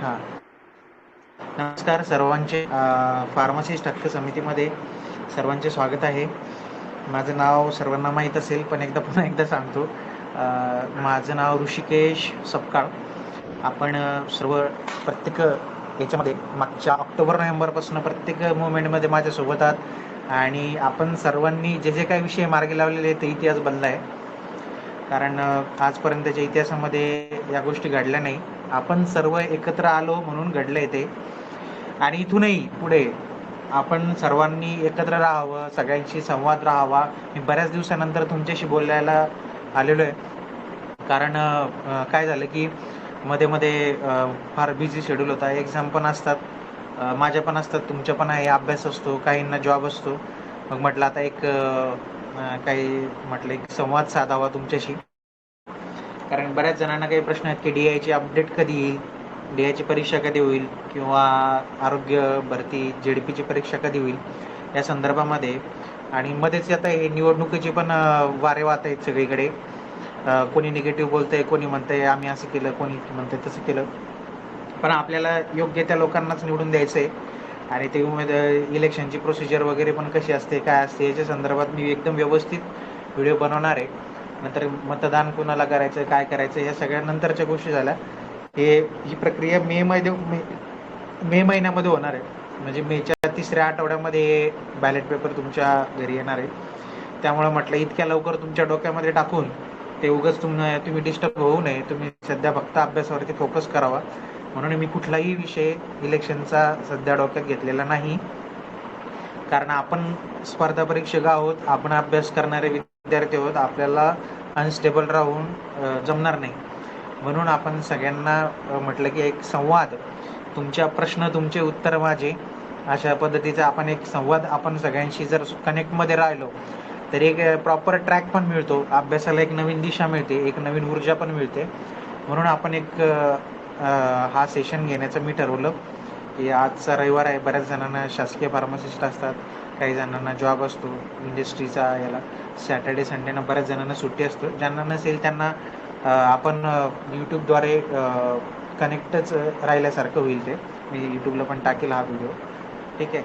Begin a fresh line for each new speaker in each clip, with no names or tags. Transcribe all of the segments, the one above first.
हां. नमस्कार सर्वांचे. फार्मसिस्ट हक्क समितीमध्ये सर्वांचे स्वागत आहे. माझं नाव सर्वांना माहीत असेल, पण पुन्हा एकदा सांगतो. माझं नाव ऋषिकेश सपकाळ. आपण सर्व प्रत्येक याच्यामध्ये मागच्या ऑक्टोबर-नोव्हेंबरपासून प्रत्येक मुवमेंटमध्ये माझ्यासोबत आहात आणि आपण सर्वांनी जे काही विषय मार्गी लावलेले ते इतिहास बनला आहे. कारण आजपर्यंतच्या इतिहासामध्ये या गोष्टी घडल्या नाही. आपण सर्व एकत्र आलो म्हणून घडलं आहे ते. आणि इथूनही पुढे आपण सर्वांनी एकत्र राहावं, सगळ्यांशी संवाद राहावा. मी बऱ्याच दिवसानंतर तुमच्याशी बोलायला आलेलो आहे. कारण काय झालं की मध्ये फार बिझी शेड्यूल होता. एक्झाम पण असतात, माझ्या पण असतात, तुमच्या पण आहे, अभ्यास असतो, काहींना जॉब असतो. मग म्हटलं आता एक संवाद साधावा तुमच्याशी. कारण बऱ्याच जणांना काही प्रश्न आहेत की DIची अपडेट कधी येईल, DIची परीक्षा कधी होईल, किंवा आरोग्य भरती JDPची परीक्षा कधी होईल या संदर्भामध्ये. आणि मध्येच आता हे निवडणुकीचे पण वारे वाहत आहेत सगळीकडे. कोणी निगेटिव्ह बोलतंय, कोणी म्हणतंय आम्ही असं केलं, कोणी म्हणतंय तसं केलं. पण आपल्याला योग्य त्या लोकांनाच निवडून द्यायचं आहे. आणि ते इलेक्शनची प्रोसिजर वगैरे पण कशी असते, काय असते, याच्या संदर्भात मी एकदम व्यवस्थित व्हिडिओ बनवणार आहे. नंतर मतदान कोणाला करायचं, काय करायचं, या सगळ्या नंतरच्या गोष्टी झाल्या. ही प्रक्रिया मे महिन्यामध्ये होणार आहे. म्हणजे मेच्या 3ऱ्या आठवड्यामध्ये बॅलेट पेपर तुमच्या घरी येणार आहे. त्यामुळे म्हटलं इतक्या लवकर तुमच्या डोक्यामध्ये टाकून ते उगाच तुम्ही डिस्टर्ब होऊ नये. तुम्ही सध्या फक्त अभ्यासावरती फोकस करावा. म्हणून मी कुठलाही विषय इलेक्शनचा सध्या डोक्यात घेतलेला नाही. कारण आपण स्पर्धा परीक्षक आहोत, आपण अभ्यास करणारे विद्यार्थी आहोत. आपल्याला अनस्टेबल राहून जमणार नाही. म्हणून आपण सगळ्यांना म्हटलं की एक संवाद, तुमच्या प्रश्न तुमचे उत्तर माझे, अशा पद्धतीचा आपण एक संवाद, आपण सगळ्यांशी जर कनेक्टमध्ये राहिलो तर एक प्रॉपर ट्रॅक पण मिळतो, अभ्यासाला एक नवीन दिशा मिळते, एक नवीन ऊर्जा पण मिळते. म्हणून आपण हा सेशन घेण्याचं मी ठरवलं. की आजचा रविवार आहे, बऱ्याच जणांना शासकीय फार्मासिस्ट असतात, काही जणांना जॉब असतो इंडस्ट्रीचा, याला सॅटर्डे संडेना बऱ्याच जणांना सुट्टी असतो. ज्यांना नसेल त्यांना आपण यूट्यूबद्वारे कनेक्टच राहिल्यासारखं होईल. ते मी यूट्यूबला पण टाकेल हा व्हिडिओ. ठीक आहे.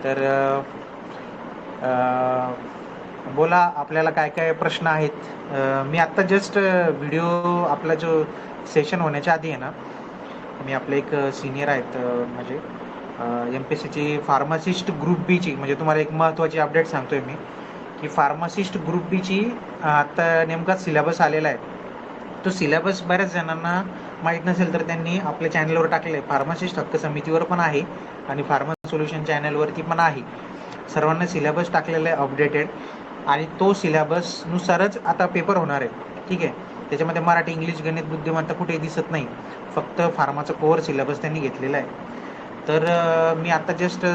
तर बोला, आपल्याला काय काय प्रश्न आहेत. मी आत्ता जस्ट व्हिडिओ, आपला जो सेशन होण्याच्या आधी आहे ना, मी आपले एक सिनियर आहेत, म्हणजे MPSCची फार्मासिस्ट ग्रुप बीची, म्हणजे तुम्हाला एक महत्त्वाची अपडेट सांगतोय मी की फार्मासिस्ट ग्रुप बीची आत्ता नेमका सिलेबस आलेला आहे. तो सिलेबस बऱ्याच जणांना माहीत नसेल तर त्यांनी आपल्या चॅनलवर टाकलेलं आहे. फार्मासिस्ट हक्क समितीवर पण आहे आणि फार्मा सोल्युशन चॅनलवरती पण आहे. सर्वांना सिलेबस टाकलेला आहे अपडेटेड. आणि तो सिलेबसनुसारच आता पेपर होणार आहे. ठीक आहे. त्याच्यामध्ये मराठी, इंग्लिश, गणित, बुद्धिमत्ता कुठेही दिसत नाही. फक्त फार्माचा कोअर सिलेबस त्यांनी घेतलेला आहे. तर मी आता जस्ट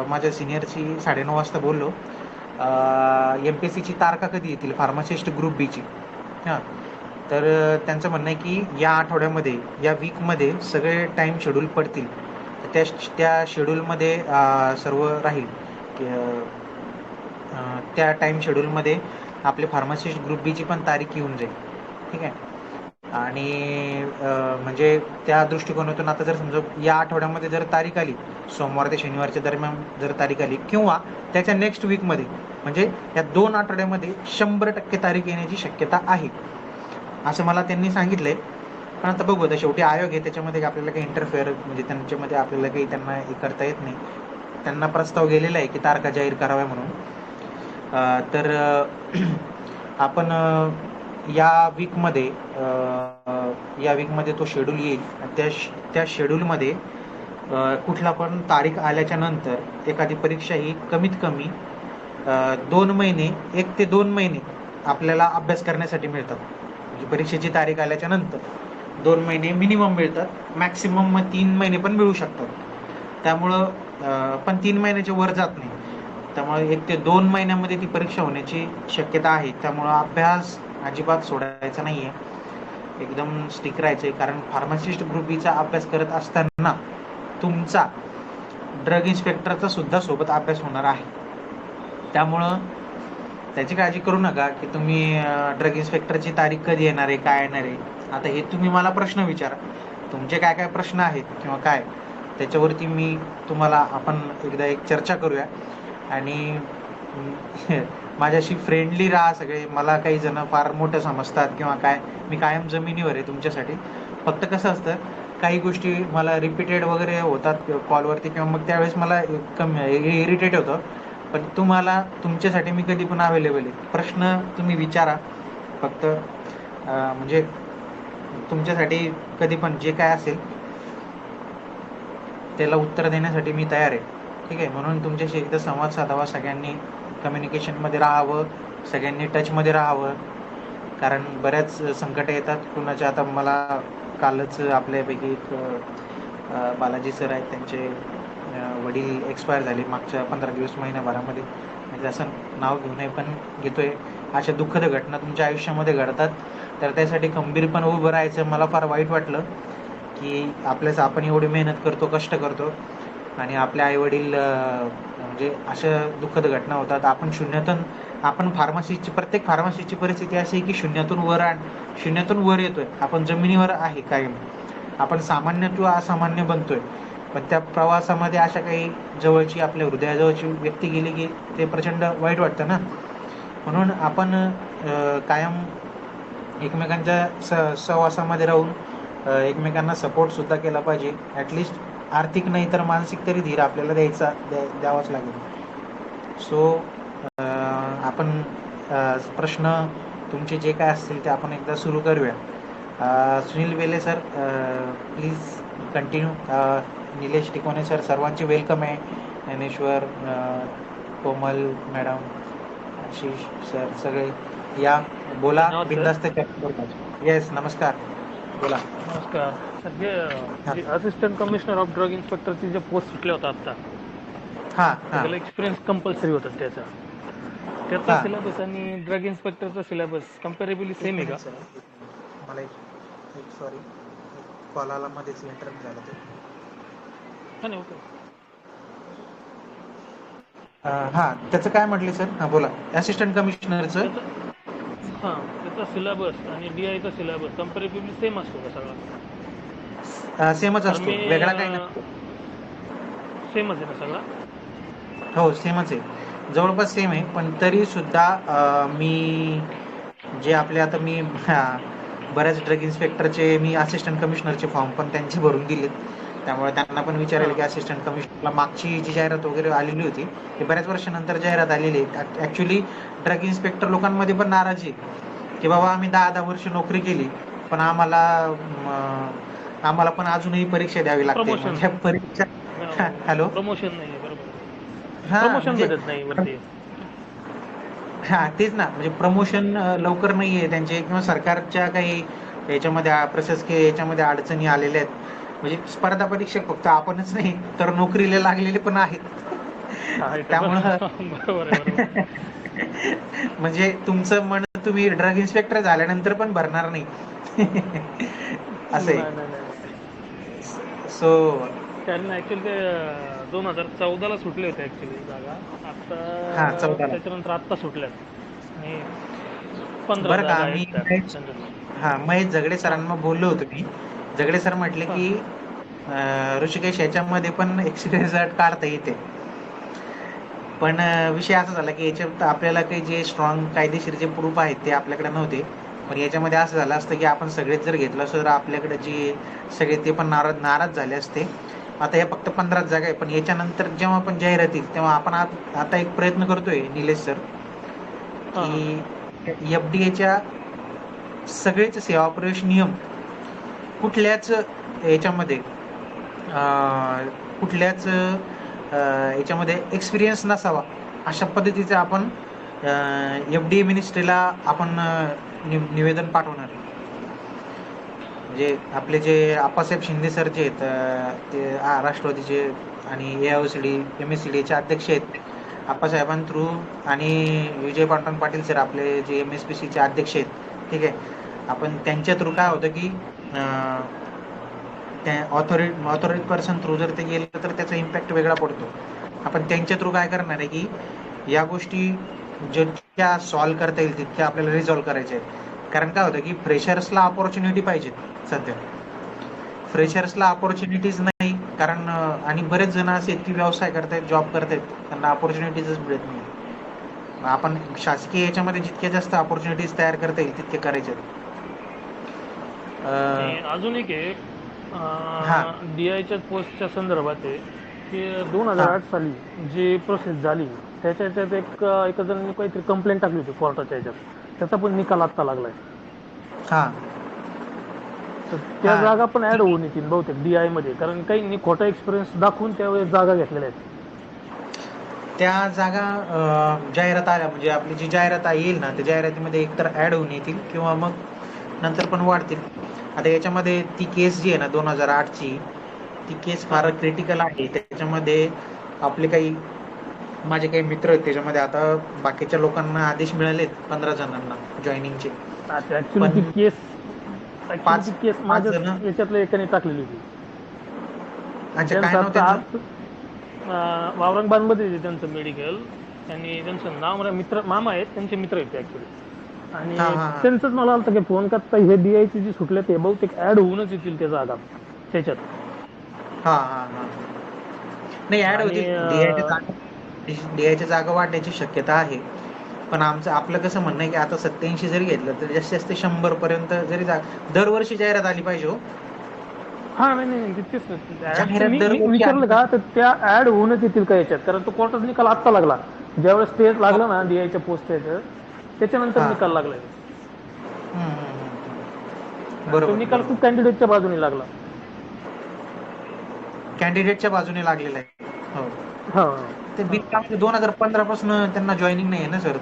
माझ्या सिनियरशी 9:30 वाजता बोललो. MPSCची तारखा कधी येतील फार्मासिस्ट ग्रुप बीची. हां. तर त्यांचं म्हणणं आहे की या आठवड्यामध्ये, या वीकमध्ये सगळे टाईम शेड्यूल पडतील. तर त्या शेड्यूलमध्ये सर्व राहील. त्या टाईम शेड्यूलमध्ये आपले फार्मासिस्ट ग्रुप बीची पण तारीख येऊन जाईल. ठीक आहे. आणि म्हणजे त्या दृष्टिकोनातून आता जर समजा या आठवड्यामध्ये जर तारीख आली, सोमवार ते शनिवारच्या दरम्यान जर तारीख आली, किंवा त्याच्या नेक्स्ट वीकमध्ये, म्हणजे या 2 आठवड्यामध्ये 100% तारीख येण्याची शक्यता आहे, असं मला त्यांनी सांगितलंय. पण आता बघू, आता शेवटी आयोग आहे, त्याच्यामध्ये आपल्याला काही इंटरफेअर, म्हणजे त्यांच्यामध्ये आपल्याला काही त्यांना हे करता येत नाही. त्यांना प्रस्ताव गेलेला आहे की तारखा जाहीर कराव्या म्हणून. तर आपण या वीकमध्ये तो शेड्यूल येईल. त्या शेड्यूलमध्ये कुठला पण तारीख आल्याच्या नंतर एखादी परीक्षा ही कमीत कमी 2 महिने, 1 ते 2 महिने आपल्याला अभ्यास करण्यासाठी मिळतात. म्हणजे परीक्षेची तारीख आल्याच्या नंतर 2 महिने मिनिमम मिळतात. मॅक्सिमम 3 महिने पण मिळू शकतात. त्यामुळं पण 3 महिन्याच्या वर जात नाही. त्यामुळे 1 ते 2 महिन्यामध्ये ती परीक्षा होण्याची शक्यता आहे. त्यामुळं अभ्यास अजिबात सोडायचा नाही आहे, एकदम स्टिक राहायचं आहे. कारण फार्मासिस्ट ग्रुप बीचा अभ्यास करत असताना तुमचा ड्रग इन्स्पेक्टरचा सुद्धा सोबत अभ्यास होणार आहे. त्यामुळं त्याची काळजी करू नका की तुम्ही ड्रग इन्स्पेक्टरची तारीख कधी येणार आहे, काय येणार आहे. आता हे तुम्ही मला प्रश्न विचारा तुमचे काय काय प्रश्न आहेत किंवा काय त्याच्यावरती मी तुम्हाला आपण एकदा एक चर्चा करूया आणि माझ्याशी फ्रेंडली राहा सगळे. मला काही जण फार मोठं समजतात किंवा काय, मी कायम जमिनीवर आहे तुमच्यासाठी. फक्त कसं असतं काही गोष्टी मला रिपीटेड वगैरे होतात कॉलवरती किंवा मग त्यावेळेस मला इरिटेट होतं, पण तुम्हाला तुमच्यासाठी मी कधी पण अवेलेबल आहे. प्रश्न तुम्ही विचारा फक्त, म्हणजे तुमच्यासाठी कधी पण जे काय असेल त्याला उत्तर देण्यासाठी मी तयार आहे. ठीक आहे, म्हणून तुमच्याशी एकदा संवाद साधावा, सगळ्यांनी कम्युनिकेशनमध्ये राहावं, सगळ्यांनी टचमध्ये राहावं. कारण बऱ्याच संकट येतात कुणाच्या. आता मला कालच आपल्यापैकी एक बालाजी सर आहेत, त्यांचे वडील एक्सपायर झाले मागच्या 15 दिवस महिन्याभरामध्ये. म्हणजे असं नाव घेऊ नये पण घेतोय. अशा दुःखद घटना तुमच्या आयुष्यामध्ये घडतात, तर त्यासाठी खंबीरपणे उभं राहायचं. मला फार वाईट वाटलं की आपल्याच आपण एवढी मेहनत करतो, कष्ट करतो आणि आपले आईवडील म्हणजे अशा दुःखद घटना होतात. आपण शून्यातून, आपण फार्मसीची, प्रत्येक फार्मसीची परिस्थिती अशी आहे की शून्यातून वर येतोय. आपण जमिनीवर आहे कायम, आपण सामान्य किंवा असामान्य बनतोय. पण त्या प्रवासामध्ये अशा काही जवळची, आपल्या हृदयाजवळची व्यक्ती गेली की ते प्रचंड वाईट वाटतं ना. म्हणून आपण कायम एकमेकांच्या सहवासामध्ये राहून एकमेकांना सपोर्ट सुद्धा केला पाहिजे. ॲटलिस्ट आर्थिक नाही तर मानसिक तरी धीर आपल्याला द्यावाच लागेल. सो आपण प्रश्न तुमचे जे काय असतील ते आपण एकदा सुरू करूया. Sunil Vele sir, please continue. Nilesh Tikone sir, सर्वांचे वेलकम आहे. ज्ञानेश्वर, कोमल मॅडम, आशिष सर, सगळे या, बोला, बिंदास्त. येस, नमस्कार, बोला.
नमस्कार sir. Assistant commissioner of drug इन्स्पेक्टरची जे पोस्ट सुटल्या होता आता, त्याला एक्सपिरियन्स कंपल्सरी होता. त्याचा सिलेबस आणि ड्रग इन्स्पेक्टरचा सिलेबस कम्पॅरेबली सेम आहे का?
मला सॉरी, कॉलाला मध्येच इंटरप्ट झालं ते.
नाही ओके.
हा, त्याचं काय म्हटले सर? हा बोला. असिस्टंट कमिशनरचं
त्याचा सिलेबस आणि DI चा सिलेबस कम्पॅरेटिव्हली सेम असतो का सगळा?
सेमच असतो, वेगळा काही
नसतो. सेमच आहे ना सगळा?
हो, सेमच आहे, जवळपास सेम आहे. पण तरी सुद्धा मी जे आपले आता मी बऱ्याच ड्रग इन्स्पेक्टरचे, मी असिस्टंट कमिशनरचे फॉर्म पण त्यांचे भरून दिलेत. त्यामुळे त्यांना पण विचारेल की असिस्टंट कमिशनरला मागची जी जाहिरात वगैरे आलेली होती ती बऱ्याच वर्षानंतर जाहिरात आलेली आहे. ॲक्च्युली ड्रग इन्स्पेक्टर लोकांमध्ये पण नाराजी आहे की बाबा आम्ही 10 वर्ष नोकरी केली, पण आम्हाला पण अजूनही परीक्षा द्यावी लागते. म्हणजे परीक्षा, हॅलो,
प्रमोशन नाही, बरोबर,
प्रमोशन
भेटत नाही वरती.
तेच ना, म्हणजे प्रमोशन लवकर नाहीये त्यांचे, किंवा सरकारच्या काही याच्यामध्ये प्रशासकीय याच्यामध्ये अडचणी आलेल्या आहेत. म्हणजे स्पर्धा परीक्षक फक्त आपणच नाही तर नोकरीला लागलेले पण आहेत. त्यामुळं म्हणजे तुमचं मन तुम्ही ड्रग इन्स्पेक्टर झाल्यानंतर पण भरणार नाही असं आहे. सो
कारण ऍक्च्युअली ते 2014ला सुटले होते ऍक्च्युली जागा. आता
14ला
त्याच्यानंतर आता सुटल्यात आणि 15
बरं का.
जागा
मी
आहेत.
महेश झगडे सरांना बोललो होतो मी. झगडे सर म्हटले की ऋषिकेश याच्यामध्ये पण एक्सपिरियन्स काढता येते, पण विषय असा झाला की याच्यात आपल्याला काही जे स्ट्रॉंग कायदेशीर जे प्रूफ आहेत ते आपल्याकडे नव्हते. पण याच्यामध्ये असं झालं असतं की आपण सगळेच जर घेतलं असतं तर आपल्याकडे जे सगळे ते पण नाराज झाले असते. आता या फक्त 15 जागा आहे, पण याच्यानंतर जेव्हा आपण जाहिरात येईल तेव्हा आपण आता एक प्रयत्न करतोय निलेश सर की FDAच्या सगळेच सेवा प्रवेश नियम कुठल्याच याच्यामध्ये एक्सपिरियन्स नसावा अशा पद्धतीचं आपण FDA मिनिस्ट्रीला आपण निवेदन पाठवणार. म्हणजे आपले जे आप्पासाहेब शिंदे सर जे आहेत ते राष्ट्रवादीचे आणि AIOCD MSCDचे अध्यक्ष आहेत, आप्पासाहेबां थ्रू, आणि विजय पांडुरंग पाटील सर आपले जे MSPCचे अध्यक्ष आहेत. ठीक आहे, आपण त्यांच्या थ्रू काय होतं की त्या ऑथॉरिटी पर्सन थ्रू जर ते गेलं तर त्याचा इम्पॅक्ट वेगळा पडतो. आपण त्यांच्या थ्रू काय करणार आहे की या गोष्टी जितक्या सॉल्व्ह करता येईल तितक्या आपल्याला रिझॉल्व्ह करायच्या आहेत. कारण काय होतं की फ्रेशर्सला ऑपॉर्च्युनिटी पाहिजे सध्या. फ्रेशर्सला ऑपॉर्च्युनिटीज नाही, कारण आणि बरेच जण असे आहेत की व्यवसाय करतायत, जॉब करतायत, त्यांना ऑपॉर्च्युनिटीजच मिळत नाही. आपण शासकीय याच्यामध्ये जितके जास्त ऑपॉर्च्युनिटीज तयार करता येईल तितके करायचे.
अजून एक आहे
हा
DIच्या पोस्टच्या संदर्भात आहे की 2008 साली जी प्रोसेस झाली त्याच्यात एका जणांनी काहीतरी कंप्लेंट टाकली होती कोर्टाच्या ह्याच्यात, त्याचा पण निकाल आत्ता लागलाय.
हा
तर त्या जागा पण ऍड होऊन येतील बहुतेक DI मध्ये, कारण काही खोटा एक्सपिरियन्स दाखवून त्यावेळेस जागा घेतलेल्या आहेत.
त्या जागा जाहिरात आल्या म्हणजे आपली जी जाहिरात येईल ना त्या जाहिरातीमध्ये एकतर ऍड होऊन येतील किंवा मग नंतर पण वाढतील. आता याच्यामध्ये ती केस जी आहे ना 2008ची, ती केस फार क्रिटिकल आहे. त्याच्यामध्ये आपले काही माझे काही मित्र आहेत त्याच्यामध्ये, आता बाकीच्या लोकांना आदेश मिळालेत 15 जणांना जॉईनिंगचे.
ऍक्च्युली ती
पाच
केस
पाच
माझ्या
जण.
याच्यातल्या एकाने टाकलेली होती.
अच्छा, काय
त्यांचं
नाव त्यांचं?
आता औरंगाबादमध्ये त्यांचं मेडिकल, आणि त्यांचं नाव मला मित्र मामा आहेत, त्यांचे मित्र आहेत ऍक्च्युली. आणि
हा हा
त्यांचंच मला आलं की फोन करता हे DIचे जे सुटले ते बहुतेक ऍड होऊनच येतील त्या जागा त्याच्यात.
हा हा हा नाही, ऍड
आणि
होतील. DIच्या जागा वाढण्याची शक्यता आहे. पण आपलं कसं म्हणणं आहे की आता 87 जरी घेतलं तर जास्तीत जास्त 100 पर्यंत जरी दरवर्षी जाहिरात आली पाहिजे. हो,
हा नाही तेच
जाहिरात
मी
दरवर्षी आली
विचारलं का
पाहिजे.
तर त्या ऍड होऊनच येतील का याच्यात, कारण तो कोर्टाचा निकाल आत्ता लागला. ज्यावेळेस स्टेज लागला ना DIच्या पोस्ट त्याच्यानंतर
हा
निकाल लागलाय. आणि तो
बरोबर
निकाल
बरोबर
खूप कॅन्डिडेटच्या बाजूने लागला.
कॅन्डिडेटच्या बाजूने लागलेला आहे. हो,
हा
ते बिनकामाचं 2015 पासून त्यांना जॉईनिंग नाही आहे ना सर.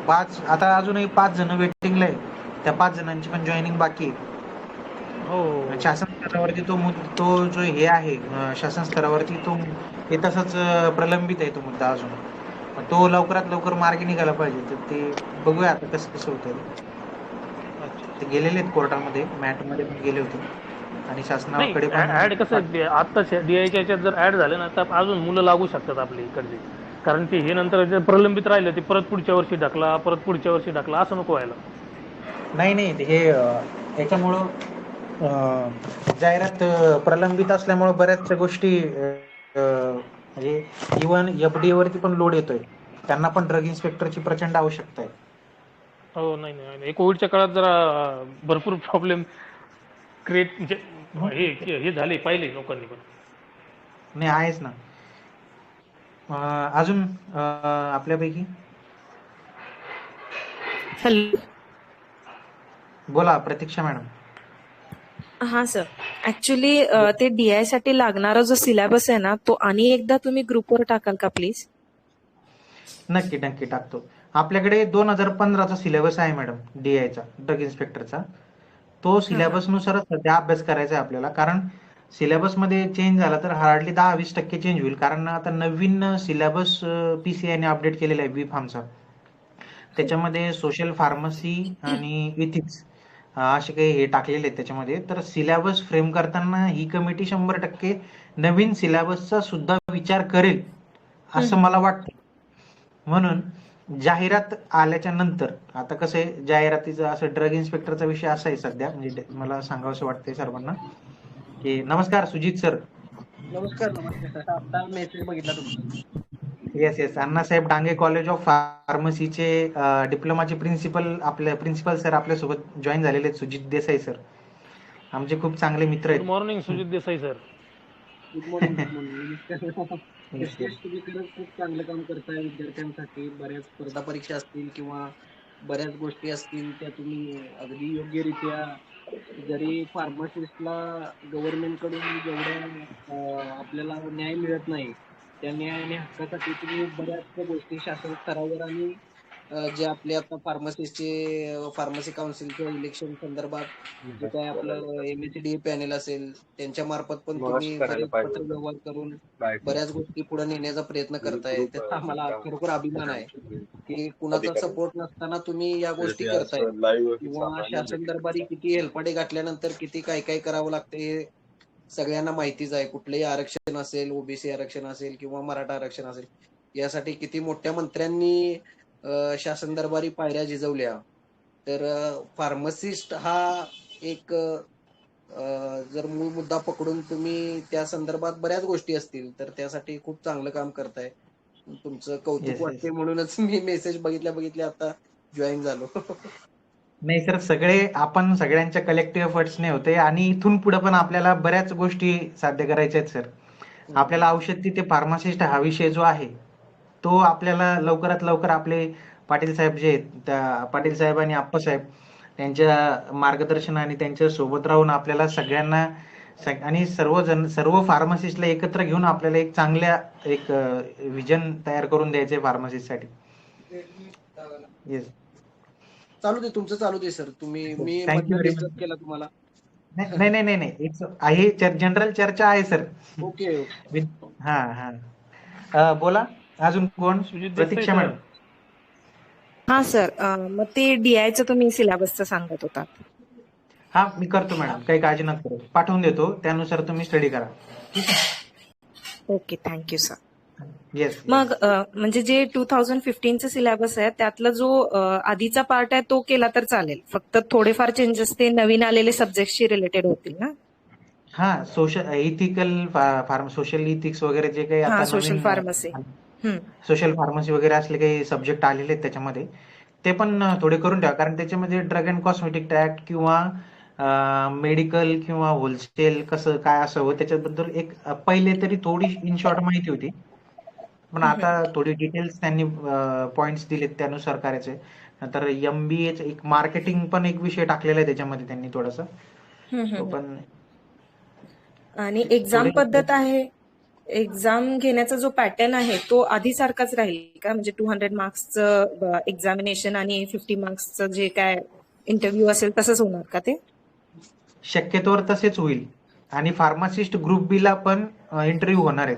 आता अजूनही 5 जण वेटिंगला आहे. त्या 5 जणांची पण जॉईनिंग बाकी आहे.
हो
शासन स्तरावरती तो जो हे आहे, शासन स्तरावरती तो हे तसंच प्रलंबित आहे तो मुद्दा अजून. तो लवकरात लवकर मार्गी निघाला पाहिजे. तर ते बघूया आता कसं होतं. ते गेलेले आहेत कोर्टामध्ये, मॅटमध्ये पण गेले होते आणि
नाही
शासनाकडे पण
ऍड कसं आत्ताच्या DIच्या याच्यात जर ऍड झाले ना तर अजून मुलं लागू शकतात आपल्या इकडचे, कारण ते हे नंतर जर प्रलंबित राहिलं ते परत पुढच्या वर्षी ढकला, परत पुढच्या वर्षी ढकला, असं नको व्हायला.
नाही हे याच्यामुळं जाहिरात प्रलंबित असल्यामुळे बऱ्याचशा गोष्टी म्हणजे इव्हन FDA वरती पण लोड येतोय. त्यांना पण ड्रग इन्स्पेक्टरची प्रचंड आवश्यकता आहे.
हो नाही कोविडच्या काळात जरा भरपूर प्रॉब्लेम क्रिएट म्हणजे हे झाले पाहिले लोकांनी पण.
नाही आहेच ना. अजून आपल्यापैकी
हॅलो.
बोला प्रतीक्षा मॅडम.
हा सर, ऍक्च्युली ते DI साठी लागणारा जो सिलेबस आहे ना तो आणि एकदा तुम्ही ग्रुपवर टाकाल का प्लीज?
नक्की टाकतो. आपल्याकडे 2015चा सिलेबस आहे मॅडम DIचा, ड्रग इन्स्पेक्टरचा. तो
हा हा
सिलेबस नुसारच सध्या अभ्यास करायचा आहे आपल्याला, कारण सिलेबस मध्ये चेंज झाला तर हार्डली 10-20% चेंज होईल. कारण आता नवीन सिलेबस PCI ने अपडेट केलेला आहे B.Pharmचा. त्याच्यामध्ये सोशल फार्मसी आणि इथिक्स असे काही हे टाकलेले आहेत त्याच्यामध्ये. तर सिलेबस फ्रेम करताना ही कमिटी 100% नवीन सिलेबसचा सुद्धा विचार करेल असं मला वाटतं. म्हणून जाहिरात आल्याच्या नंतर, आता कसं आहे जाहिरातीचं असं ड्रग इन्स्पेक्टरचा विषय असा आहे सध्या, म्हणजे मला सांगावंसं वाटतंय सर्वांना की नमस्कार सुजित सर.
नमस्कार सर. आता मेसेज बघितला तुमचा.
Yes Annasaheb Dange college of फार्मसीचे डिप्लोमाचे प्रिन्सिपल सर आपल्यासोबत जॉईन झालेले आहेत, सुजित देसाई सर. आमचे खूप चांगले मित्र
गुड
आहेत.
Morning Sujit Desai sir.
Good morning. तुम्ही खरंच खूप चांगलं काम करताय विद्यार्थ्यांसाठी. बऱ्याच स्पर्धा परीक्षा असतील किंवा बऱ्याच गोष्टी असतील त्या तुम्ही अगदी योग्यरित्या, जरी फार्मासिस्टला गव्हर्नमेंट कडून जेवढ्या आपल्याला न्याय मिळत नाही त्या न्याय आणि हक्कासाठी तुम्ही बऱ्याच गोष्टी शासन स्तरावर आणि जे आपले आता फार्मसी काउन्सिलच्या इलेक्शन संदर्भात जे काय आपलं MHDA पॅनेल असेल त्यांच्या मार्फत पण तुम्ही बरेच पत्र व्यवहार करून बऱ्याच गोष्टी पुढे नेण्याचा प्रयत्न करताय. त्याचा आम्हाला खरोखर अभिमान आहे की कुणाचा सपोर्ट नसताना तुम्ही या गोष्टी करताय. किंवा शासन दरबारी किती हेलपाटे गाठल्यानंतर किती काय काय करावं लागतं हे सगळ्यांना माहितीच आहे. कुठलंही आरक्षण असेल, OBC आरक्षण असेल किंवा मराठा आरक्षण असेल, यासाठी किती मोठ्या मंत्र्यांनी शासन दरबारी पायऱ्या झिजवल्या. तर फार्मासिस्ट हा एक जर मूळ मुद्दा पकडून तुम्ही त्या संदर्भात बऱ्याच गोष्टी असतील तर त्यासाठी खूप चांगलं काम करताय. तुमचं कौतुक
येस येस.
वाटते म्हणूनच मी मेसेज बघितल्या आता जॉईन झालो.
नाही सर, आपण सगळ्यांच्या कलेक्टिव्ह एफर्ट्सने होते आणि इथून पुढे पण आपल्याला बऱ्याच गोष्टी साध्य करायच्या आहेत सर. आपल्याला औषध तिथे फार्मासिस्ट हा विषय जो आहे तो आपल्याला लवकरात लवकर आपले पाटील साहेब जे आहेत, त्या पाटील साहेब आणि आप्पासाहेब त्यांच्या मार्गदर्शन आणि त्यांच्या सोबत राहून आपल्याला सगळ्यांना आणि सर्व फार्मासिस्टला एकत्र घेऊन आपल्याला एक चांगल्या एक विजन तयार करून द्यायचंय फार्मसिस्टसाठी. येस.
चालू दे, तुमचं चालू दे सर. मी
थँक्यू
मधनं
व्हेरी मच.
डिस्टर्ब केला तुम्हाला.
नाही नाही नाही नाही, इट्स आहे, जनरल चर्चा आहे सर.
ओके.
हा हा. बोला, अजून कोण?
सुजित देसाई
प्रतीक्षा
सर.
मॅडम.
हा सर, मग ते डीआयचं तुम्ही सिलेबसचं सांगत होतात.
हा, मी करतो मॅडम, काही काळजी नका करू, पाठवून देतो, त्यानुसार तुम्ही स्टडी करा. ठीक आहे.
Okay, thank you sir.
येस.
मग म्हणजे जे 2015चं सिलेबस आहे त्यातला जो आधीचा पार्ट आहे तो केला तर चालेल, फक्त थोडेफार चेंजेस ते नवीन आलेले सब्जेक्टशी रिलेटेड होतील ना?
हा, सोशल इथिकल सोशल इथिक्स वगैरे जे काही
हा,
आता
सोशल
नवीन
फार्मसी.
सोशल फार्मसी वगैरे असले काही सब्जेक्ट आलेले आहेत त्याच्यामध्ये, ते पण थोडे करून ठेवा, कारण त्याच्यामध्ये ड्रग अँड कॉस्मेटिक ऍक्ट किंवा मेडिकल किंवा होलसेल कसं काय असावं त्याच्याबद्दल एक पहिले तरी थोडी इन शॉर्ट माहिती होती, पण आता थोडी डिटेल्स त्यांनी पॉइंट्स दिलेत त्यानुसार करायचे. नंतर MBA एक मार्केटिंग पण एक विषय टाकलेला आहे त्याच्यामध्ये त्यांनी थोडासा, तो पण
आणि एक्झाम
थोडे.
पद्धत आहे, एक्झाम घेण्याचा जो पॅटर्न आहे तो आधी सारखाच राहील का? म्हणजे 200 मार्क्सचं एक्झामिनेशन आणि 50 मार्क्सचं जे काय इंटरव्ह्यू असेल तसंच होणार का ते?
शक्यतोवर तसेच होईल. आणि फार्मासिस्ट ग्रुप बी ला पण इंटरव्ह्यू होणार आहेत,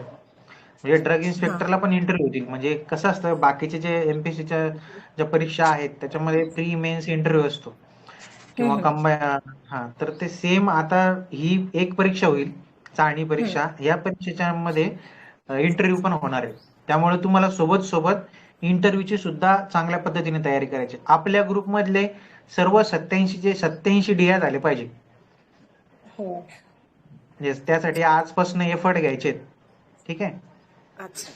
म्हणजे ड्रग इन्स्पेक्टरला पण इंटरव्ह्यू होतील. म्हणजे कसं असतं, बाकीचे जे MPSCच्या ज्या परीक्षा आहेत त्याच्यामध्ये प्री मेन्स इंटरव्ह्यू असतो किंवा हा, तर ते सेम आता ही एक परीक्षा होईल, चाळणी परीक्षा. या परीक्षेच्या मध्ये इंटरव्ह्यू पण होणार आहे, त्यामुळे तुम्हाला सोबत सोबत इंटरव्ह्यूची सुद्धा चांगल्या पद्धतीने तयारी करायची. आपल्या ग्रुपमधले सर्व 87 DI झाले पाहिजे.
हो.
त्यासाठी आजपासून एफर्ट घ्यायचे. ठीक आहे.
अच्छा,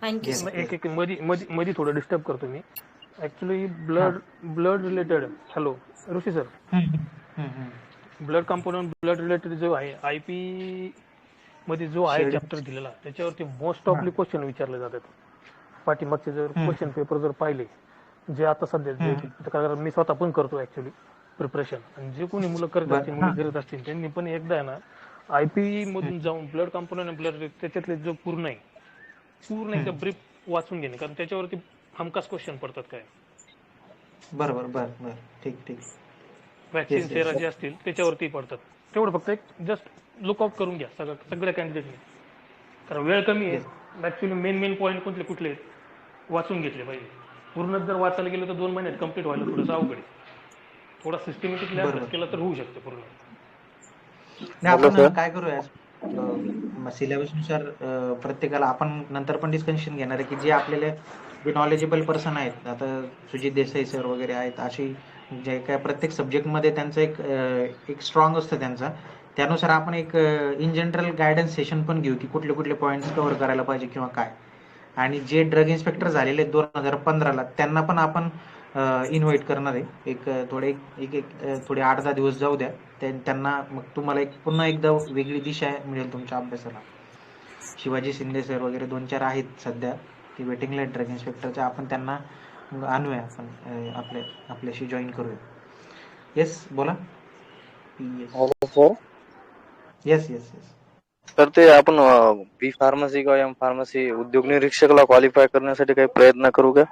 थँक्यू
Yes.
सर.
एक मध्ये थोडं डिस्टर्ब करतो मी. Actually blood related. Hello Rishi sir. Blood component blood related जो आहे IP मध्ये जो आहे चॅप्टर दिलेला, त्याच्यावरती मोस्ट ऑफली क्वेश्चन विचारले जातात. पाठीमागचे जर क्वेश्चन पेपर जर पाहिले, जे आता सध्या जे कारण मी स्वतः पण करतो ऍक्च्युली प्रिपरेशन, आणि जे कोणी मुलं करत असतील, मुली करत असतील, त्यांनी पण एकदा आहे ना IP मधून जाऊन ब्लड कंपोनंट आणि ब्लड त्याच्यातले जो पूर्ण एकदा ब्रीफ वाचून घेणे, कारण त्याच्यावरती हमखास क्वेश्चन पडतात. काय
बरोबर. ठीक.
वॅक्सिन सेरा जे असतील त्याच्यावरती पडतात. तेवढं फक्त एक जस्ट लुकआउट करून घ्या सगळ्या कॅन्डिडेटने, कारण वेळ कमी आहे. ऍक्च्युली मेन पॉईंट कुठले आहेत वाचून घेतले पाहिजे. पूर्ण जर वाचायला गेलं तर 2 महिन्यात कम्प्लीट व्हायला थोडंसं अवघड आहे. थोडा सिस्टमॅटिकली अभ्यास केला तर होऊ शकतं पूर्ण.
आपण काय करूया, सिलेबस नुसार प्रत्येकाला आपण नंतर पण डिस्कशन घेणार आहे की जे आपल्याला जे नॉलेजेबल पर्सन आहेत, आता सुजित देसाई सर वगैरे आहेत, अशी जे काय प्रत्येक सब्जेक्टमध्ये त्यांचं एक स्ट्रॉंग असतं त्यांचा, त्यानुसार आपण एक इन जनरल गायडन्स सेशन पण घेऊ की कुठले पॉईंट्स कव्हर करायला पाहिजे किंवा काय. आणि जे ड्रग इन्स्पेक्टर झालेले 2015ला त्यांना पण आपण इन्व्हाइट करणार आहे. एक थोडे 8-10 दिवस जाऊ द्या, त्यांना मग तुम्हाला पुन्हा एकदा वेगळी दिशा मिळेल तुमच्या अभ्यासाला. शिवाजी शिंदे सर वगैरे 2-4 आहेत सध्या, ती वेटिंगला ड्रग इन्स्पेक्टरच्या, आपण त्यांना आणूया, आपण आपल्याशी जॉईन करूया. येस, बोला. येस.
तर ते आपण B फार्मसी किंवा M फार्मसी उद्योग निरीक्षकला क्वालिफाय करण्यासाठी काही प्रयत्न करू का?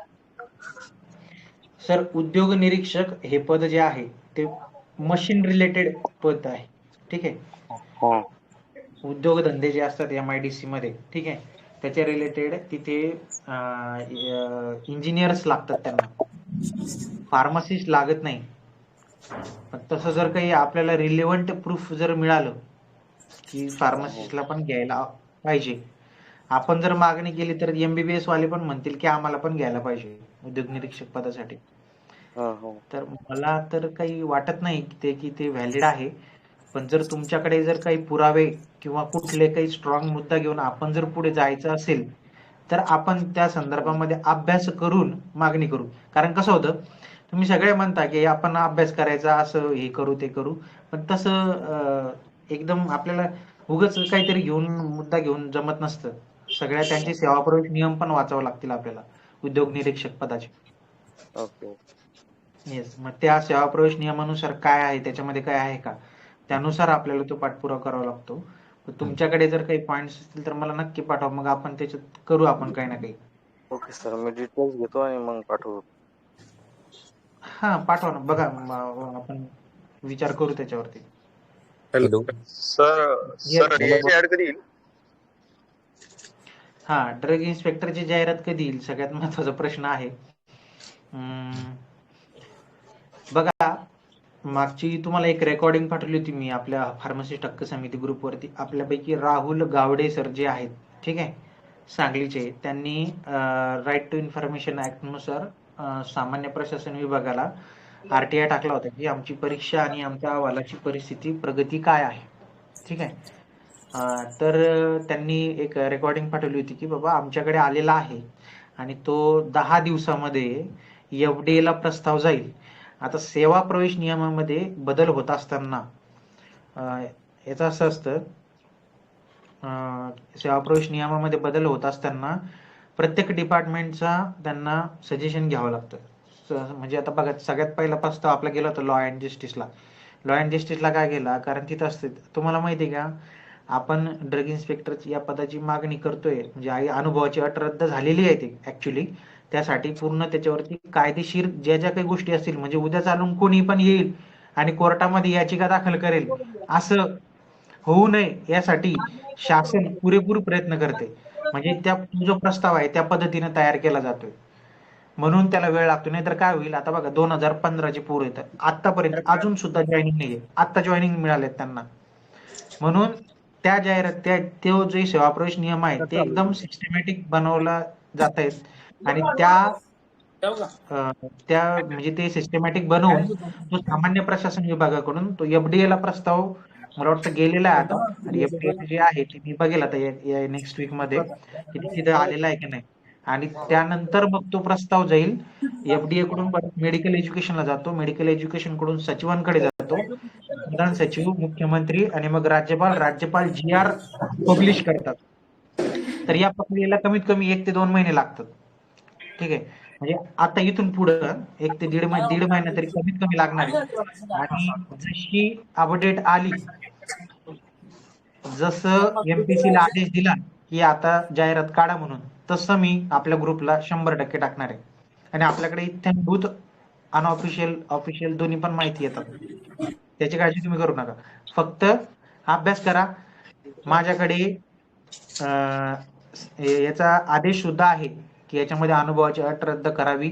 सर, उद्योग निरीक्षक हे पद जे आहे ते मशीन रिलेटेड पद आहे. ठीक आहे. उद्योगधंदे जे असतात MIDC मध्ये, ठीक आहे, त्याच्या रिलेटेड तिथे इंजिनियर्स लागतात, त्यांना फार्मासिस्ट लागत नाही. पण तसं जर काही आपल्याला रिलेव्हंट प्रूफ जर मिळालं की फार्मासिस्टला पण घ्यायला पाहिजे, आपण जर मागणी केली तर MBBS वाले पण म्हणतील की आम्हाला पण घ्यायला पाहिजे उद्योग निरीक्षक पदासाठी. तर मला तर काही वाटत नाही की ते व्हॅलिड आहे. पण जर तुमच्याकडे जर काही पुरावे किंवा कुठले काही स्ट्रॉंग मुद्दा घेऊन आपण जर पुढे जायचं असेल तर आपण त्या संदर्भामध्ये अभ्यास करून मागणी करू. कारण कसं होतं, तुम्ही सगळे म्हणता की आपण अभ्यास करायचा, असं हे करू ते करू, पण तसं एकदम आपल्याला उगाच काहीतरी घेऊन मुद्दा घेऊन जमत नसतं. सगळ्या त्यांचे सेवाप्रवेश नियम पण वाचावे लागतील आपल्याला, उद्योग निरीक्षक पदाचे.
ओके.
येस, मग त्या सेवाप्रवेश नियमानुसार काय आहे, त्याच्यामध्ये काय आहे का, त्यानुसार आपल्याला तो पाठपुरावा करावा लागतो. तुमच्याकडे जर काही पॉइंट्स असतील तर मला नक्की पाठवा, मग आपण त्याच्यात करू आपण काही ना काही.
ओके सर, मी डिटेल्स घेतो आणि मग पाठवतो.
हा पाठवा ना, बघा आपण विचार करू त्याच्यावरती.
हॅलो सर ऍड कधी येईल?
हा, ड्रग इन्स्पेक्टरची जाहिरात कधी येईल, सगळ्यात महत्वाचा प्रश्न आहे. बघा, मागची तुम्हाला एक रेकॉर्डिंग पाठवली होती मी आपल्या फार्मसिस्ट हक्क समिती ग्रुपवरती. आपल्यापैकी राहुल गावडे सर जे आहेत, ठीक आहे, सांगलीचे, त्यांनी राईट टू इन्फॉर्मेशन ऍक्ट नुसार सामान्य प्रशासन विभागाला RTI टाकला होता की आमची परीक्षा आणि आमच्या अहवालाची परिस्थिती प्रगती काय आहे. ठीक आहे. तर त्यांनी एक रेकॉर्डिंग पाठवली होती की बाबा आमच्याकडे आलेला आहे आणि तो 10 दिवसामध्ये FDA ला प्रस्ताव जाईल. आता सेवा प्रवेश नियमामध्ये बदल होत असताना याचं असं असतं, सेवा प्रवेश नियमामध्ये बदल होत असताना प्रत्येक डिपार्टमेंटचा त्यांना सजेशन घ्यावं लागतं. म्हणजे आता बघा, सगळ्यात पहिला प्रस्ताव आपला गेला होता लॉ अँड जस्टिसला. लॉ अँड जस्टिसला काय गेला, कारण तिथं असते, तुम्हाला माहिती आहे का, आपण ड्रग इन्स्पेक्टरची या पदाची मागणी करतोय, म्हणजे अनुभवाची अट रद्द झालेली आहे ती ऍक्च्युली. त्यासाठी पूर्ण त्याच्यावरती कायदेशीर ज्या ज्या काही गोष्टी असतील, म्हणजे उद्या चालून कोणी पण येईल आणि कोर्टामध्ये याचिका दाखल करेल, असं होऊ नये यासाठी शासन पुरेपूर प्रयत्न करते. म्हणजे त्या जो प्रस्ताव आहे त्या पद्धतीने तयार केला जातोय, म्हणून त्याला वेळ लागतो. नाही तर काय होईल, आता बघा 2015चे पोरं येतात, आतापर्यंत अजून सुद्धा जॉईनिंग नाहीये, आता जॉईनिंग मिळालेत त्यांना. म्हणून त्या जाहिरात तो जे सेवा प्रवेश नियम आहे ते एकदम सिस्टमॅटिक बनवला जात आहेत आणि त्या म्हणजे ते सिस्टमॅटिक बनवून तो सामान्य प्रशासन विभागाकडून तो FDA ला प्रस्ताव मला वाटतं गेलेला आहे आता. आणि FDA जे आहे ते मी बघेल आता या नेक्स्ट वीक मध्ये की तिथे आलेला आहे की नाही. आणि त्यानंतर मग तो प्रस्ताव जाईल FDA कडून, मेडिकल एज्युकेशनला जातो, मेडिकल एज्युकेशन कडून सचिवांकडे जातो, प्रधान सचिव, मुख्यमंत्री आणि मग राज्यपाल GR पब्लिश करतात. तर या प्रक्रियेला कमीत कमी 1 ते 2 महिने लागतात. ठीक आहे. म्हणजे आता इथून पुढं 1 ते दीड महिना तरी कमीत कमी लागणार आहे. आणि जशी अपडेट आली, जसं MPC ला आदेश दिला की आता जाहिरात काढा म्हणून, तसं मी आपल्या ग्रुपला 100% टाकणार आहे. आणि आपल्याकडे इत्थंभूत अनऑफिशियल ऑफिशियल दोन्ही पण माहिती येतात, त्याची काळजी तुम्ही करू नका. फक्त अभ्यास करा. माझ्याकडे याचा आदेश सुद्धा आहे की याच्यामध्ये अनुभवाची अट रद्द करावी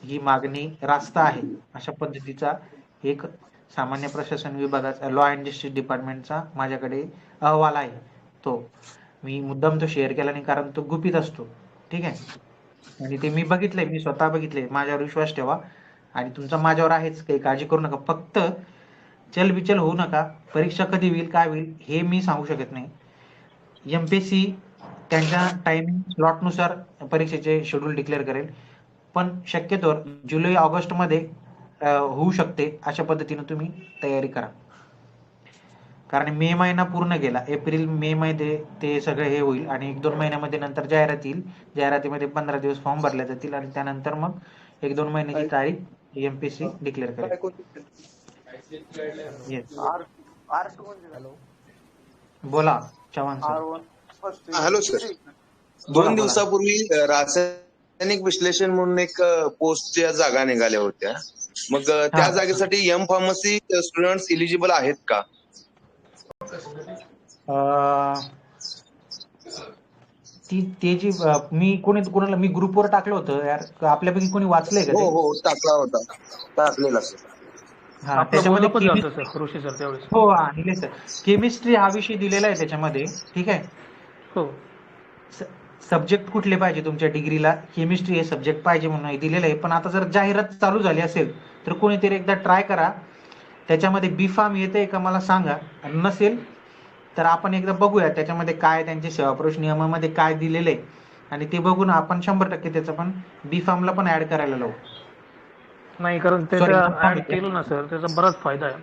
ही मागणी रास्त आहे, अशा पद्धतीचा एक सामान्य प्रशासन विभागाचा लॉ अँड जस्टिस डिपार्टमेंटचा माझ्याकडे अहवाल आहे. तो मी मुद्दाम तो शेअर केला नाही, कारण तो गुपित असतो. ठीक आहे. आणि ते मी बघितलंय, मी स्वतः बघितलंय, माझ्यावर विश्वास ठेवा. आणि तुमचा माझ्यावर आहेच, काही काळजी करू नका. फक्त चलबिचल होऊ नका. परीक्षा कधी होईल काय होईल हे मी सांगू शकत नाही. MPSC त्यांच्या टायमिंग स्लॉट नुसार परीक्षेचे शेड्यूल डिक्लेअर करेल, पण शक्यतोवर जुलै ऑगस्ट मध्ये होऊ शकते. अशा पद्धतीने तुम्ही तयारी करा. कारण मे महिना पूर्ण गेला, एप्रिल मे मध्ये ते सगळं हे होईल आणि 1-2 महिन्यामध्ये नंतर जाहिरात येईल. जाहिरातीमध्ये 15 दिवस फॉर्म भरले जातील आणि त्यानंतर मग 1-2 महिन्याची तारीख MPSC डिक्लेअर करेल. Yes. बोला चव्हाण सर.
हॅलो सर, 2 दिवसापूर्वी रासायनिक विश्लेषण म्हणून एक पोस्टच्या जागा निघाल्या होत्या. मग त्या जागेसाठी M फार्मसी स्टुडंट्स इलिजिबल आहेत का?
त्याची मी कोणाला मी ग्रुपवर टाकलं होतं यार, आपल्यापैकी कोणी वाचलंय का?
हो टाकला होता, टाकलेला सर.
हा, त्याच्यामध्ये
ऋषी सर त्यावेळेस.
हो आणले सर, केमिस्ट्री हा विषय दिलेला आहे त्याच्यामध्ये. ठीक आहे.
हो.
सब्जेक्ट कुठले पाहिजे तुमच्या डिग्रीला, केमिस्ट्री हे सब्जेक्ट पाहिजे म्हणून दिलेलं आहे. पण आता जर जाहिरात चालू झाली असेल तर कोणीतरी एकदा ट्राय करा. त्याच्यामध्ये बी फार्म येतंय का मला सांगा. नसेल तर आपण एकदा बघूया त्याच्यामध्ये काय त्यांचे सेवाप्रवेश नियमामध्ये काय दिलेलं आहे, आणि ते बघून आपण 100% त्याचं पण बी फार्मला पण ऍड करायला लावू.
नाही, कारण
Sorry,
त्याचा ऍड केलं ना सर, त्याचा बराच फायदा आहे.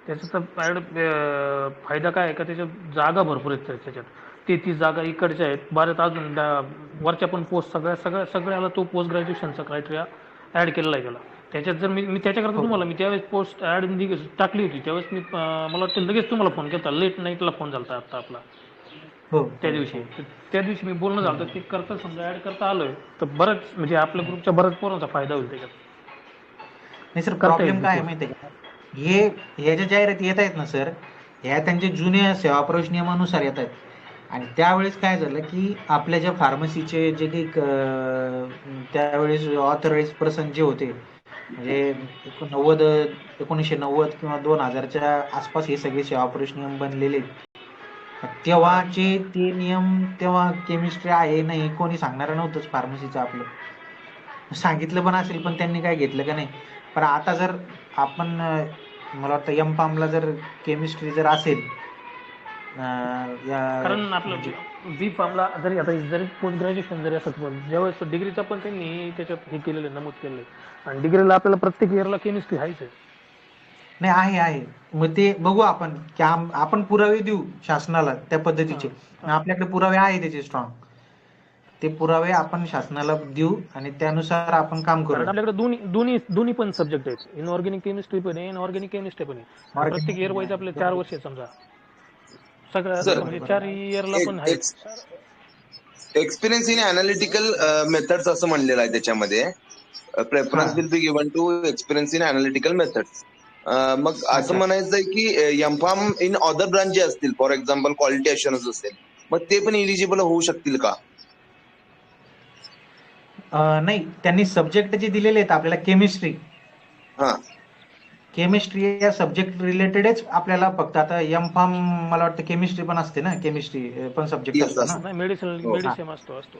त्याचा तर ऍड फायदा काय आहे का, त्याच्यात जागा भरपूर आहेत त्याच्यात. 33 जागा इकडच्या आहेत, बऱ्याच अजून वरच्या पण पोस्ट सगळ्याला तो पोस्ट ग्रॅज्युएशनचा क्रायटेरिया ऍड केलेला आहे त्याला. त्याच्यात जर मी त्याच्याकरता
हो.
तुम्हाला, मी त्यावेळेस पोस्ट ऍड टाकली होती त्यावेळेस मी मला वाटतं लगेच तुम्हाला फोन केला, लेट नाईटला फोन झाला आता आपला
हो
त्या
हो
दिवशी.
हो.
तर त्या दिवशी मी बोलणं झालं ते करता समजा ऍड करता आलोय, तर बरंच म्हणजे आपल्या ग्रुपच्या बऱ्याच पोरांचा फायदा होईल त्याच्यात.
नाही सर,
करता येईल
प्रॉब्लेम काय आहे
पोस्ट.
माहिती आहे का, ह्या ज्या जाहिराती येत आहेत ना सर, ह्या त्यांच्या जुन्या सेवाप्रवेश नियमानुसार येत आहेत. आणि त्यावेळेस काय झालं की आपल्या ज्या फार्मसीचे जे काही त्यावेळेस ऑथराइज पर्सन जे होते, म्हणजे 1990 किंवा 2000च्या आसपास हे सगळे सेवाप्रवेश नियम बनलेले. तेव्हाचे ते नियम, तेव्हा केमिस्ट्री आहे नाही कोणी सांगणार नव्हतंच फार्मसीचं. आपलं सांगितलं पण असेल पण त्यांनी काय घेतलं का नाही. पण आता जर आपण मला वाटतं एम फार्मला जर केमिस्ट्री जर असेल
कारण आपलं
म्हणजे
बी फार्मला जरी पोस्ट ग्रॅज्युएशन जरी असत, ज्यावेळेस डिग्रीचा पण त्यांनी त्याच्यात हे केलेलं आहे, नमूद केलेलं आहे. आणि डिग्रीला आपल्याला प्रत्येक इयरला केमिस्ट्री आहेच आहे.
नाही आहे. मग ते बघू आपण की आपण पुरावे देऊ शासनाला त्या पद्धतीचे.
हां.
आपल्याकडे पुरावे आहे त्याचे स्ट्रॉंग. ते पुरावे आपण शासनाला देऊ आणि त्यानुसार आपण काम
कारण
करू.
आपल्याकडे दोन्ही पण सब्जेक्ट आहेत, इनऑर्गॅनिक केमिस्ट्री पण आहे, इनऑर्गॅनिक केमिस्ट्री पण आहे. आणि प्रत्येक इयर वाईज आपले 4 वर्ष समजा
सर,
सगळं म्हणजे 4 इयरला पण आहेत.
एक्सपिरियन्स इन अनालिटिकल मेथड्स असं म्हणलेलं आहे त्याच्यामध्ये. Preference will be given to experience in analytical methods. मग असं म्हणायचं आहे की एमफार्म इन अदर ब्रांच जे असतील, फॉर एक्झाम्पल क्वालिटी अश्युरन्स असेल, मग ते पण इलिजिबल होऊ शकतील का?
नाही, त्यांनी सब्जेक्ट जे दिलेले आहेत आपल्याला केमिस्ट्री
हा,
या सब्जेक्ट रिलेटेडच आपल्याला फक्त. आता एम फार्म मला वाटतं केमिस्ट्री पण असते ना, केमिस्ट्री पण सब्जेक्ट
येस
असतो ना.
असं.
नाही,
हो.
मेडिसिन असतो.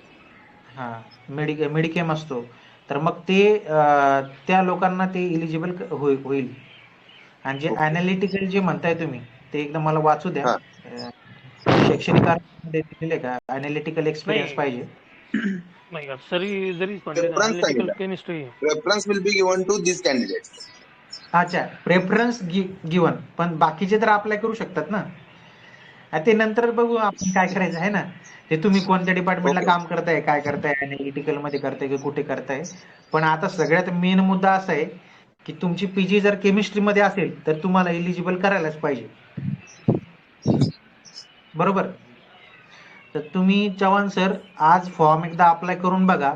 हा, मेडिकेम असतो. तर मग ते त्या लोकांना ते इलिजिबल होईल. आणि जे
ओके.
अनालिटिकल जे म्हणताय तुम्ही ते एकदा मला वाचू द्या.
हा.
शैक्षणिक कार्यामध्ये दिलेले का अनालिटिकल एक्सपिरियन्स
नाही
पाहिजे.
नाही जरी पण
प्रेफरन्स
अनालिटिकल
सांगितलं.
Chemistry.
Preference will be given to this candidates.
अच्छा, प्रेफरन्स गिवन, पण बाकीचे तर अप्लाय करू शकतात ना. ते नंतर बघू आपण काय करायचं आहे ना. ते तुम्ही कोणत्या डिपार्टमेंटला
ओके.
काम करताय, काय करताय, अनालिटिकल मध्ये करताय की कुठे करताय. पण आता सगळ्यात मेन मुद्दा असा आहे की तुमची पीजी जर केमिस्ट्री मध्ये असेल तर तुम्हाला इलिजिबल करायलाच पाहिजे. बरोबर. तर तुम्ही चव्हाण सर आज फॉर्म एकदा अप्लाय करून बघा.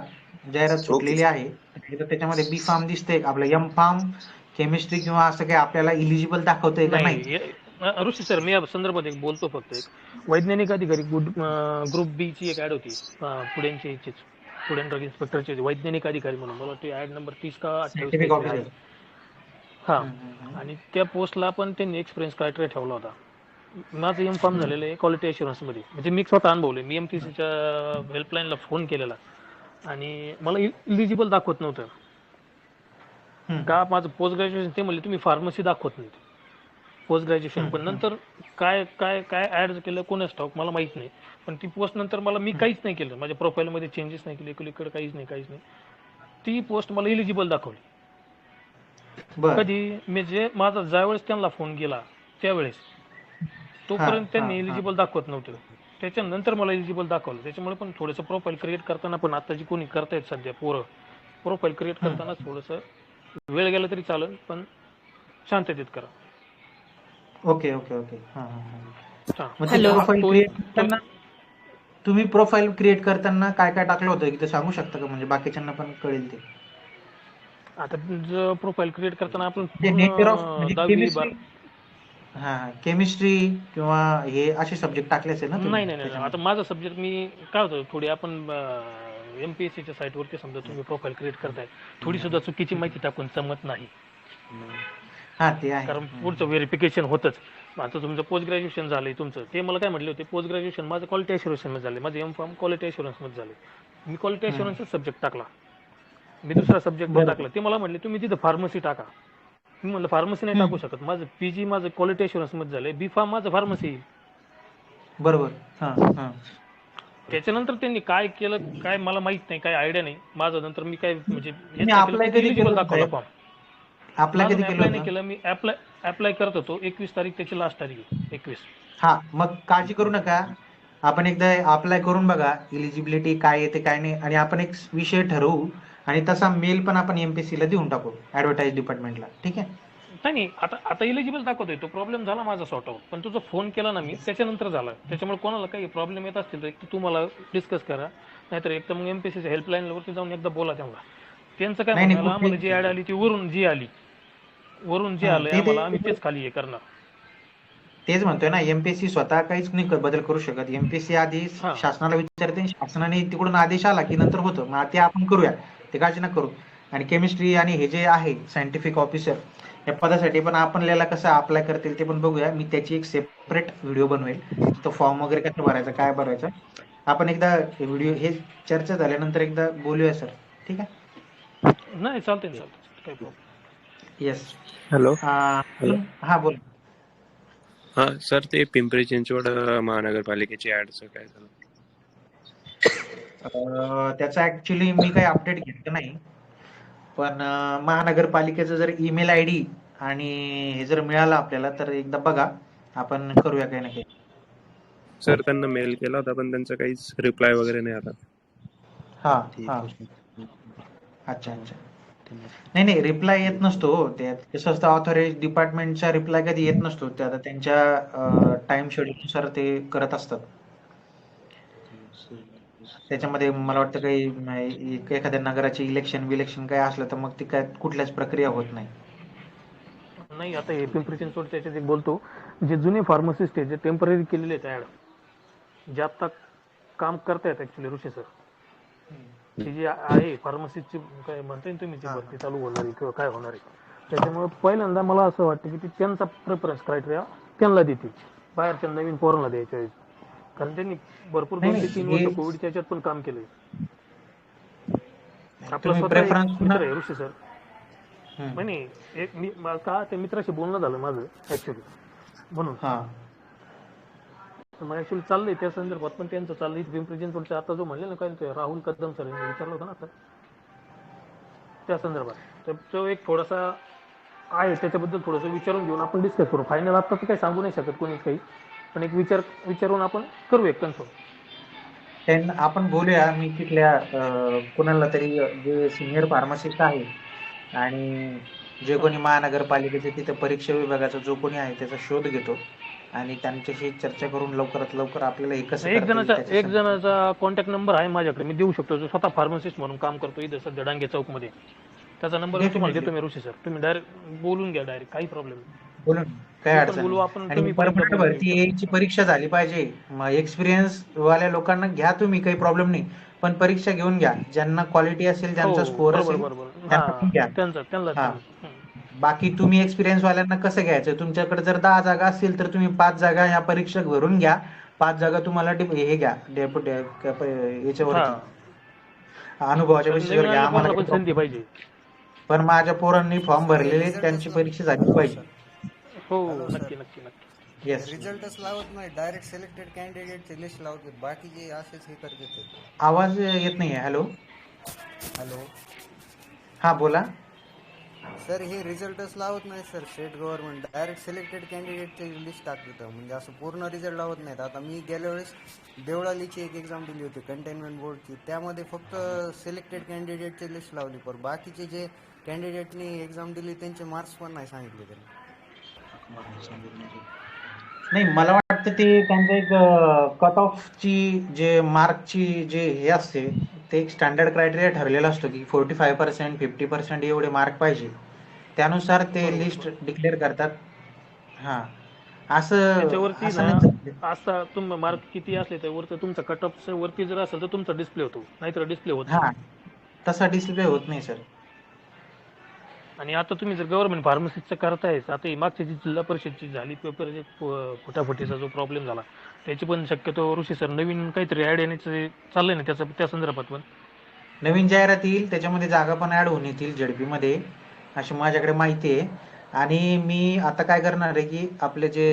जाहिरात
ओके.
सुटलेली आहे. एकदा त्याच्यामध्ये बी फार्म दिसतंय, आपलं एम फार्म केमिस्ट्री किंवा असं काही आपल्याला इलिजिबल दाखवतंय का नाही.
नाही ऋषी सर, मी या संदर्भात एक बोलतो फक्त. एक वैज्ञानिक अधिकारी ग्रुप बी ची एक ऍड होती पुढ्यांची, फूड अँड ड्रग इन्स्पेक्टरची वैज्ञानिक अधिकारी म्हणून. मला वाटतं ऍड नंबर 30 का 28
सायंटिफिक
काहीतरी आहे.
ऑफिसर.
हा, आणि त्या पोस्टला पण त्यांनी एक्सपिरियन्स क्रायटेरिया ठेवला होता. माझं एम फार्म झालेलं आहे क्वालिटी अश्युरन्स मध्ये, म्हणजे मी स्वतः अनुभवले. मी एमटीसीच्या हेल्पलाईनला फोन केलेला आणि मला इलिजिबल दाखवत नव्हतं का. माझं पोस्ट ग्रॅज्युएशन, ते म्हणले तुम्ही फार्मसी दाखवत नाही पोस्ट ग्रॅज्युएशन. पण नंतर काय काय काय ऍड केलं कोणाच ठाऊक, मला माहित नाही. पण ती पोस्ट नंतर मी काहीच नाही केलं, माझ्या प्रोफाईलमध्ये चेंजेस नाही केले, इकडे काहीच नाही. ती पोस्ट मला इलिजिबल दाखवली. कधी म्हणजे माझा ज्यावेळेस त्यांना फोन केला त्यावेळेस, तोपर्यंत त्यांनी इलिजिबल दाखवत नव्हतं. त्याच्यानंतर मला इलिजिबल दाखवलं. त्याच्यामुळे पण थोडंसं प्रोफाईल क्रिएट करताना पण, आता जी कोणी करतायत सध्या पोरं, प्रोफाईल क्रिएट करताना थोडंसं वेळ गेला तरी चालेल, पण शांततेत करा.
ओके.
हॅलो.
तुम्ही प्रोफाईल क्रिएट करताना काय काय टाकलं होतं की ते सांगू शकता का, म्हणजे बाकीच्यांना पण कळेल ते.
आता जो प्रोफाईल क्रिएट करताना आपण
नेचर ऑफ
पूर्ण 10वी
केमिस्ट्री किंवा हे असे सब्जेक्ट टाकले असेल ना तुम्ही.
नाही. आता माझा सब्जेक्ट मी काय होतं, थोडी आपण एमपीएससीच्या साईटवरती समजा तुम्ही प्रोफाईल क्रिएट करताय, थोडी सुद्धा चुकीची माहिती टाकून जमत नाही.
ते आहे.
कारण पुढचं व्हेरिफिकेशन होतच. आता तुमचं पोस्ट ग्रॅज्युएशन झालंय तुमचं, ते मला काय म्हटले होते, पोस्ट ग्रॅज्युएशन माझं क्वालिटी अश्युरन्स मध्ये झाले, माझं एम फार्म क्वालिटी अश्युरन्स मध्ये झाले. मी क्वालिटी अश्युरन्सचा सब्जेक्ट टाकला, मी दुसरा सब्जेक्ट टाकला. ते मला म्हटले तुम्ही तिथं फार्मसी टाका. मी म्हणलं फार्मसी नाही टाकू शकत, माझं पीजी माझं क्वालिटी अशुरन्स मध्ये झालंय, बी फार्म माझं फार्मसी.
बरोबर. हा हा
त्याच्यानंतर त्यांनी काय केलं काय मला माहित नाही, काय आयडिया नाही माझं. नंतर मी काय म्हणजे हेच
तुम्ही
नाही केलं,
अप्लाय
फक्त
कधी केलं
इलिजिबल
होतं
दाखवला
साहेब?
फॉर्म.
अप्लाय
माझं
कधी
मी
केलं
अप्लाय नाही
होतं?
केलं, मी अप्लाय करत होतो. 21 तारीख त्याची लास्ट तारीख आहे, 21.
हा, मग काळजी करू नका. आपण एकदा अप्लाय करून बघा, इलिजिबिलिटी काय येते काय नाही, आणि आपण एक विषय ठरवू, आणि तसा मेल पण आपण एमपीएससी ला देऊन टाकू, ऍडव्हर्टाइज डिपार्टमेंटला. ठीक आहे?
नाही आता इलिजिबल दाखवतोय, तो प्रॉब्लेम झाला माझा सॉर्ट आउट. पण तुझा फोन केला ना मी, त्याच्यानंतर झाला. त्याच्यामुळे कोणाला काही प्रॉब्लेम येत असतील तर एक तर तुम्हाला डिस्कस करा, नाहीतर एक तर मग एमपीएससीच्या हेल्पलाईन वरती जाऊन एकदा बोला त्यांना. त्यांचं काय
नाही नाही,
म्हणाला, आम्हाला जी ऍड आली ती वरून जी आलंय
ते
आम्हाला, आम्ही तेच खाली हे करणार.
तेच म्हणतोय ना, एमपीएससी स्वतः काहीच नाही बदल करू शकत. एमपीएससी आधी
हा
शासनाला विचारते, आणि शासनाने तिकडून आदेश आला की नंतर होतं. मग ते आपण करूया, ते काळजी नका करू. आणि केमिस्ट्री आणि हे जे आहे सायंटिफिक ऑफिसर या पदासाठी पण आपल्याला कसं अप्लाय करतील ते पण बघूया. मी त्याची एक सेपरेट व्हिडिओ बनवेल, तो फॉर्म वगैरे कसं भरायचा, काय भरायचं. आपण एकदा व्हिडिओ हे चर्चा झाल्यानंतर एकदा बोलूया सर. ठीक आहे?
नाही चालतंय काही प्रॉब्लेम.
येस.
हॅलो.
हा बोल.
हा सर, ते पिंपरी चिंचवड महानगरपालिकेची ऍडचं काय झालं?
त्याचं ऍक्च्युली मी काही अपडेट घेतलं नाही, पण महानगरपालिकेचं जर ईमेल आय डी आणि हे जर मिळालं आपल्याला तर एकदा बघा, आपण करूया काही ना काही.
सर, त्यांना मेल केला होता पण त्यांचा काहीच रिप्लाय वगैरे नाही आला.
हा हा अच्छा अच्छा. नाही नाही, रिप्लाय येत नसतो हो. ते कसं असतं, ऑथोराइज डिपार्टमेंटचा रिप्लाय कधी येत नसतो. ते आता त्यांच्या टाइम शेड्यूलनुसार ते करत असतात. त्याच्यामध्ये मला वाटतं काही एखाद्या नगराचे इलेक्शन काय असलं तर मग ती काय कुठल्याच प्रक्रिया होत नाही.
नाही आता हे पिंपरी चिंचवड त्याच्यात एक बोलतो, जे जुने फार्मासिस्ट आहेत जे टेम्पररी केलेले आहेत ऍड, जे आता काम करतायत ऍक्च्युली ऋषी सर, ती जी आहे फार्मसिस्टची काय म्हणताय ना तुम्ही, ती भरती चालू होणार आहे किंवा काय होणार आहे, त्याच्यामुळे पहिल्यांदा मला असं वाटतं की ती त्यांचा प्रेफरन्स क्रायटेरिया त्यांना देतील, बाहेरच्या नवीन पोरांना द्यायच्या वेळेस. कारण त्यांनी भरपूर
नाही
2 ते
नाही,
3
हे
वर्ष कोविडच्या ह्याच्यात पण काम केलंय. आपला
तुम्ही
स्वतः एक
प्रेफरन्स
मित्र आहे ऋषी सर. नाही एक मी का त्या मित्राशी बोलणं झालं माझं ऍक्च्युली, म्हणून
हा
मग ऍक्च्युली चाललंय त्या संदर्भात पण त्यांचं चाललंय. पिंपरी चिंचवडचं आता जो म्हणले ना काय ते राहुल कदम सर यांनी विचारलं होतं ना आता त्या संदर्भात, तर तो एक थोडासा आहे, त्याच्याबद्दल थोडंसं विचारून घेऊन आपण डिस्कस करू. फायनल आता तर काही सांगू नाही शकत कोणीच काही, पण एक विचारून आपण करू एक कन्फर्म.
त्यांना आपण बोलूया. मी तिथल्या कोणाला तरी जे सिनियर फार्मासिस्ट आहे आणि जे कोणी महानगरपालिकेचे तिथे परीक्षा विभागाचा जो कोणी आहे त्याचा शोध घेतो आणि त्यांच्याशी चर्चा करून लवकरात लवकर आपल्याला हे कसं करता येईल
एक
त्याच्यासाठी.
जणाचा कॉन्टॅक्ट नंबर आहे माझ्याकडे, मी देऊ शकतो, जो स्वतः फार्मासिस्ट म्हणून काम करतो इथे सध्या डांगे चौकमध्ये. त्याचा नंबर मी तुम्हाला
डेफिनेटली
देतो मी ऋषी सर, तुम्ही डायरेक्ट बोलून घ्या, डायरेक्ट काही प्रॉब्लेम नाही.
बोलून काय
मी पण
अडचण
बोलू,
नाही.
आपण
आणि
तुम्ही पण एकदा
परमनंट
बोलून घेऊ
भरती यायची परीक्षा झाली पाहिजे. मग एक्सपिरियन्स वाल्या लोकांना घ्या तुम्ही, काही प्रॉब्लेम नाही, पण परीक्षा घेऊन घ्या. ज्यांना क्वालिटी असेल,
हो
ज्यांचा स्कोअर
बरोबर
असेल
बरोबर.
त्यांना पण घ्या.
त्यांना
हा, बाकी तुम्ही एक्सपिरियन्स वाल्यांना कसं घ्यायचं, तुमच्याकडे जर 10 जागा असतील तर तुम्ही 5 जागा ह्या परीक्षा भरून घ्या. 5 जागा तुम्हाला हे घ्या याच्यावरती अनुभवाच्या बेसिसवर
नवीन
घ्या.
आलेल्या
आम्हाला
पोरांना
काही
पण संधी
प्रॉब्लेम नाही,
पाहिजे.
पण माझ्या पोरांनी फॉर्म
सर हे
भरलेले
रिझल्टच
त्यांची परीक्षा झाली पाहिजे.
हो
हॅलो सर,
नक्की नक्की नक्की.
येस.
रिझल्टच लावत नाही, डायरेक्ट सिलेक्टेड कॅन्डिडेटची लिस्ट लावतात, बाकीचे असेच हे करतात.
आवाज येत नाहीये. हॅलो.
हॅलो
हा बोला.
सर, हे रिझल्टच लावत नाही sir state government, direct selected कॅन्डिडेटची लिस्ट टाकतात, म्हणजे असं पूर्ण रिझल्ट लावत नाहीत. आता मी गेल्या वेळेस देवळालीची एक एक्झाम दिली होती कंटेनमेंट बोर्डची, त्यामध्ये फक्त सिलेक्टेड कॅन्डिडेटची लिस्ट लावली, पण बाकीचे जे कॅन्डिडेटनी एक्झाम दिली त्यांचे मार्क्स पण नाही सांगितले त्यांनी.
नाही, मला वाटतं ते त्यांचं एक कट ऑफची जे मार्कची जे हे असते ते एक स्टँडर्ड क्रायटेरिया ठरलेला असतो की 45% 50% एवढे मार्क पाहिजे, त्यानुसार ते
बरोबर
लिस्ट
बरोबर.
डिक्लेअर करतात. हा, असं
त्याच्यावरती
असं
ना
नाही झालं.
असा तुम मार्क किती असले त्यावरती तुमचा कट ऑफ वरती जर असेल तर तुमचा डिस्प्ले होतो, नाहीतर डिस्प्ले होत नाही.
हा, तसा डिस्प्ले होत नाही सर.
आणि आता तुम्ही जर गव्हर्नमेंट फार्मसिस्टचं करताय, आता ही मागची जी जिल्हा परिषदची झाली पेपर फुटाफुटीचा जो प्रॉब्लेम झाला, त्याची पण शक्यतो ऋषी सर नवीन काहीतरी ऍड येण्याचं चाललंय ना त्या संदर्भात पण.
नवीन जाहिरात येईल, त्याच्यामध्ये जागा पण ऍड होऊन येतील झेडपी मध्ये, अशी माझ्याकडे माहिती आहे. आणि मी आता काय करणार आहे की आपले जे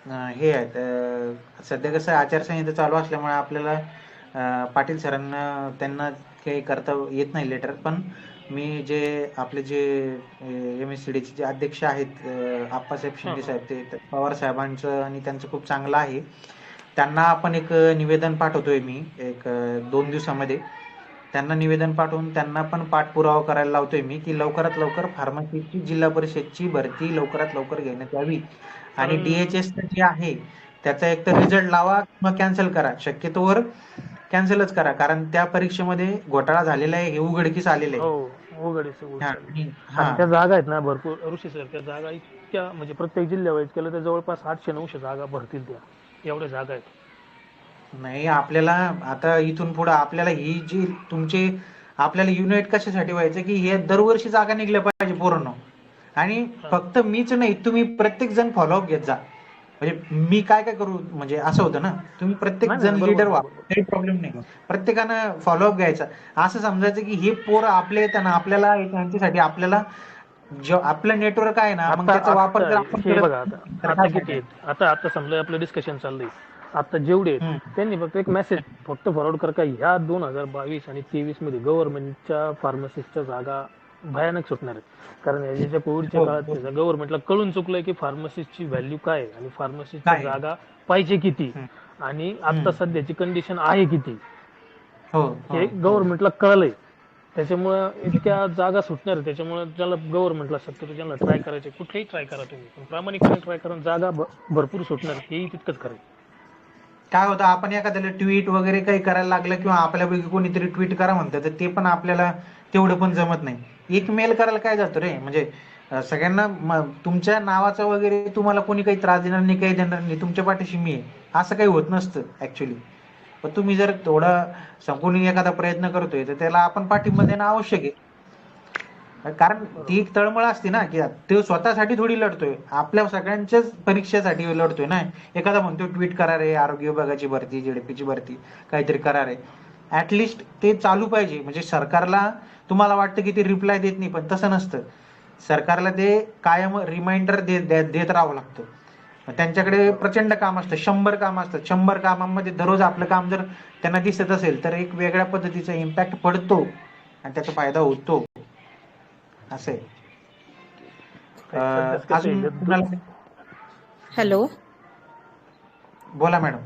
हे आहेत सध्या कसं आचारसंहिता चालू असल्यामुळे आपल्याला पाटील सरांना त्यांना काही करता येत नाही लेटर, पण मी जे आपले जे MSCD चे जे अध्यक्ष आहेत आप्पासाहेब शिंदे साहेब, ते पवार साहेबांचं आणि त्यांचं खूप चांगलं आहे. त्यांना आपण एक निवेदन पाठवतोय मी एक 2 दिवसामध्ये. त्यांना निवेदन पाठवून त्यांना पण पाठपुरावा करायला लावतोय मी की लवकरात लवकर फार्मसीची जिल्हा परिषदची भरती लवकरात लवकर घेण्यात यावी आणि DHS जे आहे त्याचा एक तर रिझल्ट लावा किंवा कॅन्सल करा, शक्यतोवर कॅन्सलच करा, कारण त्या परीक्षेमध्ये घोटाळा झालेला आहे हे उघडकीस आलेलं आहे.
हो उघडीस
हा,
आणि
हा.
त्या जागा आहेत ना भरपूर ऋषी सर, त्या जागा इतक्या म्हणजे प्रत्येक जिल्ह्यावाईज केलं तर जवळपास 800-900 जागा भरतील त्या, एवढ्या जागा आहेत.
नाही, आपल्याला आता इथून पुढे आपल्याला ही जी तुमचे आपल्याला युनाइट कशासाठी व्हायचं की हे दरवर्षी जागा निघल्या पाहिजे पोरांनो, आणि फक्त मीच नाही, तुम्ही प्रत्येक जण फॉलोअप घेत जा. म्हणजे मी काय काय करू, म्हणजे असं होतं ना, तुम्ही प्रत्येक
नाही,
जण
नाही, बरोबर,
लीडर व्हा,
बरोबर.
काही प्रॉब्लेम नाही. प्रत्येकानं फॉलोअप घ्यायचा. असं समजायचं की हे पोरं आपले येतात ना, आपल्याला त्यांच्यासाठी आपल्याला आपलं नेटवर्क आहे ना, मग त्याचा वापर जर आपण
हे
करत
बघा आता किती आहेत, आता समजा आपलं डिस्कशन चाललंय, आता जेवढे आहेत त्यांनी फक्त एक मेसेज फक्त फॉरवर्ड कर का ह्या 2022 आणि 23 मध्ये गव्हर्नमेंटच्या फार्मसिस्टच्या जागा भयानक सुटणार आहेत. कारण याच्या कोविडच्या
हो,
काळात
हो.
गव्हर्नमेंटला कळून चुकलंय की फार्मसिस्टची व्हॅल्यू काय आहे आणि फार्मसिस्टच्या
काय?
जागा पाहिजे किती आणि आता सध्याची कंडिशन आहे किती
हो,
हे
हो,
गव्हर्नमेंटला कळलंय. त्याच्यामुळे इतक्या जागा सुटणार आहे. त्याच्यामुळे ज्याला गव्हर्नमेंटला शक्यतो ज्यांना ट्राय करायचे कुठेही ट्राय करा तुम्ही, पण प्रामाणिकपणे ट्राय करून जागा भरपूर सुटणार, हेही तितकंच खरं आहे.
काय होतं, आपण एखाद्याला ट्विट वगैरे काही करायला लागलं किंवा आपल्यापैकी कोणीतरी ट्विट करा म्हणतं, तर ते पण आपल्याला तेवढं पण जमत नाही. एक मेल करायला काय जातं रे, म्हणजे सगळ्यांना तुमच्या नावाचं वगैरे तुम्हाला कोणी काही त्रास देणार नाही, काही देणार नाही, तुमच्या पाठीशी मी आहे असं काही होत नसतं ऍक्च्युली. पण तुम्ही जर थोडा कोणी एखादा प्रयत्न करतोय तर त्याला आपण पाठिंबा देणं आवश्यक आहे. कारण ती एक तळमळ असते ना की तो स्वतःसाठी थोडी लढतोय, आपल्या सगळ्यांच्याच परीक्षेसाठी लढतोय ना. एखादा म्हणतो ट्विट करा रे, आरोग्य विभागाची भरती, JDP ची भरती काहीतरी करा रे, ऍटलिस्ट ते चालू पाहिजे. म्हणजे सरकारला तुम्हाला वाटतं की ते रिप्लाय देत नाही, पण तसं नसतं. सरकारला ते कायम रिमाइंडर देत राहावं लागतं. त्यांच्याकडे प्रचंड काम असतं, 100 काम असतात. 100 कामांमध्ये दररोज आपलं काम जर त्यांना दिसत असेल तर एक वेगळ्या पद्धतीचा इम्पॅक्ट पडतो आणि त्याचा फायदा होतो. असं आहे. अजून कुणाला?
हॅलो.
बोला मॅडम.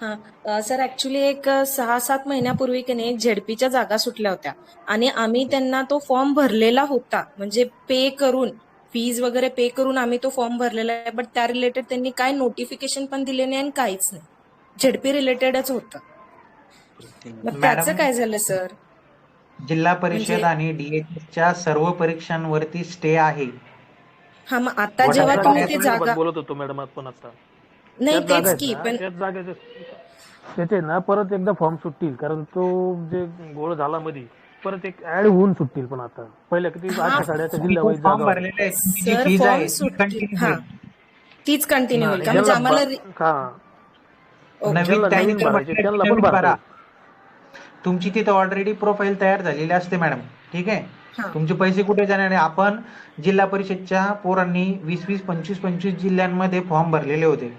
हा सर, ऍक्च्युली एक 6-7 महिन्यापूर्वी की नाही झेडपीच्या जागा सुटल्या होत्या आणि आम्ही त्यांना तो फॉर्म भरलेला होता, म्हणजे पे करून फीज वगैरे पे करून आम्ही तो फॉर्म भरलेला आहे. बट त्या रिलेटेड त्यांनी काय नोटिफिकेशन पण दिले नाही आणि काहीच नाही. झेडपी रिलेटेडच होतं. मग त्याचं काय झालं सर?
जिल्हा परिषद आणि DHSच्या सर्व परीक्षांवरती स्टे आहे.
हा, मग आता जेव्हा तुम्ही ते जागा
बोलत होतो मॅडम आपण आता
नाही तेच की, पण
त्याच जागेचे त्याचे ना परत एकदा फॉर्म सुटतील, कारण तो जे गोळ झाला मध्ये परत एक ऍड होऊन सुटतील. पण आता पहिल्या किती 8-8 जिल्ह्यावाईज
फॉर्म
जागा
भरलेले आहेत, तुमची जी
सर
फीज
फॉर्म
आहे ती
सुटतील.
continue
हा,
होईल.
तीच कंटिन्यू होईल का? म्हणजे आम्हाला
नवीन
नवीन भरायचे त्यांना पण
नवीन
भरता
भरा.
येईल.
तुमची तिथं ऑलरेडी प्रोफाईल तयार झालेली असते मॅडम, ठीक आहे.
हा.
तुमचे पैसे कुठे जाणार आहे? आपण जिल्हा परिषदच्या पोरांनी 20-20, 25-25 जिल्ह्यांमध्ये फॉर्म भरलेले होते.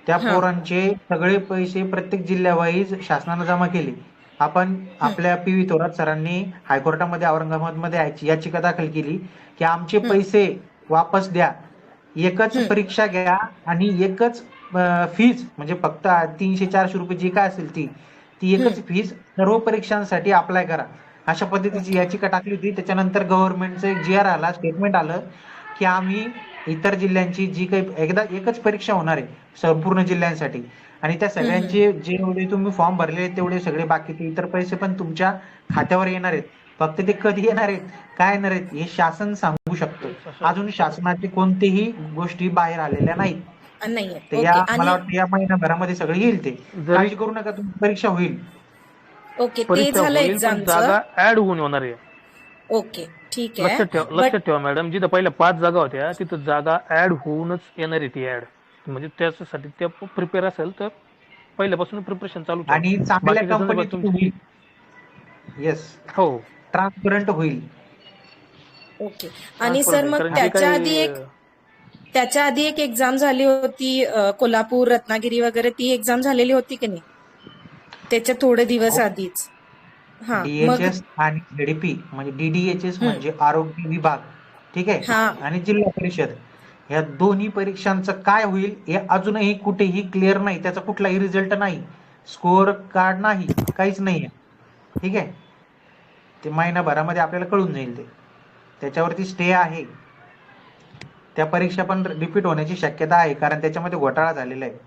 त्या
हा.
पोरांचे सगळे पैसे प्रत्येक जिल्ह्यावाईज शासनानं जमा केले. आपण आपल्या PV थोरात सरांनी हायकोर्टामध्ये औरंगाबादमध्ये याचिका दाखल केली की आमचे पैसे वापस द्या, एकच परीक्षा घ्या आणि एकच फीज, म्हणजे फक्त 300-400 रुपये जी काय असेल ती एकच फीज सर्व परीक्षांसाठी अप्लाय करा, अशा पद्धतीची याचिका टाकली होती. त्याच्यानंतर गव्हर्नमेंटचं एक GR आला, स्टेटमेंट आलं की आम्ही इतर जिल्ह्यांची जी काही एकच परीक्षा होणार आहे संपूर्ण जिल्ह्यांसाठी, आणि त्या सगळ्यांचे जेवढे तुम्ही फॉर्म भरले तेवढे सगळे बाकीचे इतर पैसे पण तुमच्या खात्यावर येणार आहेत. फक्त ते कधी येणार आहेत, काय येणार आहेत हे शासन सांगू शकतं. अजून शासनाचे कोणतेही गोष्टी बाहेर आलेल्या नाहीत.
नाहीये.
तर
ओके.
मला
आणि
वाटतं या महिनाभरामध्ये सगळं येईल. ते काळजी करू नका, तुमची परीक्षा होईल.
ओके, ते
परीक्षा
झालं
होईल, पण
एक्झामचं.
जागा ऍड होऊन होणार आहे.
ओके, ठीक आहे.
लक्षात ठेवा मॅडम, जिथं पहिल्या 5 जागा होत्या तिथं जागा ऍड होऊनच येणार आहे. ती ऍड म्हणजे त्याच्यासाठी त्या प्रिपेअर असेल तर पहिल्यापासून प्रिपरेशन चालू ठेवा.
आणि चांगल्या
बाकीच्या
कंपनीत
संदर्भात
होईल. येस,
हो
ट्रान्सपरंट होईल.
ओके. आणि
ट्रान्सफर
सर
नाही,
मग
कारण की
त्याच्या आधी एक एक्झाम झाली होती, कोल्हापूर, रत्नागिरी वगैरे, ती एक्झाम झालेली होती की नाही त्याच्या थोडे दिवस आधीच? हा मग
DHS आणि ZP म्हणजे DDHS
हम्म,
म्हणजे आरोग्य विभाग, ठीक आहे,
हा
आणि जिल्हा परिषद, ह्या दोन्ही परीक्षांचं काय होईल हे अजूनही कुठेही क्लिअर नाही. त्याचा कुठलाही रिझल्ट नाही, स्कोअर कार्ड नाही, काहीच नाही आहे. ठीक आहे, ते महिनाभरामध्ये आपल्याला कळून जाईल. त्याच्यावरती स्टे आहे. त्या परीक्षा पण रिपीट होण्याची शक्यता आहे, कारण त्याच्यामध्ये घोटाळा झालेला आहे.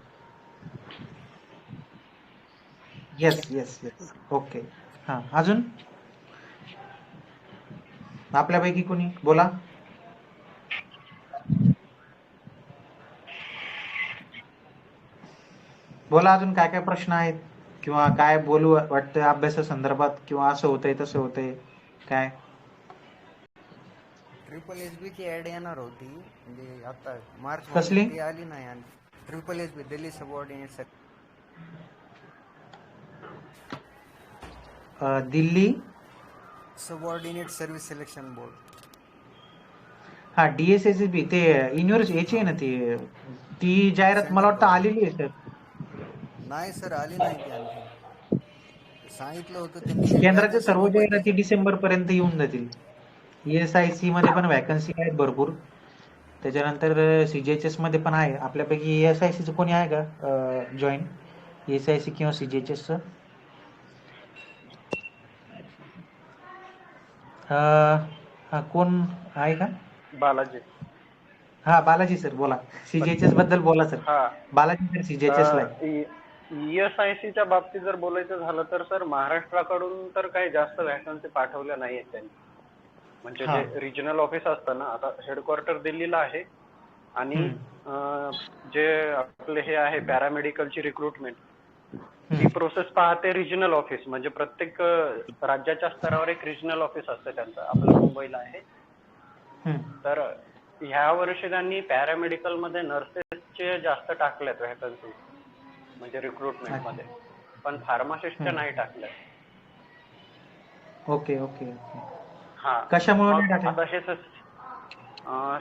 Yes yes yes. ओके. हा, अजून आपल्यापैकी कोणी बोला. बोला, अजून काय काय प्रश्न आहेत किंवा काय बोलू वाटतं अभ्यासासंदर्भात, किंवा असं होतंय तसं होतंय काय?
ट्रिपल एस ची ऍड येणार होती, म्हणजे आता मार्च मध्ये
कसली?
ती आली नाही. आणि triple S B Delhi subordinate
Delhi
service selection board.
हा, DSSB ते युनिव्हर्सिटी आहे ना, ती जाहिरात मला
सेंट्रल
वाटतं
गव्हर्नमेंट.
आलेली आहे सर.
नाही सर, आली नाही ती आणखी. सांगितलं होतं त्यांनी,
केंद्राच्या
वॅकन्सी
सर्व
खूप आहे
जाहिराती डिसेंबर पर्यंत येऊन जातील. ESIC मध्ये पण वॅकन्सी आहेत भरपूर. त्याच्यानंतर CGHS मध्ये पण आहे. आपल्यापैकी ESIC चं कोणी आहे का जॉईन, ESIC किंवा CGHS चं? कोण आहे का?
बालाजी.
हा, बालाजी सर बोला. CGHS बद्दल बोला सर.
हा,
बालाजी सर CGHS ला आहे.
ESICच्या बाबतीत जर बोलायचं झालं तर सर, महाराष्ट्राकडून तर काही जास्त वॅकन्सी पाठवल्या नाहीयेत त्यांनी. म्हणजे
हा.
जे रिजनल ऑफिस असतं ना, आता हेडक्वार्टर दिल्लीला आहे, आणि जे आपले हे आहे पॅरामेडिकलची रिक्रुटमेंट, ती प्रोसेस पाहते रिजनल ऑफिस. म्हणजे प्रत्येक राज्याच्या स्तरावर एक रिजनल ऑफिस असतं त्यांचं. आपलं मुंबईला आहे. तर ह्या वर्षी त्यांनी पॅरामेडिकल मध्ये नर्सेसचे जास्त टाकल्यात वॅकन्सी, म्हणजे रिक्रुटमेंट मध्ये, पण फार्मासिस्टच्या नाही टाकल्या.
Okay okay okay.
हा,
कशामुळे नाही
मग
टाकलं?
आता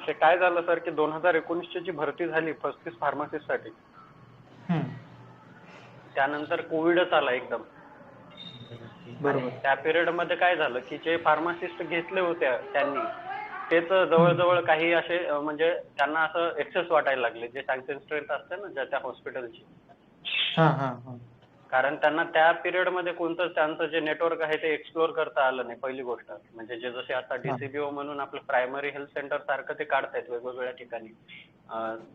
हे काय झालं सर, की 2019 ची भरती झाली 35 फार्मासिस्ट साठी. त्यानंतर कोविडच आला एकदम.
बरोबर.
त्या पिरियड मध्ये काय झालं, की जे फार्मासिस्ट घेतले होते त्यांनी, तेच जवळजवळ काही असे म्हणजे त्यांना असं एक्सेस वाटायला लागले, जे सँक्शन स्ट्रेंथ असते ना ज्या त्या हॉस्पिटलची. कारण त्यांना त्या पिरियड मध्ये कोणतंच त्यांचं जे नेटवर्क आहे ते एक्सप्लोर करता आलं नाही, पहिली गोष्ट. म्हणजे जे जसे आता DCBO म्हणून आपलं प्रायमरी हेल्थ सेंटर सारखं ते काढतायत वेगवेगळ्या ठिकाणी.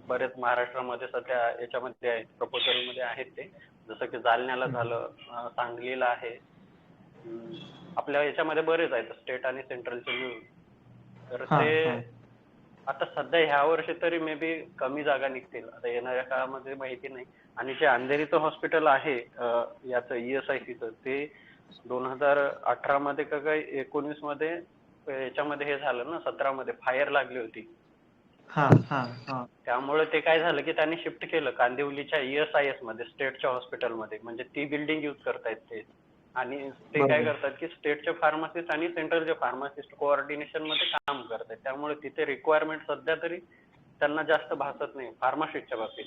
बरेच महाराष्ट्रामध्ये सध्या याच्यामध्ये आहेत, प्रपोजल मध्ये आहेत ते. जसं की जालन्याला झालं, सांगलीला आहे, आपल्या याच्यामध्ये बरेच आहेत स्टेट आणि सेंट्रलचे मिळून. तर ते आता सध्या ह्या वर्षी तरी मे बी कमी जागा निघतील, आता येणाऱ्या काळामध्ये माहिती नाही. आणि जे अंधेरीचं हॉस्पिटल आहे याचं ESICचं, ते 2018 मध्ये का काय 19 मध्ये याच्यामध्ये हे झालं ना, 17 मध्ये फायर लागली होती. त्यामुळे ते काय झालं, की त्यांनी शिफ्ट केलं कांदिवलीच्या ESIS मध्ये, स्टेटच्या हॉस्पिटलमध्ये. म्हणजे ती बिल्डिंग यूज करतायत ते. आणि ते काय करतात, की स्टेटचे फार्मासिस्ट आणि सेंट्रलचे फार्मासिस्ट कोऑर्डिनेशन मध्ये काम करतात. त्यामुळे तिथे रिक्वायरमेंट सध्या तरी त्यांना जास्त भासत नाही फार्मासिस्टच्या बाबतीत.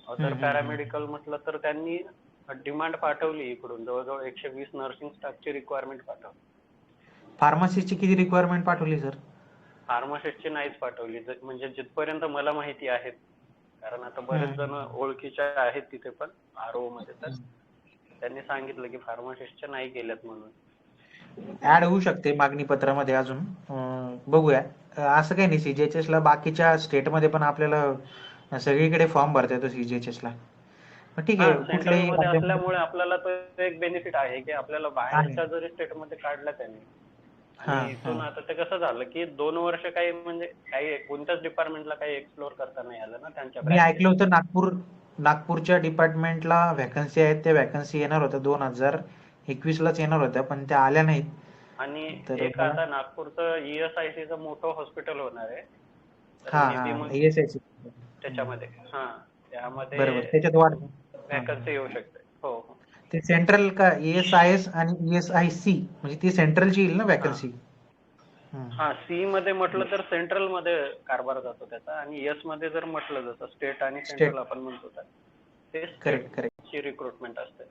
अदर पॅरामेडिकल म्हटलं तर त्यांनी डिमांड पाठवली इकडून, जवळजवळ 120 नर्सिंग स्टाफची रिक्वायरमेंट पाठवली.
फार्मसीची किती रिक्वायरमेंट पाठवली सर?
फार्मासिस्टची नाहीच पाठवली, म्हणजे जिथपर्यंत मला माहिती आहे. कारण आता बरेच जण ओळखीच्या आहेत तिथे पण RO मध्ये, तर त्यांनी सांगितलं की फार्मासिस्टच्या नाही केल्यात म्हणून.
ऍड होऊ शकते मागणी पत्रामध्ये अजून, बघूया. असं काही नाही, CGHS ला बाकीच्या स्टेट मध्ये पण आपल्याला सगळीकडे फॉर्म भरता येतो CGHS ला. ठीक आहे,
सेंट्रल मध्ये असल्यामुळे आपल्याला तो एक बेनिफिट आहे, की आपल्याला बाहेरच्या जरी स्टेट मध्ये काढलं त्यांनी, आणि इथून आता ते कसं झालं, की 2 वर्ष काही म्हणजे काही कोणत्याच डिपार्टमेंटला काही एक्सप्लोर करता नाही आलं ना त्यांच्या.
मी ऐकलं होतं नागपूरच्या डिपार्टमेंटला व्हॅकन्सी आहेत, त्या व्हॅकन्सी येणार होत्या 2021 लाच येणार होत्या, पण त्या आल्या नाहीत.
आणि एक आता नागपूरचं ESICचं मोठं हॉस्पिटल होणार आहे.
ESIC
त्याच्यामध्ये त्यामध्ये
बरोबर, त्याच्यात वाढ
वॅकन्सी येऊ शकते. हो.
ते सेंट्रल का ESIS आणि ESIC म्हणजे ती सेंट्रलची येईल ना वॅकन्सी?
हा, सी मध्ये म्हटलं तर सेंट्रल मध्ये कारभार जातो त्याचा, आणि एस मध्ये जर म्हटलं जसं स्टेट आणि सेंट्रल
स्टेट.
आपण म्हणतो तर ते
करेक्ट करेक्ट.
स्टेटची रिक्रुटमेंट असते.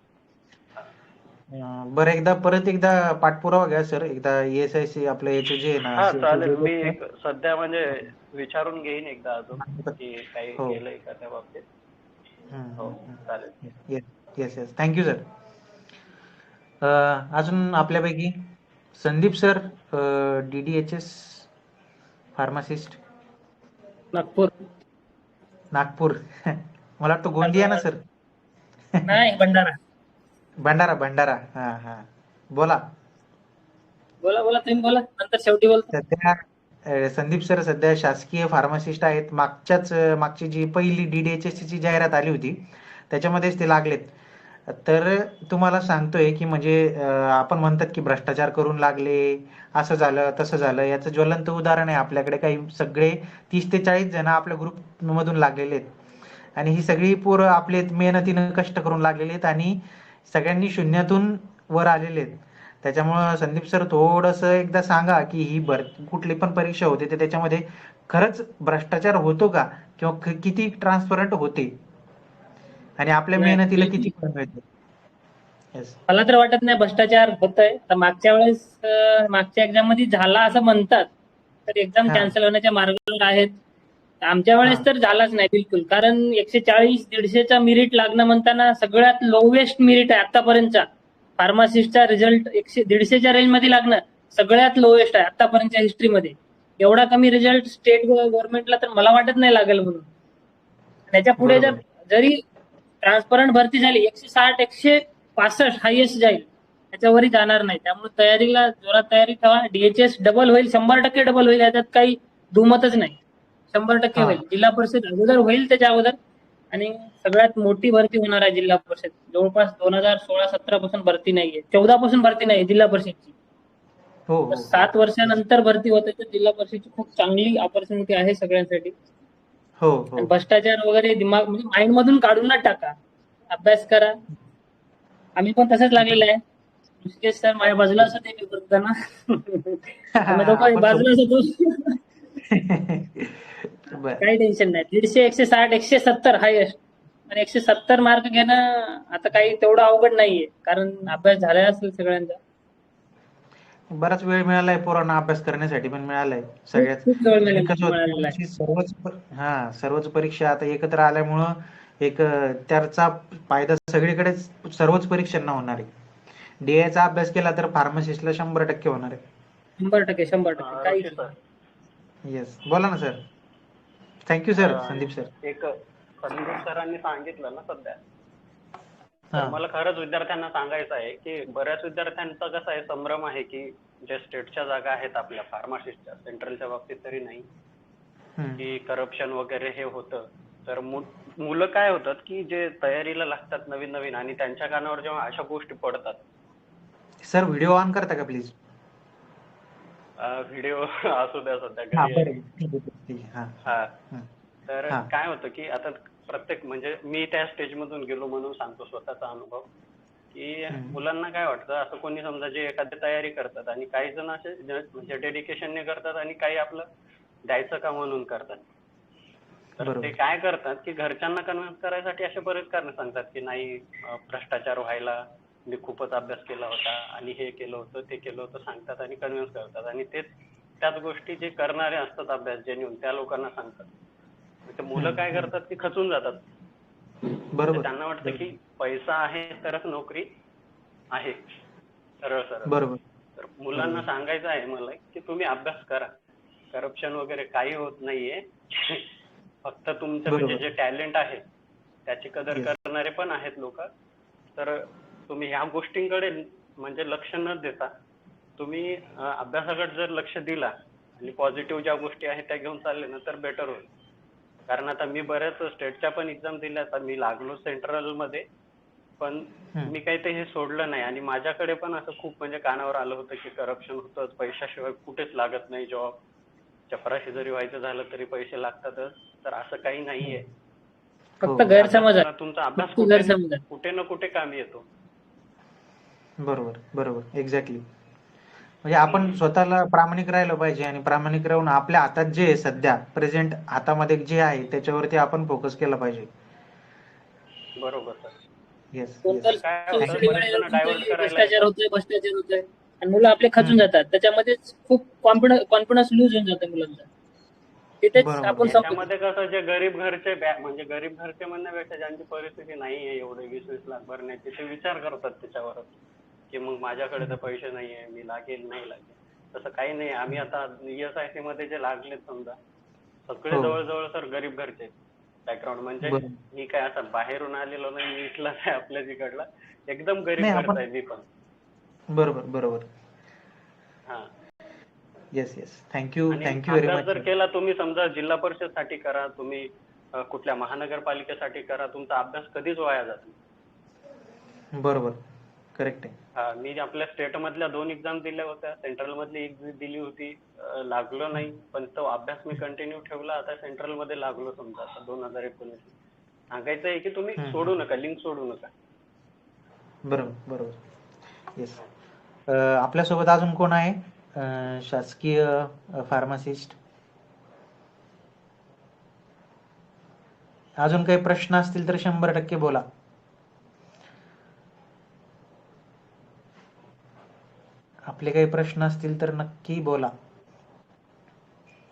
बरं, एकदा परत एकदा पाठपुरावा घ्या सर, एकदा ESIC आपलं याचं जे आहे ना
हा,
CSC
चालेल.
जे
मी
आहे
एक सध्या म्हणजे विचारून घेईन एकदा अजून
ना,
की काही
हो.
केलंय का त्या बाबतीत. हो, चालेल.
Yes yes, thank you sir. अजून आपल्यापैकी Sandeep sir, DDHS pharmacist,
Nagpur.
Nagpur. मला वाटतं गोंदिया ना सर?
नाही, भंडारा.
भंडारा भंडारा, हा हा, बोला.
बोला बोला, तुम्ही बोला, नंतर शेवटी बोलतो.
सध्या संदीप सर सध्या शासकीय फार्मासिस्ट आहेत. मागची जी पहिली DDHS ची जाहिरात आली होती त्याच्यामध्येच ते लागलेत. तर तुम्हाला सांगतोय की म्हणजे आपण म्हणतात की भ्रष्टाचार करून लागले, असं झालं तसं झालं. याचं ज्वलंत उदाहरण आहे आपल्याकडे. काही सगळे 30 ते 40 जण आपल्या ग्रुप मधून लागलेले आहेत, आणि ही सगळी पोरं आपले मेहनतीनं कष्ट करून लागलेले आहेत, आणि सगळ्यांनी शून्यातून वर आलेले आहेत. त्याच्यामुळं संदीप सर थोडंसं एकदा सांगा की ही कुठली पण परीक्षा होते तर त्याच्यामध्ये खरंच भ्रष्टाचार होतो का, किंवा किती ट्रान्सपरंट होते, आणि आपल्या
नाही,
मेहनतीला
बिलकुल.
किती फळ मिळते. येस.
मला तर वाटत नाही भ्रष्टाचार होतोय. तर मागच्या वेळेस मागच्या एक्झाम मध्ये झाला असं म्हणतात, तर एक्झाम
हा.
कॅन्सल होण्याच्या मार्गावर आहेत. आमच्या वेळेस
हा.
तर झालाच नाही बिलकुल, कारण 140 150चा मेरिट लागणं म्हणताना सगळ्यात लोवेस्ट मेरिट आहे आतापर्यंतचा. फार्मासिस्टचा रिझल्ट 150च्या रेंज मध्ये लागणं सगळ्यात लोवेस्ट आहे आतापर्यंतच्या हिस्ट्रीमध्ये. एवढा कमी रिझल्ट स्टेट गव्हर्नमेंटला तर मला वाटत नाही लागेल म्हणून. त्याच्या पुढे
बरोबर.
जरी ट्रान्सपरंट भरती झाली 160 165 हायएस्ट जाईल, त्याच्यावरही जाणार नाही. त्यामुळे तयारीला जोरात तयारी ठेवा. DHS डबल होईल, 100% डबल होईल, याच्यात काही दुमतच नाही. 100%
हा.
होईल. जिल्हा परिषद अगोदर होईल त्याच्या अगोदर, आणि सगळ्यात मोठी भरती होणार आहे जिल्हा परिषद. जवळपास 2016-17 पासून भरती नाहीये, 14 पासून भरती नाही जिल्हा परिषदची.
हो
तर
हो
7 वर्षानंतर भरती होते, तर जिल्हा परिषदची खूप चांगली ऑपॉर्च्युनिटी आहे सगळ्यांसाठी.
हो
आणि
हो.
भ्रष्टाचार वगैरे दिमाग म्हणजे माइंड मधून काढूनच टाका, अभ्यास करा. आम्ही पण तसंच लागलेलं आहे. ऋषिकेश सर माझ्या बाजूला असं ते करताना आम्ही दोघं
आपण
बाजूलाच होतो.
बर.
काही टेन्शन नाही. 150 160 170 हायेस्ट, आणि 170 मार्क घेणं आता काही तेवढं अवघड नाहीये, कारण अभ्यास झाला असेल सगळ्यांचा.
बराच वेळ मिळालाय पोरांना अभ्यास करण्यासाठी, पण मिळालाय सगळ्याच.
खूप वेळ
आणि कसं
मिळालेला आहे.
होतं सर्वच परीक्षा आता एकत्र आल्यामुळं एक त्याचा फायदा सगळीकडेच सर्वच परीक्षांना होणार आहे. DIचा अभ्यास केला तर फार्मासिस्टला 100% होणार आहे.
100% 100% काही
ऋषी सर,
येस, बोला ना sir. Thank you sir, Sandeep sir.
एक संदीप सरांनी सांगितलं ना सध्या, तर
हा.
मला खरंच विद्यार्थ्यांना सांगायचं आहे की बऱ्याच विद्यार्थ्यांचा कसा आहे संभ्रम आहे की जे स्टेटच्या जागा आहेत आपल्या फार्मासिस्टच्या, सेंट्रलच्या बाबतीत तरी नाही, की करप्शन वगैरे हे होतं. तर मुलं काय होतात की जे तयारीला लागतात नवीन नवीन, आणि त्यांच्या कानावर जेव्हा अशा गोष्टी पडतात.
सर व्हिडिओ ऑन करता का प्लीज?
व्हिडिओ असू द्या सध्या
हा
घरी आहे.
बरं, ठीक आहे, ठीक आहे.
हा,
हा.
तर
हा.
काय होतं की आता प्रत्येक म्हणजे मी त्या स्टेज मधून गेलो म्हणून सांगतो स्वतःचा अनुभव, की मुलांना काय वाटतं, असं कोणी समजा जे एखादी तयारी करतात, आणि काही जण असे म्हणजे डेडिकेशनने करतात, आणि काही आपलं द्यायचं का म्हणून करतात. तर
बरोबर.
ते काय करतात की घरच्यांना कन्व्हिन्स करायसाठी असे बरेच कारण सांगतात की नाही भ्रष्टाचार व्हायला, मी खूपच अभ्यास केला होता आणि हे केलं होतं ते केलं होतं सांगतात आणि कन्व्हिन्स करतात, आणि त्याच गोष्टी जे करणारे असतात अभ्यास जेन्युइन त्या लोकांना सांगतात. ते मुलं काय करतात की खचून जातात.
बरोबर.
त्यांना वाटतं की पैसा आहे तरच नोकरी आहे, सरळ सरळ.
बरोबर.
तर मुलांना सांगायचं आहे मला की तुम्ही अभ्यास करा, करप्शन वगैरे काही होत नाहीये. फक्त तुमचं म्हणजे जे टॅलेंट आहे त्याची कदर करणारे पण आहेत लोक. तर तुम्ही ह्या गोष्टींकडे म्हणजे लक्ष न देता तुम्ही अभ्यासाकडे जर लक्ष दिला आणि पॉझिटिव्ह ज्या गोष्टी आहेत त्या घेऊन चालले ना तर बेटर होईल. कारण आता मी बऱ्याच स्टेटच्या पण एक्झाम दिल्या, आता मी लागलो सेंट्रल मध्ये, पण मी काही ते हे सोडलं नाही. आणि माझ्याकडे पण असं खूप म्हणजे कानावर आलं होतं की करप्शन होतंच, पैशाशिवाय कुठेच लागत नाही जॉब, चपराशी जरी व्हायचं झालं तरी पैसे लागतातच. तर असं काही नाहीये,
फक्त गैरसमज आहे.
तुमचा अभ्यास कुठे ना कुठे कामी येतो.
बरोबर बरोबर, एक्झॅक्टली. म्हणजे आपण स्वतःला प्रामाणिक राहिलं पाहिजे आणि प्रामाणिक राहून आपल्या हातात जे आहे सध्या प्रेझेंट हातामध्ये जे आहे त्याच्यावरती आपण फोकस केला पाहिजे.
बरोबर सर.
येस
कोणत्या
येस.
काय होतं
सोयीसुविधा
बरेच जण डायव्हर्ट
कोणतंही
करायला
भ्रष्टाचार
येतात.
होतोय आणि मुलं आपले खचून जातात. त्याच्यामध्येच खूप कॉन्फिडन्स लूज होऊन जातं मुलांचा. तिथेच
बरोबर.
आपण संपतो.
याच्यामध्ये कसं जे गरीब घरचे म्हणजे गरीब घरचे म्हणण्यापेक्षा ज्यांची परिस्थिती नाही आहे एवढे 20-20 लाख भरण्याची, ते विचार करतात त्याच्यावरच की मग माझ्याकडे तर पैसे नाहीये, मी लागेल नाही लागेल. तसं काही नाही. आम्ही आता ESIC मध्ये जे लागलेत समजा सगळे
हो.
जवळजवळ सर गरीब घरचे बॅकग्राऊंड, म्हणजे
बरोबर.
मी काय असं बाहेरून आलेलो नाही, मी इथलाच आहे आपल्या तिकडला, एकदम गरीब
नाही
घरचा
आपण
आहे मी पण.
बरोबर बरोबर.
हा.
Yes yes. थँक्यू
आणि
व्हेरी
अभ्यास
मच.
जर केला तुम्ही समजा जिल्हा परिषद साठी करा, तुम्ही कुठल्या महानगरपालिकेसाठी करा, तुमचा अभ्यास कधीच वाया जात नाही.
बरोबर. करेक्ट आहे.
मी आपल्या स्टेट मधल्या 2 एक्झाम दिल्या होत्या, सेंट्रल मधली एक दिली होती, लागलो नाही, पण तो अभ्यास मी कंटिन्यू ठेवला. आता सेंट्रल मध्ये लागलो समजा आता 2019. सांगायचं आहे की तुम्ही सोडू नका, लिंक सोडू नका.
बरोबर बरोबर. येस. आपल्यासोबत अजून कोण आहे शासकीय फार्मासिस्ट? अजून काही प्रश्न असतील तर 100% बोला. आपले काही प्रश्न असतील तर नक्की बोला.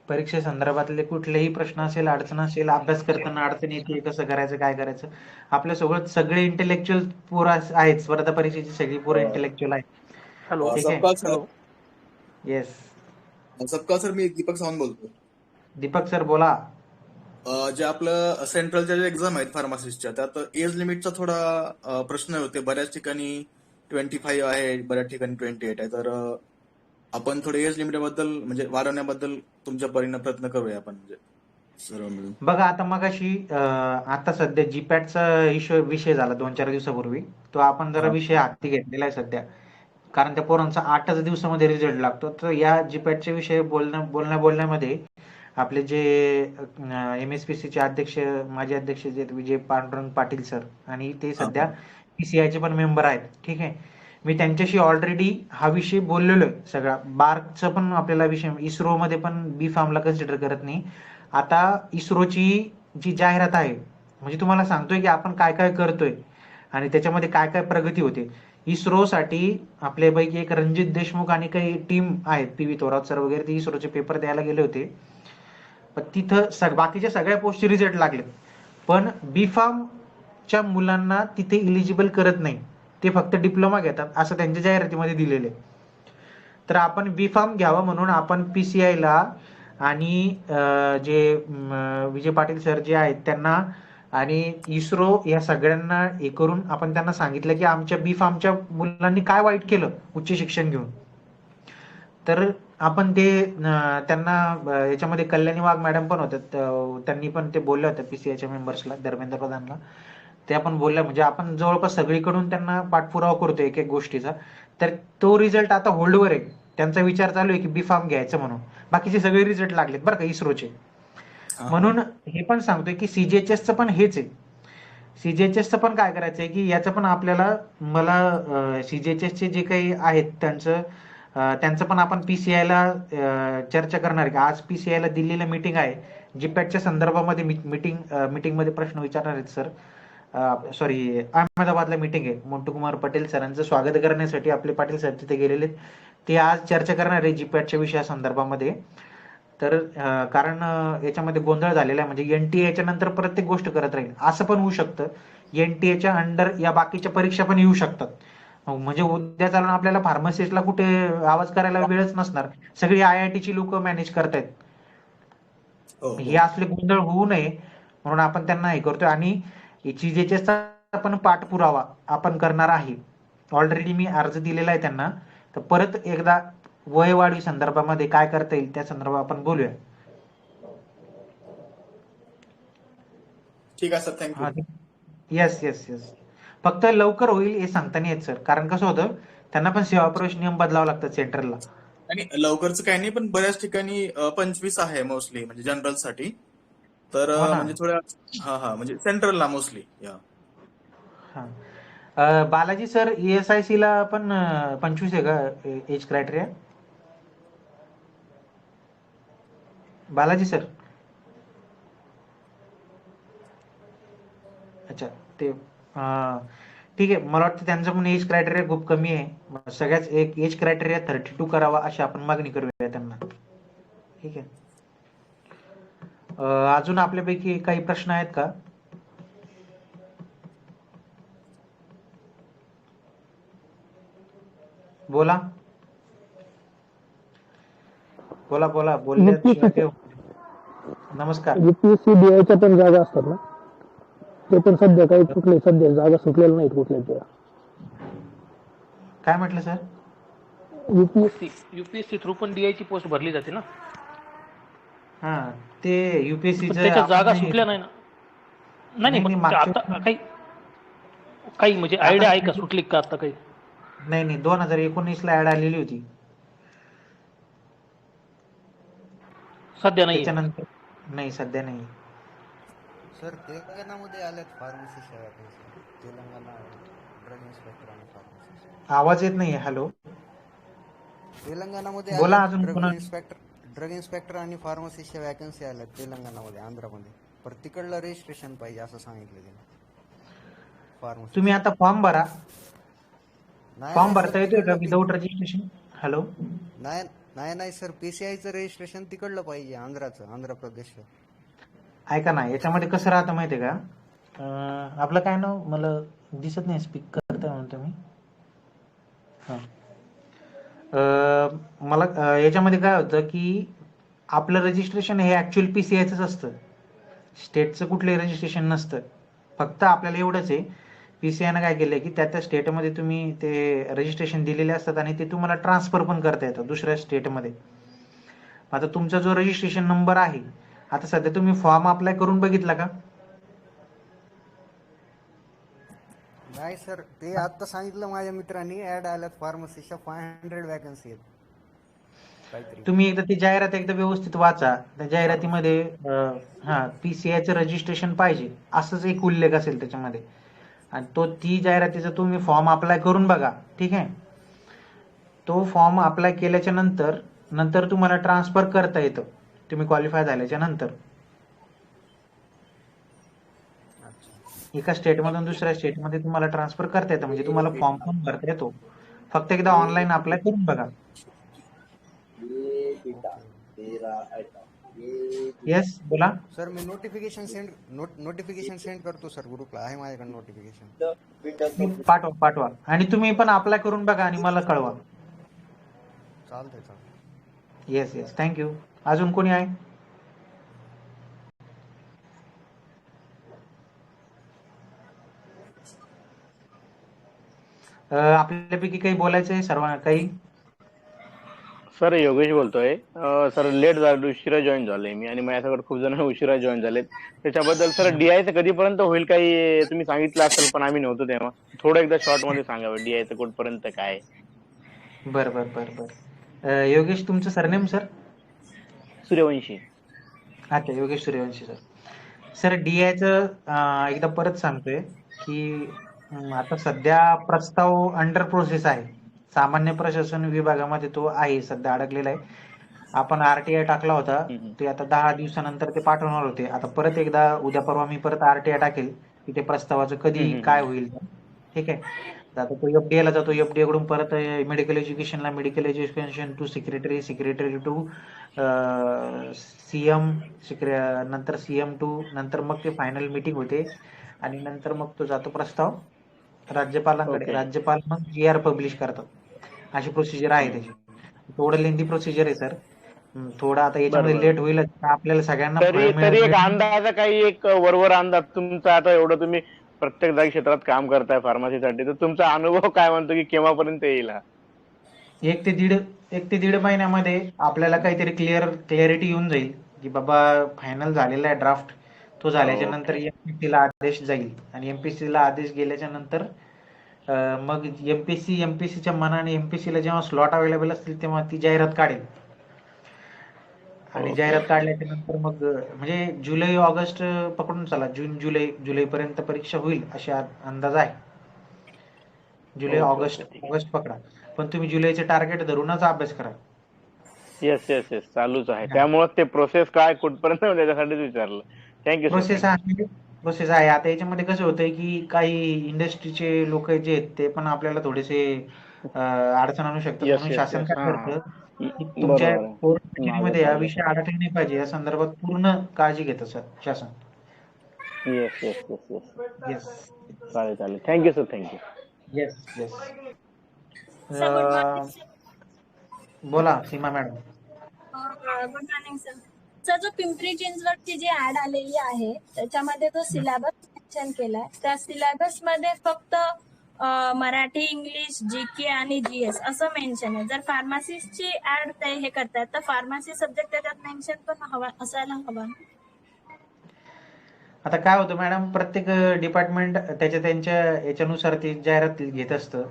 परीक्षेसंदर्भातले कुठलेही प्रश्न असेल, अडचण असेल, अभ्यास करताना अडचण येते, कसं करायचं, काय करायचं. आपल्यासोबत सगळे इंटेलेक्च्युअल पोरं आहेत. स्पर्धा परीक्षेची सगळी पोरं इंटेलेक्च्युअल आहेत.
हॅलो.
ठीक आहे.
सबका सर.
हॅलो.
येस.
सबका सर, मी दीपक सावंत बोलतो.
दीपक सर बोला.
जे आपलं सेंट्रलच्या जे एक्झाम आहेत फार्मासिस्टच्या, त्यात एज लिमिटचा थोडा प्रश्न होते. बऱ्याच ठिकाणी 25 आहे, बऱ्याच ठिकाणी 28 आहे. तर आपण थोडे एज लिमिट बद्दल म्हणजे वाढवण्याबद्दल तुमच्या परीने प्रयत्न करूया आपण, म्हणजे सर्व मिळून.
बघा आता मगाशी आता सध्या जीपॅटचा विषय झाला 2-4 दिवसापूर्वी. तो आपण जरा विषय हाती घेतलेला आहे सध्या, कारण त्या पोरांचा 8च दिवसामध्ये रिझल्ट लागतो. तर या जीपॅटच्या विषयी बोलण्यामध्ये आपले जे MSPCचे अध्यक्ष, माजी अध्यक्ष जे विजय पांडुरंग पाटील सर, आणि ते सध्या PCIचे पण मेंबर आहेत. ठीक आहे. मी त्यांच्याशी ऑलरेडी हा विषय बोललेलो आहे सगळा. बार्कचा पण आपल्याला विषय, इस्रो मध्ये पण बी फार्मला कन्सिडर करत नाही. आता इस्रोची जी जाहिरात आहे, म्हणजे तुम्हाला सांगतोय की आपण काय काय करतोय आणि त्याच्यामध्ये काय काय प्रगती होते. इस्रोसाठी आपल्यापैकी एक रणजित देशमुख आणि काही टीम आहेत, PV थोरात सर वगैरे, ते इस्रोचे पेपर द्यायला गेले होते. पण तिथं बाकीच्या सगळ्या पोस्टचे रिझल्ट लागले, पण बी फार्मच्या मुलांना तिथे इलिजिबल करत नाही. ते फक्त डिप्लोमा घेतात असं त्यांच्या जाहिरातीमध्ये दिलेले. तर आपण बी फार्म घ्यावं म्हणून आपण PCIला आणि जे विजय पाटील सर जे आहेत त्यांना आणि इस्रो या सगळ्यांना हे करून आपण त्यांना सांगितलं की आमच्या बी फार्मच्या मुलांनी काय वाईट केलं उच्च शिक्षण घेऊन. तर आपण ते त्यांना याच्यामध्ये कल्याणी वाघ मॅडम पण होत्या, त्यांनी पण ते बोलल्या होत्या PCIच्या मेंबर्सला, धर्मेंद्र प्रधानला. त्या पण बोलल्या, म्हणजे आपण जवळपास सगळीकडून त्यांना पाठपुरावा करतोय एक एक गोष्टीचा. तर तो रिझल्ट आता होल्डवर आहे. त्यांचा विचार चालू आहे की बी फार्म घ्यायचं म्हणून. बाकीचे सगळे रिझल्ट लागलेत बरं का इस्रोचे. म्हणून हे पण सांगतोय की CGHSचं पण हेच आहे. CGHSचं पण काय करायचंय की याचं पण आपल्याला, मला CGHSचे जे काही आहेत त्यांचं पण आपण PCIला चर्चा करणार आहे. आज PCIला दिल्लीला मीटिंग आहे, जीपॅटच्या संदर्भामध्ये मीटिंगमध्ये प्रश्न विचारणार आहेत सर. सॉरी, अहमदाबादला मीटिंग आहे. मोंटूकुमार पटेल सरांचं स्वागत करण्यासाठी आपले पाटील साहेब तिथे गेलेले. ते आज चर्चा करणार आहे जीपॅटच्या विषया संदर्भामध्ये. तर कारण याच्यामध्ये गोंधळ झालेला आहे, म्हणजे NTA नंतर प्रत्येक गोष्ट करत राहील असं पण होऊ शकतं. NTA अंडर या बाकीच्या परीक्षा पण येऊ शकतात. म्हणजे उद्या चालून आपल्याला फार्मासिस्टला कुठे आवाज करायला वेळच नसणार. सगळी IITची लोक मॅनेज करतायत. हे असले गोंधळ होऊ नये म्हणून आपण त्यांना हे करतोय. आणि CGHSचा पण पाठपुरावा आपण करणार आहे. ऑलरेडी मी अर्ज दिलेला आहे त्यांना. तर परत एकदा वयवाढी संदर्भामध्ये काय करता येईल त्या संदर्भात आपण बोलूया.
ठीक आहे sir, thank you.
Yes yes yes. फक्त लवकर होईल हे सांगता नाही येत सर, कारण कसं होतं त्यांना पण सेवा प्रवेश नियम बदलावा लागतात सेंट्रलला.
आणि लवकरच काही नाही, पण बऱ्याच ठिकाणी 25 आहे मोस्टली, म्हणजे जनरल साठी. तर म्हणजे थोड्या म्हणजे सेंट्रलला मोस्टली.
बालाजी सर ESIC ला पण 25 आहे का एज क्रायटेरिया? बालाजी सर. अच्छा ते ठीक आहे. मला वाटतं त्यांचं पण एज क्रायटेरिया खूप कमी आहे. सगळ्याच एक एज क्रायटेरिया 32 करावा अशी आपण मागणी करूया त्यांना. ठीक आहे. अजून आपल्यापैकी काही प्रश्न आहेत का? बोला बोला बोला बोलले. नमस्कार.
UPSC DI पण जागा असतात ना, ते पण सध्या काही कुठले सध्या जागा सुटलेल्या नाहीत कुठल्या.
काय म्हटलं सर?
युपीएससी थ्रू पण DI ची पोस्ट भरली जाते ना.
हा ते UPSC
त्याच्या जागा सुटल्या नाही ना. नाही मग आता काही म्हणजे आयडिया आहे का सुटली का आता काही?
नाही 2019 ला ऍड आलेली होती.
सध्या नाही.
त्याच्यानंतर नाही, सध्या नाही.
सर तेलंगणामध्ये आल्यात फार्मसीच्या वॅकन्सी. तेलंगणा ड्रग इन्स्पेक्टर आणि फार्मसी.
आवाज येत नाहीये. हॅलो.
तेलंगणामध्ये
बोला अजून
ड्रग इन्स्पेक्टर आणि फार्मसीच्या वॅकन्सी आल्यात तेलंगणामध्ये, आंध्रामध्ये. पर तिकडलं रजिस्ट्रेशन पाहिजे असं सांगितलं त्यांनी. फार्मसी
तुम्ही आता फॉर्म भरा. फॉर्म भरता येतोय का विदाउट रजिस्ट्रेशन? हॅलो.
नाही सर, PCIचं रजिस्ट्रेशन तिकडलं पाहिजे, आंध्र प्रदेशचं.
ऐका ना, याच्यामध्ये कसं राहतं माहितीये का? आपलं काय नाव मला दिसत नाही, स्पीक करताय म्हणतो मी. मला याच्यामध्ये काय होतं की आपलं रजिस्ट्रेशन हे ऍक्च्युअल PCIचंच असतं, स्टेटचं कुठलंही रजिस्ट्रेशन नसतं. फक्त आपल्याला एवढंच आहे, PCI काय केलंय की त्या स्टेटमध्ये तुम्ही ते रजिस्ट्रेशन दिलेले असतात आणि ते तुम्हाला ट्रान्सफर पण करता येतं दुसऱ्या स्टेटमध्ये. आता तुमचा जो रजिस्ट्रेशन नंबर आहे, आता सध्या तुम्ही फॉर्म अप्लाय करून बघितला का?
नाही सर, ते आता सांगितलं माझ्या मित्रांनी, ऍड आल्यात फार्मसीच्या 500 वॅकन्सी आहेत काहीतरी.
तुम्ही एकदा ती जाहिरात एकदा व्यवस्थित वाचा. त्या जाहिरातीमध्ये PCIचं रजिस्ट्रेशन पाहिजे असंच एक उल्लेख असेल त्याच्यामध्ये, आणि ती जाहिरातीचा तुम्ही फॉर्म अप्लाय करून बघा. ठीक आहे. तो फॉर्म अप्लाय केल्याच्या नंतर तुम्हाला ट्रान्सफर करता येतं, तुम्ही क्वालिफाय झाल्याच्या नंतर. एका स्टेटमधून दुसऱ्या स्टेटमध्ये तुम्हाला ट्रान्सफर करता येतं, म्हणजे तुम्हाला फॉर्म पण भरता येतो. फक्त एकदा ऑनलाईन अप्लाय करून बघा. येस बोला
सर. मी नोटिफिकेशन सेंड करतो सर ग्रुपला, आहे माझ्याकडे नोटिफिकेशन.
पाठवा आणि तुम्ही पण अप्लाय करून बघा आणि मला कळवा.
चालतंय.
Yes thank you. अजून कोणी आहे? आपल्यापैकी काही बोलायचं आहे सर्वांना काही?
सर योगेश बोलतोय. सर लेट झालं, उशिरा जॉईन झालोय मी, आणि माझ्यासोबत खूप जण उशिरा जॉईन झालेत. त्याच्याबद्दल सर DIचं कधीपर्यंत होईल काही तुम्ही सांगितलं असेल, पण आम्ही नव्हतो तेव्हा. थोडं एकदा शॉर्ट मध्ये सांगावं DIचं कुठपर्यंत काय.
बर. योगेश तुमचं सरनेम सर?
सूर्यवंशी.
अच्छा, योगेश सूर्यवंशी सर. सर DIचं एकदा परत सांगतोय की आता सध्या प्रस्ताव अंडर प्रोसेस आहे. सामान्य प्रशासन विभागामध्ये तो आहे, सध्या अडकलेला आहे. आपण RTI टाकला होता, ते आता 10 दिवसानंतर ते पाठवणार होते. आता परत एकदा उद्या परवा मी परत RTI टाकेल की ते प्रस्तावाचं कधी काय होईल. ठीक आहे. आता तो FDA ला जातो, FDA कडून परत medical education to secretary to CM, नंतर CM टू, नंतर मग ते फायनल मीटिंग होते आणि नंतर मग तो जातो प्रस्ताव राज्यपालांकडे. राज्यपाल मग GR पब्लिश करतात. अशी प्रोसिजर आहे त्याची. थोडं लेंदी प्रोसिजर आहे सर. थोडा आता याच्यामध्ये लेट होईल, आपल्याला सगळ्यांना
तरी एक अंदाज, काही एक वरवर अंदाज तुमचा, आता एवढं तुम्ही प्रत्येक जागी क्षेत्रात काम करताय फार्मसीसाठी, तर तुमचा अनुभव काय म्हणतो की केव्हापर्यंत येईल हा? 1
ते दीड महिन्यामध्ये आपल्याला काहीतरी क्लिअरिटी येऊन जाईल की बाबा फायनल झालेला आहे ड्राफ्ट. तो झाल्याच्या नंतर MPSC ला आदेश जाईल आणि MPSC ला आदेश गेल्याच्या नंतर मग MPSCच्या मनाने MPSC ला जेव्हा स्लॉट अवेलेबल असतील तेव्हा ती जाहिरात काढेल. आणि जाहिरात काढल्याच्या नंतर मग म्हणजे जुलै ऑगस्ट पकडून चला, जून जुलै पर्यंत परीक्षा होईल अशी अंदाज आहे. जुलै ऑगस्ट पकडा, पण तुम्ही जुलैचे टार्गेट धरूनच अभ्यास करा.
येस येस येस चालूच आहे. त्यामुळे ते प्रोसेस काय कुठपर्यंत त्याच्यासाठीच विचारलं. Thank you sir.
प्रोसेस आहे. प्रोसेस आहे. आता याच्यामध्ये कसं होतंय की काही इंडस्ट्रीचे लोक जे आहेत ते पण आपल्याला थोडेसे अडचण आणू शकतात.
येस
म्हणून
येस
शासन
येस
काय
हा
करतं की तुमच्या
बरोबर आहे.
मध्ये
माझं
हा
चाललंय
विषय
सर.
अडकला नाही पाहिजे या संदर्भात पूर्ण काळजी घेतं सर शासन.
Yes yes yes yes
yes
चालेल चालेल. Thank you sir. Thank you.
Yes yes.
Sir good morning
बोला Seema madam.
Good morning sir. Sir जो पिंपरी चिंचवडची जी ऍड आलेली आहे त्याच्यामध्ये जो सिलेबस मेन्शन केलाय त्या सिलेबस मध्ये फक्त मराठी, इंग्लिश, जीके आणि जीएस असं मेन्शन आहे. जर फार्मसिस्टची ऍड ते हे करतायत तर फार्मसी सब्जेक्ट त्याच्यात मेन्शन पण हवा असायला हवा.
आता काय होतं मॅडम, प्रत्येक डिपार्टमेंट त्यांच्या याच्यानुसार ती जाहिरात घेत असतं.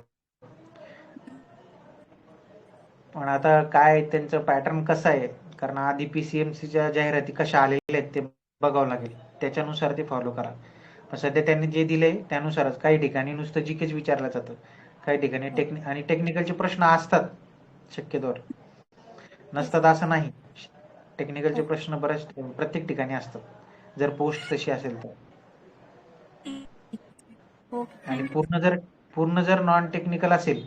पण आता काय त्यांचं पॅटर्न कसं आहे, कारण आधी पीसीएमसीच्या जाहिराती कशा आलेल्या आहेत ते बघावं लागेल, त्याच्यानुसार ते फॉलो करा. पण सध्या त्यांनी जे दिले त्यानुसारच. काही ठिकाणी नुसतं जीकेच विचारलं जातं, काही ठिकाणी आणि टेक्निकलचे प्रश्न असतात शक्यतोवर, नसतात असं नाही. टेक्निकलचे प्रश्न बरेच प्रत्येक ठिकाणी असतात जर पोस्ट तशी असेल तर. आणि पूर्ण जर नॉन टेक्निकल असेल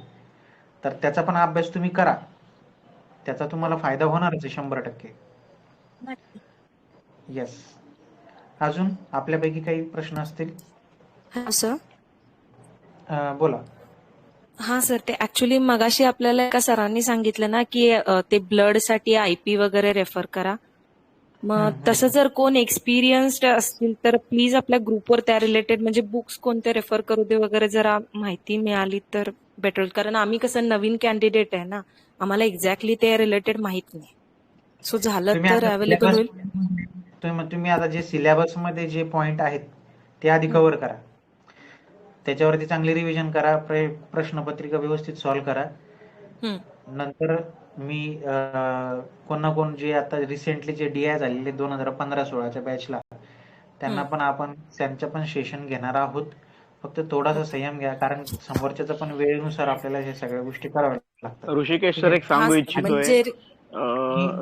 तर त्याचा पण अभ्यास तुम्ही करा, त्याचा तुम्हाला फायदा होणारच आहे 100%. येस. अजून आपल्यापैकी काही प्रश्न असतील?
हा सर.
बोला.
हा सर, ते ऍक्च्युली मगाशी आपल्याला एका सरांनी सांगितलं ना की ते ब्लड साठी आयपी वगैरे रेफर करा. मग तसं जर कोण एक्सपिरियन्स्ड असतील तर प्लीज आपल्या ग्रुपवर त्या रिलेटेड म्हणजे बुक्स कोणते रेफर करू दे वगैरे जरा माहिती मिळाली तर बेटर होईल. कारण आम्ही कसं नवीन कॅन्डिडेट आहे ना, आम्हाला एक्झॅक्टली ते रिलेटेड माहित नाही. सो झालं तर अवेलेबल होईल.
तुम्ही आता जे सिलेबस मध्ये जे पॉइंट आहेत ते आधी कव्हर करा, त्याच्यावरती चांगली रिव्हिजन करा, प्रश्नपत्रिका व्यवस्थित सॉल्व्ह करा. नंतर मी कोण ना कोण जे आता रिसेंटली जे DI झालेले 2015-16च्या बॅचला त्यांना पण आपण त्यांचं पण सेशन घेणार आहोत. फक्त थोडासा संयम घ्या, कारण समोरच्याचा पण वेळेनुसार आपल्याला हे सगळ्या गोष्टी कराव्या लागतात.
ऋषिकेश सर एक सांगू इच्छितोय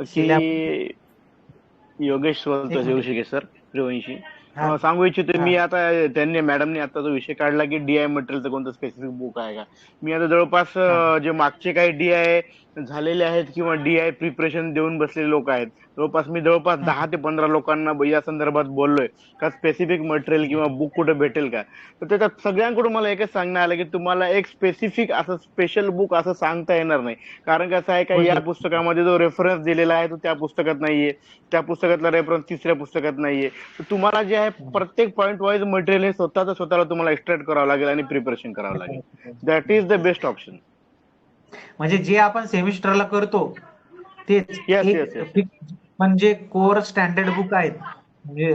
की योगेश बोलतोय, ऋषिकेश सर त्रिवंशी सांगू इच्छितोय मी. आता त्यांनी मॅडमने आता जो विषय काढला की DI मटेरियलचं कोणतं स्पेसिफिक बुक आहे का, मी आता जवळपास जे मागचे काही DI झालेले आहेत किंवा DI प्रिपरेशन देऊन बसलेले लोक आहेत, जवळपास 10 ते 15 लोकांना या संदर्भात बोललोय का स्पेसिफिक मटेरियल किंवा बुक कुठे भेटेल का. तर त्याच्यात सगळ्यांकडून मला एकच सांगण्यात आलं की तुम्हाला एक स्पेसिफिक असं स्पेशल बुक असं सांगता येणार नाही. कारण कसं आहे का, या पुस्तकामध्ये जो रेफरन्स दिलेला आहे तो त्या पुस्तकात नाहीये, त्या पुस्तकातला रेफरन्स तिसऱ्या पुस्तकात नाहीये. तर तुम्हाला जे आहे प्रत्येक पॉईंट वाईज मटेरियल हे स्वतःला तुम्हाला एक्सट्रॅक्ट करावं लागेल आणि प्रिपरेशन करावं लागेल. That is the best option.
म्हणजे जे आपण सेमिस्टरला करतो तेच म्हणजे कोर स्टँडर्ड बुक आहेत. म्हणजे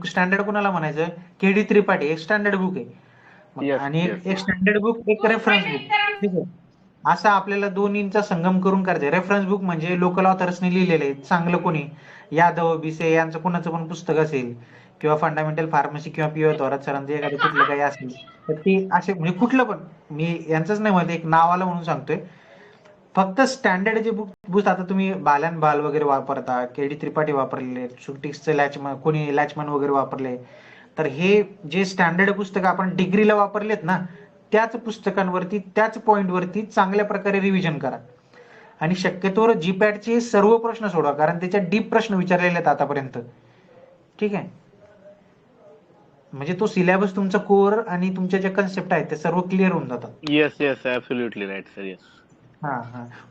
स्टँडर्ड कोणाला म्हणायचं, KD त्रिपाठी एक स्टँडर्ड बुक आहे आणि एक स्टँडर्ड बुक, एक रेफरन्स बुक. ठीक आहे, असा आपल्याला दोन्हींचा संगम करून करायचा. रेफरन्स बुक म्हणजे लोकल ऑथर्सनी लिहिलेले आहे, चांगलं कोणी यादव बिसे यांचं कोणाचं पण पुस्तक असेल किंवा फंडामेंटल फार्मसी किंवा PY थोरात सरांचं एखादं कुठलं काही असेल तर ते असे म्हणजे कुठलं पण, मी यांचंच नाही म्हणत, एक नाव आलं म्हणून सांगतोय. फक्त स्टँडर्ड जे बुक आता तुम्ही बाल्यान बाल वगैरे वापरता, KD त्रिपाठी वापरलेले, सुटिक्सचं लॅचमन, कोणी लॅचमन वगैरे वापरले, तर हे जे स्टँडर्ड पुस्तकं आपण डिग्रीला वापरलेत ना त्याच पुस्तकांवरती त्याच पॉइंटवरती चांगल्या प्रकारे रिव्हिजन करा. आणि शक्यतोवर GPATचे सर्व प्रश्न सोडवा, कारण त्याच्यात डीप प्रश्न विचारलेले आहेत आतापर्यंत. ठीक आहे, म्हणजे तो सिलेबस तुमचा कोर आणि तुमच्या ज्या कन्सेप्ट आहेत ते सर्व क्लिअर होऊन जातात.
Yes yes absolutely right sir. Yes.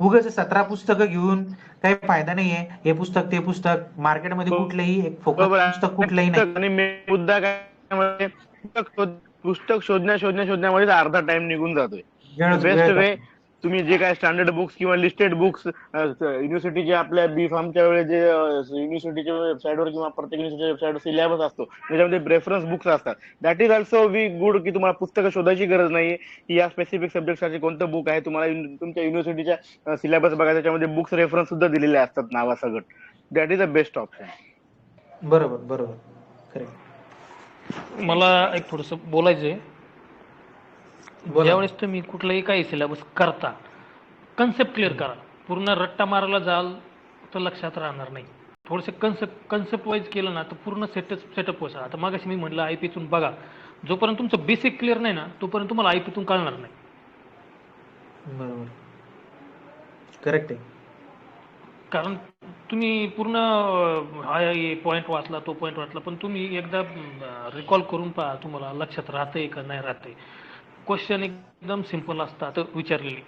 उगाच 17 पुस्तकं घेऊन काही फायदा नाहीये. हे पुस्तक ते पुस्तक, मार्केटमध्ये कुठलंही एक फोकस पुस्तक कुठलंही नाही.
आणि मुद्दा काय, पुस्तक शोधण्यामध्ये अर्धा टाइम निघून जातोय. बेस्ट वे तुम्ही जे काय स्टँडर्ड बुक्स किंवा लिस्टेड बुक्स युनिव्हर्सिटीचे आपल्या B.Pharmच्या वेळेस जे युनिव्हर्सिटीच्या वेबसाईटवर किंवा प्रत्येक युनिव्हर्सिटीच्या वेबसाईटवर सिलेबस असतो त्याच्यामध्ये रेफरन्स बुक्स असतात. दॅट इज ऑल्सो गुड की तुम्हाला पुस्तकं शोधायची गरज नाहीये की या स्पेसिफिक सब्जेक्टसाठी कोणतं बुक आहे. तुम्हाला तुमच्या युनिव्हर्सिटीच्या सिलेबस बघा, त्याच्यामध्ये बुक्स रेफरन्स सुद्धा दिलेले असतात नावासकट. That is the best option.
बरोबर करेक्ट.
मला एक थोडस बोलायचंय. ज्यावेळेस तुम्ही कुठलंही काही सिलेबस करता, कन्सेप्ट क्लिअर करा. पूर्ण रट्टा मारायला जाल तर लक्षात राहणार नाही. थोडंसं कन्सेप्ट वाईज केलं ना तर पूर्ण सेटअप होतं. आता मागाशी मी म्हटलं आयपीतून बघा, जोपर्यंत तुमचं बेसिक क्लिअर नाही ना तोपर्यंत तुम्हाला आयपीतून कळणार नाही.
बरोबर, करेक्ट आहे.
कारण तुम्ही पूर्ण हा पॉईंट वाचला तो पॉईंट वाचला, पण तुम्ही एकदा रिकॉल करून पहा, तुम्हाला लक्षात राहतंय का नाही राहतंय. क्वेश्चन एकदम सिंपल असतात विचारलेली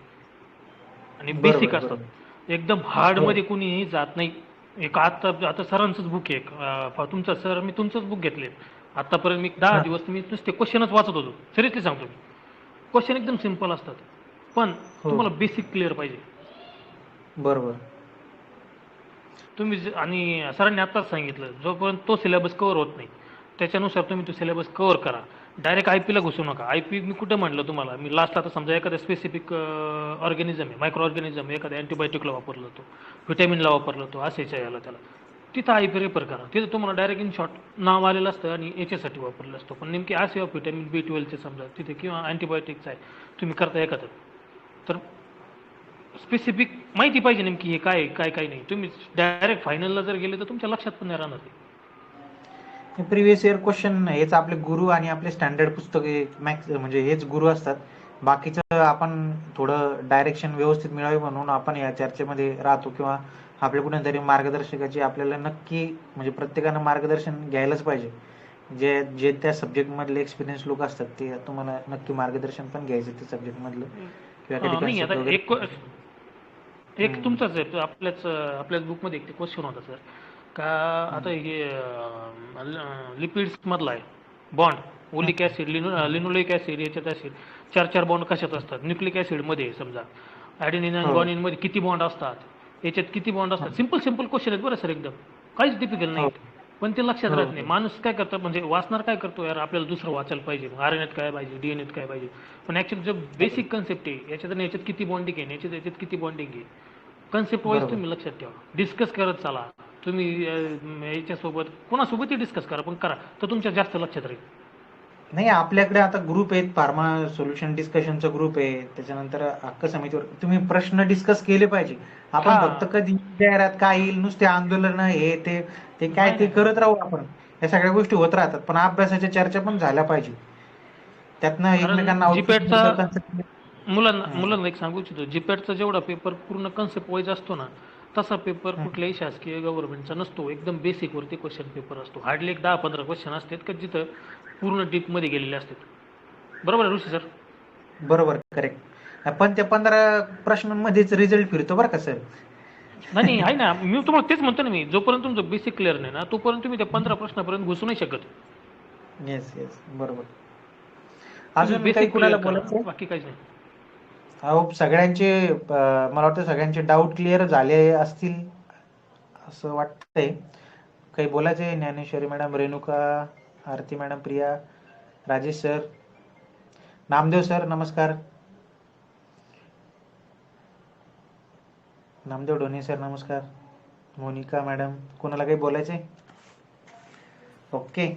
आणि बेसिक
बरोबर
असतात.
बरोबर
एकदम हार्ड
हो
मध्ये कुणीही जात नाही. एक आता सरांचंच बुक आहे तुमचं सर, मी तुमचंच बुक घेतले आतापर्यंत. मी 10
हा
दिवस मी नुसते क्वेश्चनच वाचत होतो. सिरियसली सांगतो, क्वेश्चन एकदम सिंपल असतात, पण
हो
तुम्हाला बेसिक क्लिअर पाहिजे.
बरोबर
तुम्ही आणि सरांनी आत्ताच सांगितलं, जोपर्यंत तो सिलेबस कव्हर होत नाही त्याच्यानुसार तुम्ही तो सिलेबस कव्हर करा. डायरेक्ट आयपीला घुसू नका. आयपी मी कुठं म्हटलं तुम्हाला, मी लास्ट आता समजा एखाद्या स्पेसिफिक ऑर्गॅनिझम आहे, मायक्रो ऑर्गॅनिझम आहे, एखाद्या अँटीबायोटिकला वापरलं तो, व्हिटॅमिनला वापरलं तो, असेच्या याला त्याला, तिथं आयपी रेफर करा. तिथं तुम्हाला डायरेक्ट इन शॉर्ट नाव आलेलं असतं आणि याच्यासाठी वापरलं असतं. पण नेमकी असे व्हिटॅमिन B12चे समजा तिथे किंवा अँटीबायोटिकचं आहे, तुम्ही करता एखादं, तर स्पेसिफिक माहिती पाहिजे नेमकी हे काय काय काय नाही. तुम्ही डायरेक्ट फायनलला जर गेले तर तुमच्या लक्षात पण नाही राहणार ते.
प्रिव्हियस इयर क्वेश्चन हेच आपले गुरु आणि आपले स्टँडर्ड पुस्तके मॅक्स म्हणजे हेच गुरु असतात. बाकीचं आपण थोडं डायरेक्शन व्यवस्थित मिळावी म्हणून आपण या चर्चेमध्ये राहतो, किंवा आपल्या कुठेतरी मार्गदर्शकाची आपल्याला नक्की म्हणजे प्रत्येकानं मार्गदर्शन घ्यायलाच पाहिजे. जे जे त्या सब्जेक्ट मधले एक्सपिरियन्स लोक असतात ते तुम्हाला नक्की मार्गदर्शन पण घ्यायचं त्या सब्जेक्ट मधलं, किंवा कधी
नाही
कन्सेप्ट
आता
वगैरे.
एक तुमचाच आहे, आपल्याच बुकमध्ये एक क्वेश्चन होता सर का, आता हे लिपिड्स मधला आहे bond, oleic acid, linoleic acid, याच्यात ऍसिड, 4 बॉन्ड कशात असतात, न्यूक्लिक ऍसिड मध्ये समजा ॲडेनिन आणि
हो
ग्वानिन मध्ये किती बॉन्ड असतात, याच्यात किती बॉन्ड असतात. सिंपल क्वेश्चन आहेत बरं सर, एकदम काहीच डिफिकल्ट
हो
नाहीत, पण ते लक्षात
हो
राहत नाही. माणूस काय करतो म्हणजे वाचणार काय करतो, यार आपल्याला दुसरं वाचायला पाहिजे, RNAत काय पाहिजे, DNAत काय पाहिजे, पण ऍक्च्युअली जो बेसिक कन्सेप्ट आहे याच्यात आणि याच्यात किती बॉन्डिंग आहे, याच्यात किती बॉन्डिंग आहे, कन्सेप्ट वाईज
बरोबर
तुम्ही लक्षात ठेवा. डिस्कस करत चाला तुम्ही, याच्यासोबत कोणासोबतही डिस्कस करा, पण करा तर तुमच्या जास्त लक्षात राहील.
नाही. आपल्याकडे आता ग्रुप आहेत, फार्मा सोल्युशन डिस्कशनचा ग्रुप आहे, त्याच्यानंतर हक्क समितीवर तुम्ही प्रश्न डिस्कस केले पाहिजे. आपण
हा
फक्त कधी जाहिरात काय येईल, नुसते आंदोलन हे ते काय
नाही
ते
नाही
करत राहू आपण. या सगळ्या गोष्टी होत राहतात, पण अभ्यासाच्या चर्चा पण झाल्या पाहिजे. त्यातनं
कारण
एकमेकांना आउटपुट
जीपॅटचा
मिळतं, concept.
मुलांना एक सांगू इच्छितो, जीपॅटचा जेवढा पेपर पूर्ण कन्सेप्ट वाईज असतो ना, तसा पेपर कुठल्याही शासकीय गव्हर्नमेंटचा नसतो. एकदम बेसिक वरती क्वेश्चन पेपर असतो. हार्डली 10-15 क्वेश्चन असतात का जिथं पूर्ण डीप मध्ये गेलेले असतात. बरोबर आहे ऋषी सर?
बरोबर, करेक्ट. पण त्या 15 प्रश्नांमध्येच रिझल्ट फिरतो बरं का सर.
नाही आहे ना, मी तुम्हाला तेच म्हणतो ना, मी जोपर्यंत तुमचं बेसिक क्लिअर नाही ना तोपर्यंत तुम्ही त्या 15 प्रश्नापर्यंत घुसू नाही शकत.
येस बरोबर.
तुम्ही
अजून काही
बेसिक
कुणाला
क्लिअर करा,
बोलायचं?
बाकी काहीच नाही.
अहो सगळ्यांचे मला वाटतं सगळ्यांचे डाऊट क्लिअर झाले असतील असं वाटतंय. काही बोलायचं आहे? Dnyaneshwari madam, Renuka, Aarti madam, Priya, Rajesh sir, Namdev sir नमस्कार, नामदेव ढोणे सर नमस्कार, मोनिका मॅडम, कोणाला काही बोलायचंय? ओके,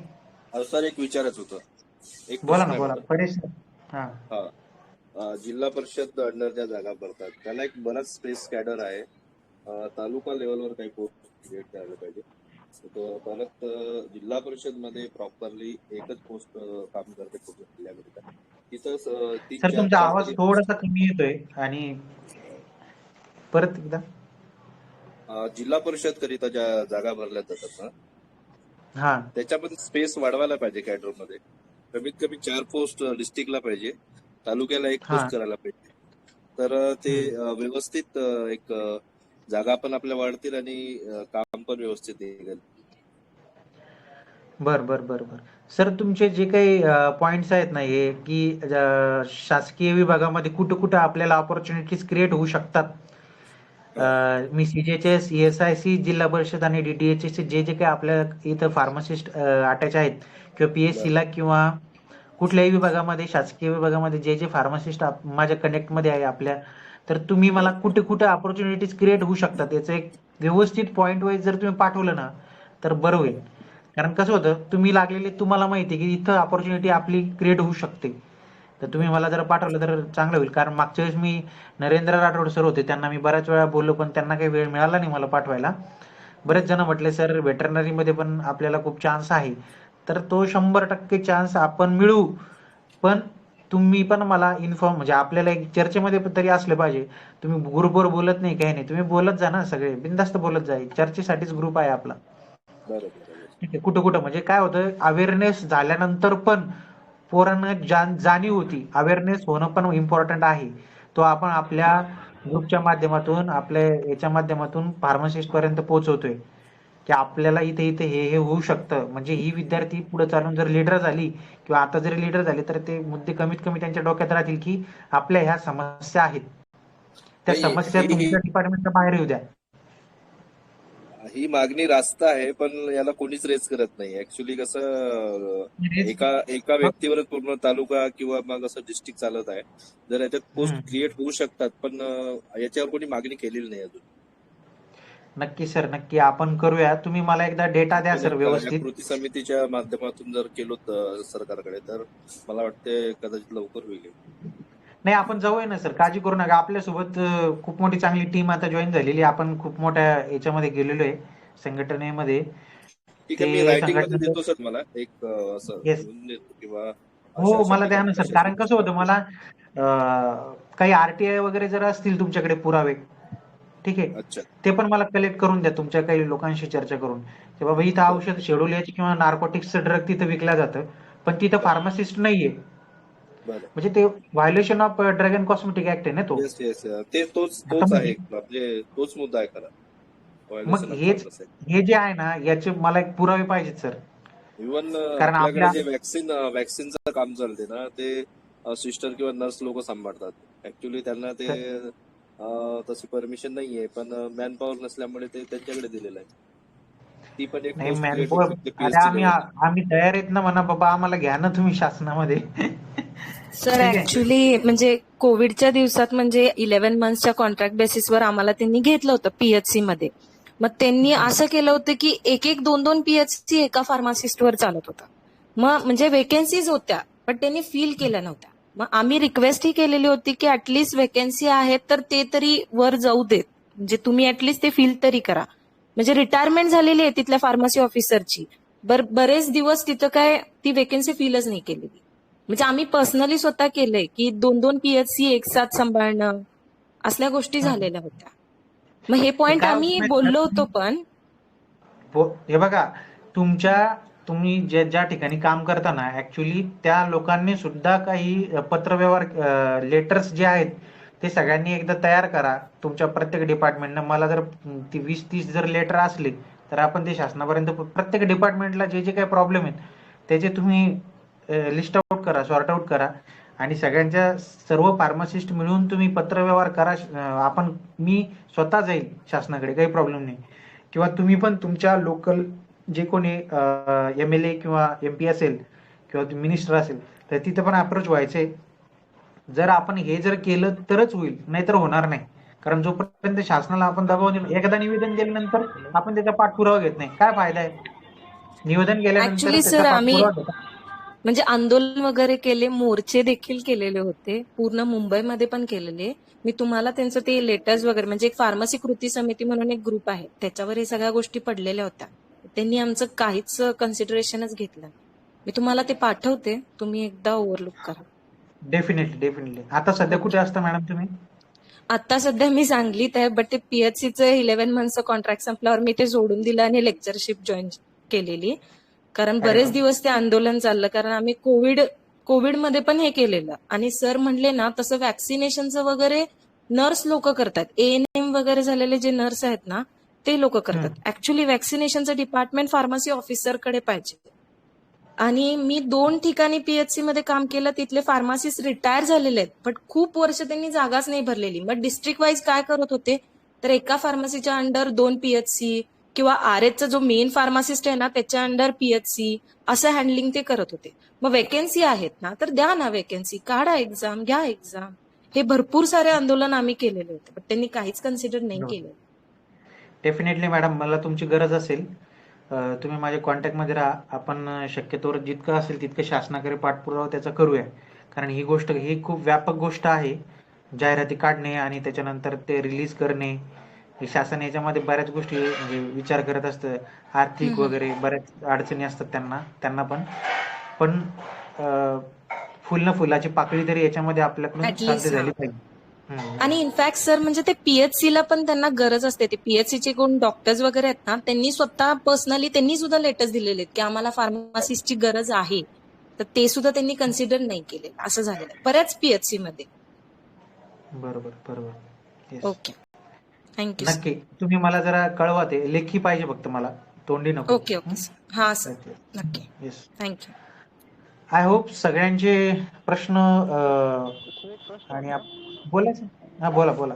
सर एक विचारायचं होतं. एक
बोला
प्रश्न
ना
आहे
बोला
मला.
परेश सर. हा
जिल्हा परिषद अंडर ज्या जागा भरतात त्याला एक बराच स्पेस कॅडर आहे. तालुका लेवलवर काही पोस्ट क्रिएट करायला पाहिजे. परत जिल्हा परिषद मध्ये प्रॉपरली एकच पोस्ट काम करते जिल्ह्यामध्ये. तिथं
सर
3-4
तुमचा आवाज
तरी
थोडासा कमी येतोय, आणि परत एकदा.
जिल्हा परिषद करिता ज्या जागा भरल्या जातात ना
हा
त्याच्यामध्ये स्पेस वाढवायला पाहिजे कॅडरमध्ये. कमीत कमी 4 पोस्ट डिस्ट्रिक्टला पाहिजे, तालुक्याला 1
हा
पोस्ट करायला पाहिजे. तर ते व्यवस्थित एक जागा पण आपल्या वाढतील आणि काम पण व्यवस्थित येईल.
बर. सर तुमचे जे काही पॉइंट्स आहेत ना, हे की शासकीय विभागामध्ये कुठं कुठं आपल्याला ऑपॉर्च्युनिटीज क्रिएट होऊ शकतात. मी CGHS, ESIC, जिल्हा परिषद आणि DDHS जे काही आपल्या इथं फार्मासिस्ट अटॅच आहेत, किंवा PSC ला किंवा कुठल्याही विभागामध्ये, शासकीय विभागामध्ये जे फार्मासिस्ट माझ्या कनेक्ट मध्ये आहे आपल्या, तर तुम्ही मला कुठे कुठे ऑपॉर्च्युनिटीज क्रिएट होऊ शकतात याचं एक व्यवस्थित पॉइंट वाईज जर तुम्ही पाठवलं ना तर बरं होईल. कारण कसं होतं, तुम्ही लागलेले तुम्हाला माहिती आहे की इथं ऑपॉर्च्युनिटी आपली क्रिएट होऊ शकते, तर तुम्ही मला जर पाठवलं तर चांगलं होईल. कारण मागच्या वेळेस मी नरेंद्र राठोड सर होते, त्यांना मी बऱ्याच वेळा बोललो, पण त्यांना काही वेळ मिळाला नाही मला पाठवायला. बरेच जण म्हटले सर वेटरनरी मध्ये पण आपल्याला खूप चान्स आहे. तर तो 100% चान्स आपण मिळवू. पण तुम्ही पण मला इन्फॉर्म, म्हणजे आपल्याला एक चर्चेमध्ये पण तरी असले पाहिजे. तुम्ही ग्रुपवर बोलत नाही, काही नाही, तुम्ही बोलत जा ना, सगळे बिनधास्त बोलत जा. चर्चेसाठीच ग्रुप आहे आपला. ठीक आहे. कुठं कुठं म्हणजे काय होतं, अवेअरनेस झाल्यानंतर पण पोरांना जाणीव होती. अवेअरनेस होणं पण इम्पॉर्टंट आहे. तो आपण आपल्या ग्रुपच्या माध्यमातून, आपल्या याच्या माध्यमातून फार्मासिस्ट पर्यंत पोहोचवतोय की आपल्याला इथे इथे हे होऊ शकतं. म्हणजे ही विद्यार्थी पुढे चालून जर लीडर झाली किंवा आता जरी लीडर झाली तर ते मुद्दे कमीत कमी त्यांच्या डोक्यात राहतील की आपल्या ह्या समस्या आहेत. त्या समस्या तुमच्या डिपार्टमेंटच्या बाहेर येऊ द्या.
ही मागणी रास्त आहे, पण याला कोणीच रेस करत नाही. ऍक्च्युली कसं एका व्यक्तीवरच पूर्ण तालुका किंवा मग असं डिस्ट्रिक्ट चालत आहे. जर याच्यात पोस्ट क्रिएट होऊ शकतात, पण याच्यावर कोणी मागणी केलेली नाही अजून.
नक्की सर, नक्की आपण करूया. तुम्ही मला एकदा डेटा द्या सर व्यवस्थित.
कृती समितीच्या माध्यमातून जर केलो सरकारकडे तर मला वाटते कदाचित लवकर होईल.
नाही, आपण जाऊया ना सर, काळजी करू नका. आपल्यासोबत खूप मोठी चांगली टीम आता जॉईन झालेली. आपण खूप मोठ्या याच्यामध्ये गेलेलो आहे संघटनेमध्ये.
ठीक आहे, मी रायटिंग मध्ये देतो सर मला एक असं किंवा
हो मला द्या ना सर. कारण कसं होतं, मला काही आरटीआय वगैरे जर असतील तुमच्याकडे पुरावे, ठीक आहे, ते पण मला कलेक्ट करून द्या तुमच्या काही लोकांशी चर्चा करून. की बाबा इथं औषध शेड्यूल याची किंवा नार्कोटिक्सचं ड्रग तिथं विकल्या जातं, पण तिथं फार्मासिस्ट नाहीये. म्हणजे ते violation of drug and cosmetic act आहे ना तो.
ते तोच आहे, म्हणजे तोच मुद्दा आहे खरा.
मग हे जे आहे ना, याचे मला एक पुरावे पाहिजेत सर.
इव्हन आपल्याकडे जे वॅक्सिनचं काम चालते ना, ते सिस्टर किंवा नर्स लोक सांभाळतात. ऍक्च्युली त्यांना ते तशी परमिशन नाहीये, पण मॅन पॉवर नसल्यामुळे ते त्यांच्याकडे दिलेलं आहे. ती पण एक
आम्ही तयार आहेत ना म्हणा बाबा, आम्हाला घ्या ना तुम्ही शासनामध्ये.
सर ऍक्च्युली म्हणजे कोविडच्या दिवसात म्हणजे 11 मंथच्या कॉन्ट्रॅक्ट बेसिसवर आम्हाला त्यांनी घेतलं होतं पीएचसी मध्ये. मग त्यांनी असं केलं होतं की एक 2 पीएचसी एका फार्मासिस्टवर चालत होता. मग म्हणजे वेकेन्सीज होत्या, पण त्यांनी फिल केल्या नव्हत्या. मग आम्ही रिक्वेस्ट ही केलेली होती की ऍटलीस्ट वेकेन्सी आहेत तर ते तरी वर जाऊ देत, म्हणजे तुम्ही ऍटलीस्ट ते फिल तरी करा. म्हणजे रिटायरमेंट झालेली आहे तिथल्या फार्मसी ऑफिसरची, बरेच दिवस तिथं काय ती वेकेन्सी फिलच नाही केलेली. म्हणजे आम्ही पर्सनली स्वतः केलंय की 2 पीएचसी एक साथ सांभाळणं, असल्या गोष्टी झालेल्या होत्या. मग हे पॉइंट आम्ही बोललो होतो. पण
हे बघा, तुम्ही ज्या ठिकाणी काम करताना ऍक्च्युली त्या लोकांनी सुद्धा काही पत्रव्यवहार लेटर्स जे आहेत ते सगळ्यांनी एकदा तयार करा तुमच्या प्रत्येक डिपार्टमेंटनं. मला जर 20-30 जर लेटर असले तर आपण ते शासनापर्यंत, प्रत्येक डिपार्टमेंटला जे जे काही प्रॉब्लेम आहेत त्याचे तुम्ही लिस्ट आउट करा, सॉर्ट आउट करा आणि सगळ्यांच्या सर्व फार्मासिस्ट मिळून तुम्ही पत्रव्यवहार करा. मी स्वतः जाईल शासनाकडे, काही प्रॉब्लेम नाही. किंवा तुम्ही पण तुमच्या लोकल जे कोणी MLA किंवा MP असेल किंवा मिनिस्टर असेल तर तिथं पण अप्रोच व्हायचंय. जर आपण हे जर केलं तरच होईल, नाहीतर होणार नाही. कारण जोपर्यंत शासनाला आपण दबाव एकदा निवेदन दिल्यानंतर आपण त्याचा पाठपुरावा घेत नाही, काय फायदा आहे? निवेदन गेल्यानंतर
सर आम्ही म्हणजे आंदोलन वगैरे केले, मोर्चे देखील केलेले होते, पूर्ण मुंबईमध्ये पण केलेले. मी तुम्हाला त्यांचं ते लेटर्स वगैरे, म्हणजे एक फार्मसी कृती समिती म्हणून एक ग्रुप आहे, त्याच्यावर हे सगळ्या गोष्टी पडलेल्या होत्या. त्यांनी आमचं काहीच कन्सिडरेशनच घेतलं. मी तुम्हाला ते पाठवते, तुम्ही एकदा ओव्हरलुक करा.
डेफिनेटली. आता सध्या कुठे असता मॅडम तुम्ही?
आता सध्या मी सांगलीत आहे, बट ते पीएचसीचं 11 मंथचं कॉन्ट्रॅक्ट संपल्यावर मी ते सोडून दिलं आणि लेक्चरशिप जॉईन केलेली. कारण बरेच दिवस ते आंदोलन चाललं, कारण आम्ही कोविडमध्ये पण हे केलेलं. आणि सर म्हणले ना तसं वॅक्सिनेशनचं वगैरे नर्स लोक करतात, ANM वगैरे झालेले जे नर्स आहेत ना ते लोक करतात. ऍक्च्युली वॅक्सिनेशनचं डिपार्टमेंट फार्मसी ऑफिसरकडे पाहिजे. आणि मी 2 ठिकाणी पीएचसी मध्ये काम केलं, तिथले फार्मासिस्ट रिटायर झालेले आहेत, बट खूप वर्ष त्यांनी जागाच नाही भरलेली. मग डिस्ट्रिक्ट वाईज काय करत होते, तर एका फार्मसीच्या अंडर 2 पीएचसी किंवा RHचा जो मेन फार्मासिस्ट आहे ना त्याच्या अंडर पीएचसी असं हँडलिंग ते करत होते. मग वेकेन्सी आहेत ना तर द्या ना वेकेन्सी, काढा एक्झाम, घ्या एक्झाम. हे भरपूर सारे आंदोलन आम्ही केलेले होते, पण त्यांनी काहीच कन्सिडर नाही केलं.
डेफिनेटली मॅडम, मला तुमची गरज असेल तुम्ही माझ्या कॉन्टॅक्टमध्ये राहा. आपण शक्यतोवर जितकं असेल तितकं शासनाकडे पाठपुरावा त्याचा करूया. कारण ही खूप व्यापक गोष्ट आहे. जाहिराती काढणे आणि त्याच्यानंतर ते रिलीज करणे, हे शासन याच्यामध्ये बऱ्याच गोष्टी म्हणजे विचार करत असतं. आर्थिक वगैरे बऱ्याच अडचणी असतात त्यांना पण फुल न फुलाची पाकळी तरी याच्यामध्ये आपल्याकडून साध्य
ऍटलीस्ट
झाली पाहिजे.
आणि इनफॅक्ट सर म्हणजे ते पीएचसीला पण त्यांना गरज असते. ते पीएचसीचे कोण डॉक्टर्स वगैरे आहेत ना, त्यांनी स्वतः पर्सनली त्यांनी सुद्धा लेटर्स दिलेले आहेत की आम्हाला फार्मासिस्टची गरज आहे. तर ते सुद्धा त्यांनी कन्सिडर नाही केले. असं झालेलं आहे बऱ्याच पीएचसी मध्ये.
बरोबर. येस.
Okay, thank you.
नक्की तुम्ही मला जरा कळवा, ते लेखी पाहिजे फक्त मला, तोंडी नको.
ओके हा सर, नक्की.
येस.
थँक्यू.
आय होप सगळ्यांचे प्रश्न आणि बोलायचं. हा बोला.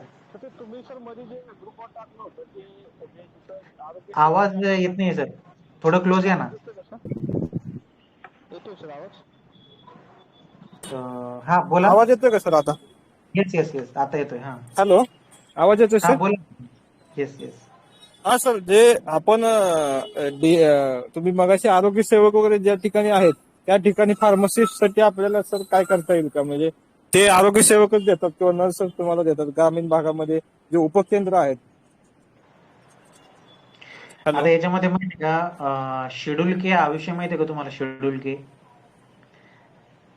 आवाज येत नाही सर, थोडं क्लोज या ना. हा बोला.
आवाज येतोय का सर आता?
येस आता येतोय. हा
हॅलो, आवाज येतोय सर?
बोला. येस.
हा सर, जे आपण तुम्ही मगाशी आरोग्य सेवक वगैरे ज्या ठिकाणी आहेत त्या ठिकाणी फार्मासिस्ट साठी आपल्याला सर काय करता येईल का? म्हणजे ते आरोग्य सेवकच देतात किंवा नर्स तुम्हाला देतात ग्रामीण भागामध्ये जे उपकेंद्र आहेत?
आता याच्यामध्ये माहिती का, शेड्यूल के हा विषय माहिती का तुम्हाला? शेड्यूल के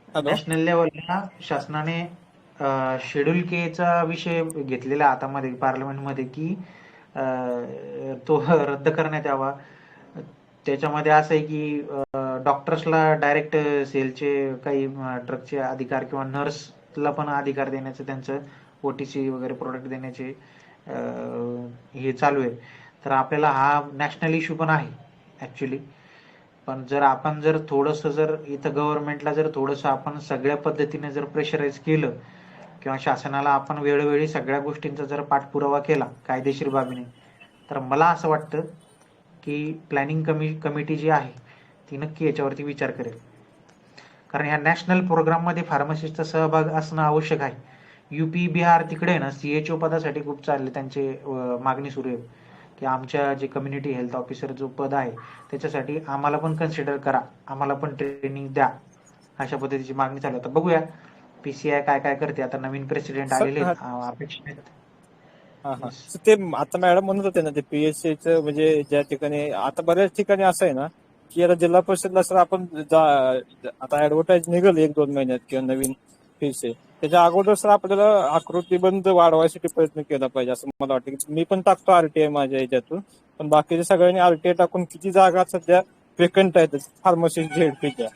नॅशनल लेवलला शासनाने शेड्यूल के चा विषय घेतलेला हातामध्ये पार्लमेंटमध्ये की तो रद्द करण्यात यावा. त्याच्यामध्ये असं आहे की डॉक्टर्सला डायरेक्ट सेलचे काही ड्रगचे अधिकार किंवा नर्सला पण अधिकार देण्याचं, त्यांचं ओटीसी वगैरे प्रोडक्ट देण्याचे हे चालू आहे. तर आपल्याला हा नॅशनल इश्यू पण आहे ऍक्च्युली. पण आपण जर थोडंसं इथं गव्हर्नमेंटला जर थोडंसं आपण सगळ्या पद्धतीने जर प्रेशराईज केलं किंवा शासनाला आपण वेळोवेळी सगळ्या गोष्टींचा जर पाठपुरावा केला कायदेशीर बाबीने, तर मला असं वाटतं की प्लॅनिंग कमिटी जी आहे ती नक्की याच्यावरती विचार करेल. कारण ह्या नॅशनल प्रोग्राममध्ये फार्मासिस्टचा सहभाग असणं आवश्यक आहे. युपी बिहार तिकडे ना सीएचओ पदासाठी खूप चालले, त्यांचे मागणी सुरू आहे की आमच्या जे कम्युनिटी हेल्थ ऑफिसर जो पद आहे त्याच्यासाठी आम्हाला पण कन्सिडर करा, आम्हाला पण ट्रेनिंग द्या, अशा पद्धतीची मागणी चालू आहे. बघूया पीसीआय काय करते. आता नवीन प्रेसिडेंट आलेले अपेक्षित आहेत.
ते आता मॅडम म्हणत होते ना, ते पीएचसीचं म्हणजे ज्या ठिकाणी आता बऱ्याच ठिकाणी असं आहे ना की आता जिल्हा परिषदला सर आपण आता ऍडव्हर्टाईज निघेल 1-2 महिन्यात किंवा नवीन फीस आहे, त्याच्या अगोदर सर आपल्याला आकृतीबंध वाढवायसाठी प्रयत्न केला पाहिजे असं मला वाटतं. की मी पण टाकतो आरटीआय माझ्या याच्यातून, पण बाकीच्या सगळ्यांनी आरटीआय टाकून किती जागा सध्या वेकंट आहेत फार्मसिस्ट झेडपीच्या,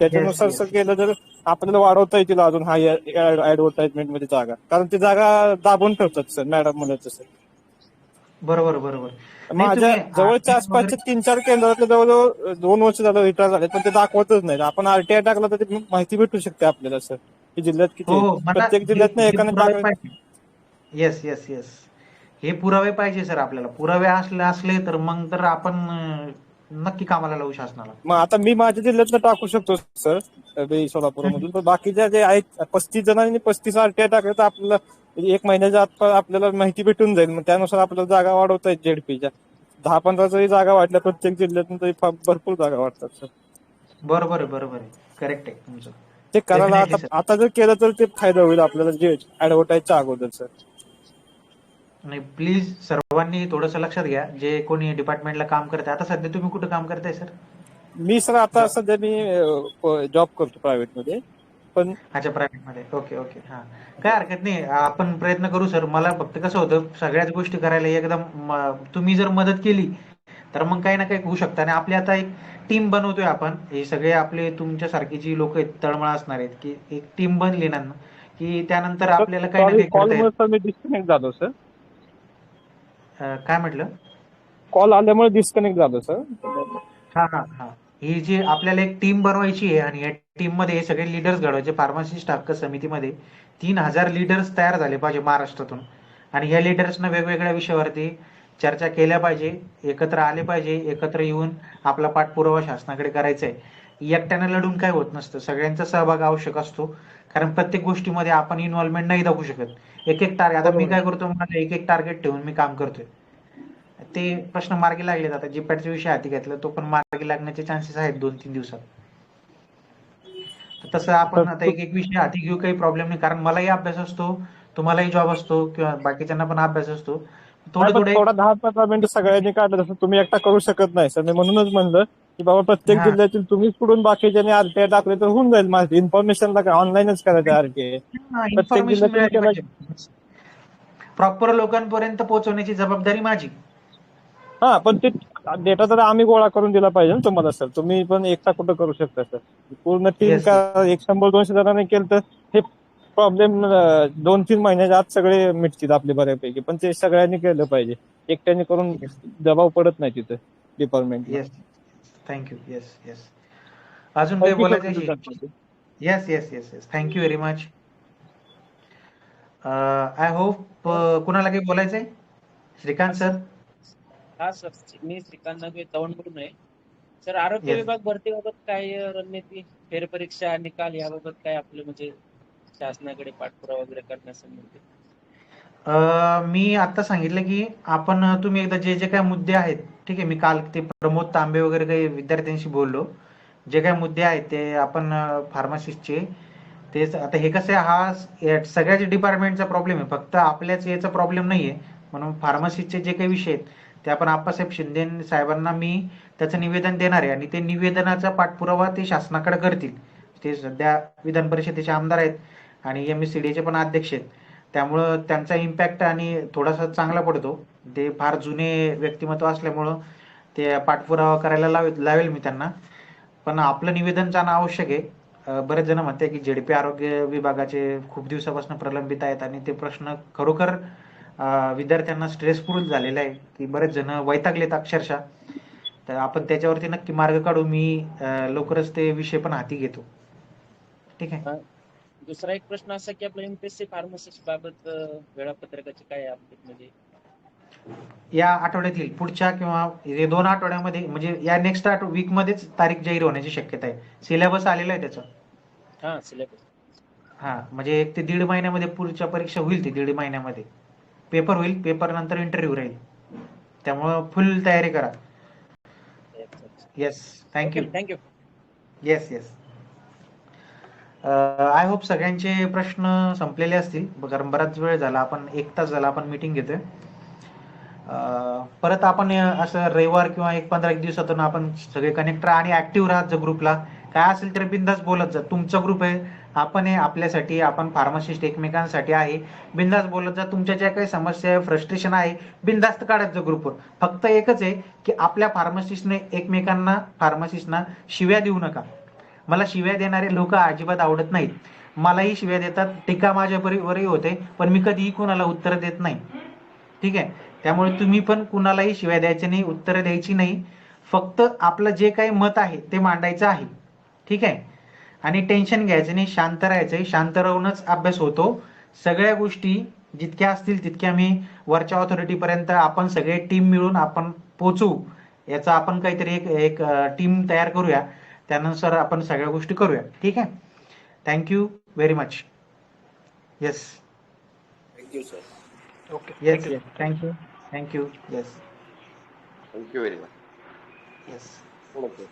त्याच्यानुसार सर केलं तर आपल्याला वाढवता येतील अजून हा ऍडव्हर्टाइजमेंट मध्ये जागा. कारण ती जागा दाबून ठेवतात सर मॅडम म्हणत तसं.
बरोबर.
माझ्या जवळच्या आसपासच्या 3-4 केंद्रातले जवळजवळ 2 वर्ष झालं रिटायर झाले, पण ते दाखवतच नाही. आपण आरटीआय टाकला तर ती माहिती भेटू शकते आपल्याला सर की जिल्ह्यात किती, प्रत्येक जिल्ह्यात नाही एकाने टाकलं.
येस. हे पुरावे पाहिजे सर आपल्याला. पुरावे असले तर मग तर आपण नक्की कामाला लावू शासनाला.
मग आता मी माझ्या जिल्ह्यातलं टाकू शकतो सर सोलापूरमधून, पण बाकीच्या जे आहेत 35 जणांनी 35 आरटीआय टाकले तर आपल्याला 1 महिन्याच्या आत आपल्याला माहिती भेटून जाईल. मग त्यानुसार आपल्याला जागा वाढवता येईल. झेडपीच्या 10-15 जरी जागा वाढल्या प्रत्येक जिल्ह्यातून तरी भरपूर जागा वाढतात सर.
बरोबर आहे. करेक्ट आहे तुमचं.
ते करायला आता जर केलं तर ते फायदा होईल आपल्याला जे ऍडव्हर्टाईजच्या अगोदर सर.
नाही, प्लीज सर्वांनी थोडंसं लक्षात घ्या जे कोणी डिपार्टमेंटला काम करते. आता सध्या तुम्ही कुठं काम करताय सर?
मी सर आता सध्या मी जॉब करतो प्रायव्हेट मध्ये. पण
अच्छा, प्रायव्हेट मध्ये. ओके. हा, काय हरकत नाही, आपण प्रयत्न करू सर. मला फक्त कसं होतं सगळ्याच गोष्टी करायला एकदम तुम्ही जर मदत केली तर मग काही ना काही होऊ शकतं. आणि आपली आता एक टीम बनवतोय आपण, हे सगळे आपले तुमच्यासारखी जी लोक आहेत तळमळ असणार आहेत की एक टीम बनली ना की त्यानंतर आपल्याला काही ना काही करता येईल.
मी डिस्कनेक्ट झालो सर.
काय म्हटलं?
कॉल आल्यामुळे डिस्कनेक्ट झालो सर.
हा. ही जी आपल्याला एक टीम बनवायची आहे आणि या टीम मध्ये हे सगळे लीडर्स घडवायचे. फार्मासिस्ट हक्क समितीमध्ये 3000 लीडर्स तयार झाले पाहिजे महाराष्ट्रातून. आणि या लीडर्सना वेगवेगळ्या विषयावरती चर्चा केल्या पाहिजे, एकत्र आले पाहिजे, एकत्र येऊन आपला पाठपुरावा शासनाकडे करायचा आहे. एकट्यानं लढून काय होत नसतं, सगळ्यांचा सहभाग आवश्यक असतो. कारण प्रत्येक गोष्टीमध्ये आपण इन्व्हॉल्वमेंट नाही दाखवू शकत. एक टार्गेट, आता मी काय करतो, मला एक टार्गेट ठेवून मी काम करतोय. ते प्रश्न मार्गी लागलेत. आता जीपॅटचा विषय हाती घेतला तो पण मार्गी लागण्याचे चान्सेस आहेत 2-3 दिवसात. तसं आपण आता एक एक विषय हाती घेऊ, काही प्रॉब्लेम नाही, कारण मलाही अभ्यास असतो, तुम्हालाही जॉब असतो किंवा बाकीच्यांना पण अभ्यास असतो.
नाही, पण
थोडे
थोडा 10-15 मिनिटं सगळ्यांनी काढलं, तसं तुम्ही एकटा करू शकत नाही सर. मी म्हणूनच म्हणलं की बाबा प्रत्येक
हा
जिल्ह्यातील तुम्ही सोडून बाकीच्यांनी आरटीआय टाकले तर होऊन जाईल. माझी इन्फॉर्मेशनला काय ऑनलाईनच करायचं आरटीआय. प्रत्येक
इन्फॉर्मेशन
जिल्ह्यातून
मिळाली
केलं.
पाहिजे, प्रॉपर लोकांपर्यंत पोहोचवण्याची जबाबदारी माझी.
हा, पण ते डेटा तर आम्ही गोळा करून दिला पाहिजे ना तुम्हाला सर. तुम्ही पण एकटा कुठं करू शकता सर. पूर्ण टीम
येस
का 100-200 जणांनी केलं तर हे प्रॉब्लेम 2-3 महिन्याच्या आत सगळे मिटतील आपले बऱ्यापैकी. पण ते सगळ्यांनी केलं पाहिजे, एकट्याने करून दबाव पडत नाही तिथं डिपार्टमेंटला.
Yes, thank you. येस येस, अजून काही
थँक्यू
बोलायचं आहे?
Sir.
Yes yes yes yes, thank you very much. I hope कुणाला काही बोलायचंय? श्रीकांत सर.
हा सर, मी श्रीकांत नगवे दौंडवरून आहे. सर, आरोग्य
येस.
विभाग भरतीबाबत काय रणनीती, फेरपरीक्षा, निकाल याबाबत काय आपलं म्हणजे शासनाकडे पाठपुरावा वगैरे करण्यासंबंधी?
मी आता सांगितलं की आपण तुम्ही एकदा जे जे काय मुद्दे आहेत, ठीक आहे, मी काल ते प्रमोद तांबे वगैरे काही विद्यार्थ्यांशी बोललो, जे काही मुद्दे आहेत ते आपण फार्मासिस्टचे तेच. आता हे कसं आहे, हा सगळ्याच डिपार्टमेंटचा प्रॉब्लेम आहे, फक्त आपल्याच याचा प्रॉब्लेम नाहीये. म्हणून फार्मसीचे जे काही विषय आहेत ते आपण आप्पासाहेब शिंदे साहेबांना मी त्याचं निवेदन देणार आहे, आणि ते निवेदनाचा पाठपुरावा ते शासनाकडे करतील. ते सध्या विधान परिषदेचे आमदार आहेत आणि MSCDचे पण अध्यक्ष आहेत, त्यामुळं त्यांचा इम्पॅक्ट आणि थोडासा चांगला पडतो. ते फार जुने व्यक्तिमत्व असल्यामुळं ते पाठपुरावा करायला लावेल मी त्यांना. पण आपलं निवेदन जाणं आवश्यक आहे. बरेच जण म्हणतात की झेडपी आरोग्य विभागाचे खूप दिवसापासून प्रलंबित आहेत आणि ते प्रश्न खरोखर विद्यार्थ्यांना स्ट्रेसफुल झालेला आहे, की बरेच जण वैतागलेत अक्षरशः. तर आपण त्याच्यावरती नक्की मार्ग काढू. मी लवकरच ते विषय पण हाती घेतो. ठीक आहे.
दुसरा एक प्रश्न असा की आपलं MPSC फार्मसिस्ट बाबत वेळापत्रकाचे काय अपडेट, म्हणजे
या आठवड्यातील पुढच्या किंवा 2 आठवड्यामध्ये, म्हणजे या नेक्स्ट वीक मध्येच तारीख जाहीर होण्याची शक्यता आहे. सिलेबस आलेला आहे त्याचा.
हा, सिलेबस.
हा, म्हणजे 1 ते 1.5 महिन्यामध्ये पुढच्या परीक्षा होईल. ती 1.5 महिन्यामध्ये पेपर होईल. पेपर नंतर इंटरव्ह्यू राहील. त्यामुळं फुल तयारी करा. Yes, thank you.
Thank you.
Yes yes. I hope सगळ्यांचे प्रश्न संपलेले असतील, कारण बराच वेळ झाला, आपण 1 तास झाला आपण मीटिंग घेतोय. परत आपण असं रविवार किंवा 15 दिवसातून आपण सगळे कनेक्ट राहा आणि ऍक्टिव्ह राहत जा. ग्रुपला काय असेल तर बिंदास बोलत जा. तुमचा ग्रुप आहे, आपण आहे, आपल्यासाठी, आपण फार्मासिस्ट एकमेकांसाठी आहे. बिंदास बोलत जा. तुमच्या ज्या काही समस्या आहे, फ्रस्ट्रेशन आहे, बिंदास्त काढत जा ग्रुपवर. फक्त एकच आहे की आपल्या फार्मासिस्टने एकमेकांना, फार्मासिस्टना शिव्या देऊ नका. मला शिव्या देणारे लोक अजिबात आवडत नाहीत. मलाही शिव्या देतात, टीका माझ्यावरही होते, पण मी कधीही कुणाला उत्तर देत नाही. ठीक आहे. त्यामुळे तुम्ही पण कुणालाही शिव्या द्यायची नाही, उत्तरं द्यायची नाही. फक्त आपलं जे काही मत आहे ते मांडायचं आहे. ठीक आहे. आणि टेन्शन घ्यायचं नाही, शांत राहायचंय. शांत राहूनच अभ्यास होतो. सगळ्या गोष्टी जितक्या असतील तितक्या मी वरच्या ऑथॉरिटीपर्यंत आपण सगळे टीम मिळून आपण पोहोचू. याचा आपण काहीतरी एक टीम तयार करूया. त्यानुसार आपण सगळ्या गोष्टी करूया. ठीक आहे. Thank you very much. Yes.
Thank you sir.
Okay. Yes, thank you. Thank you. Yes.
Thank you very much.
Yes.
Okay.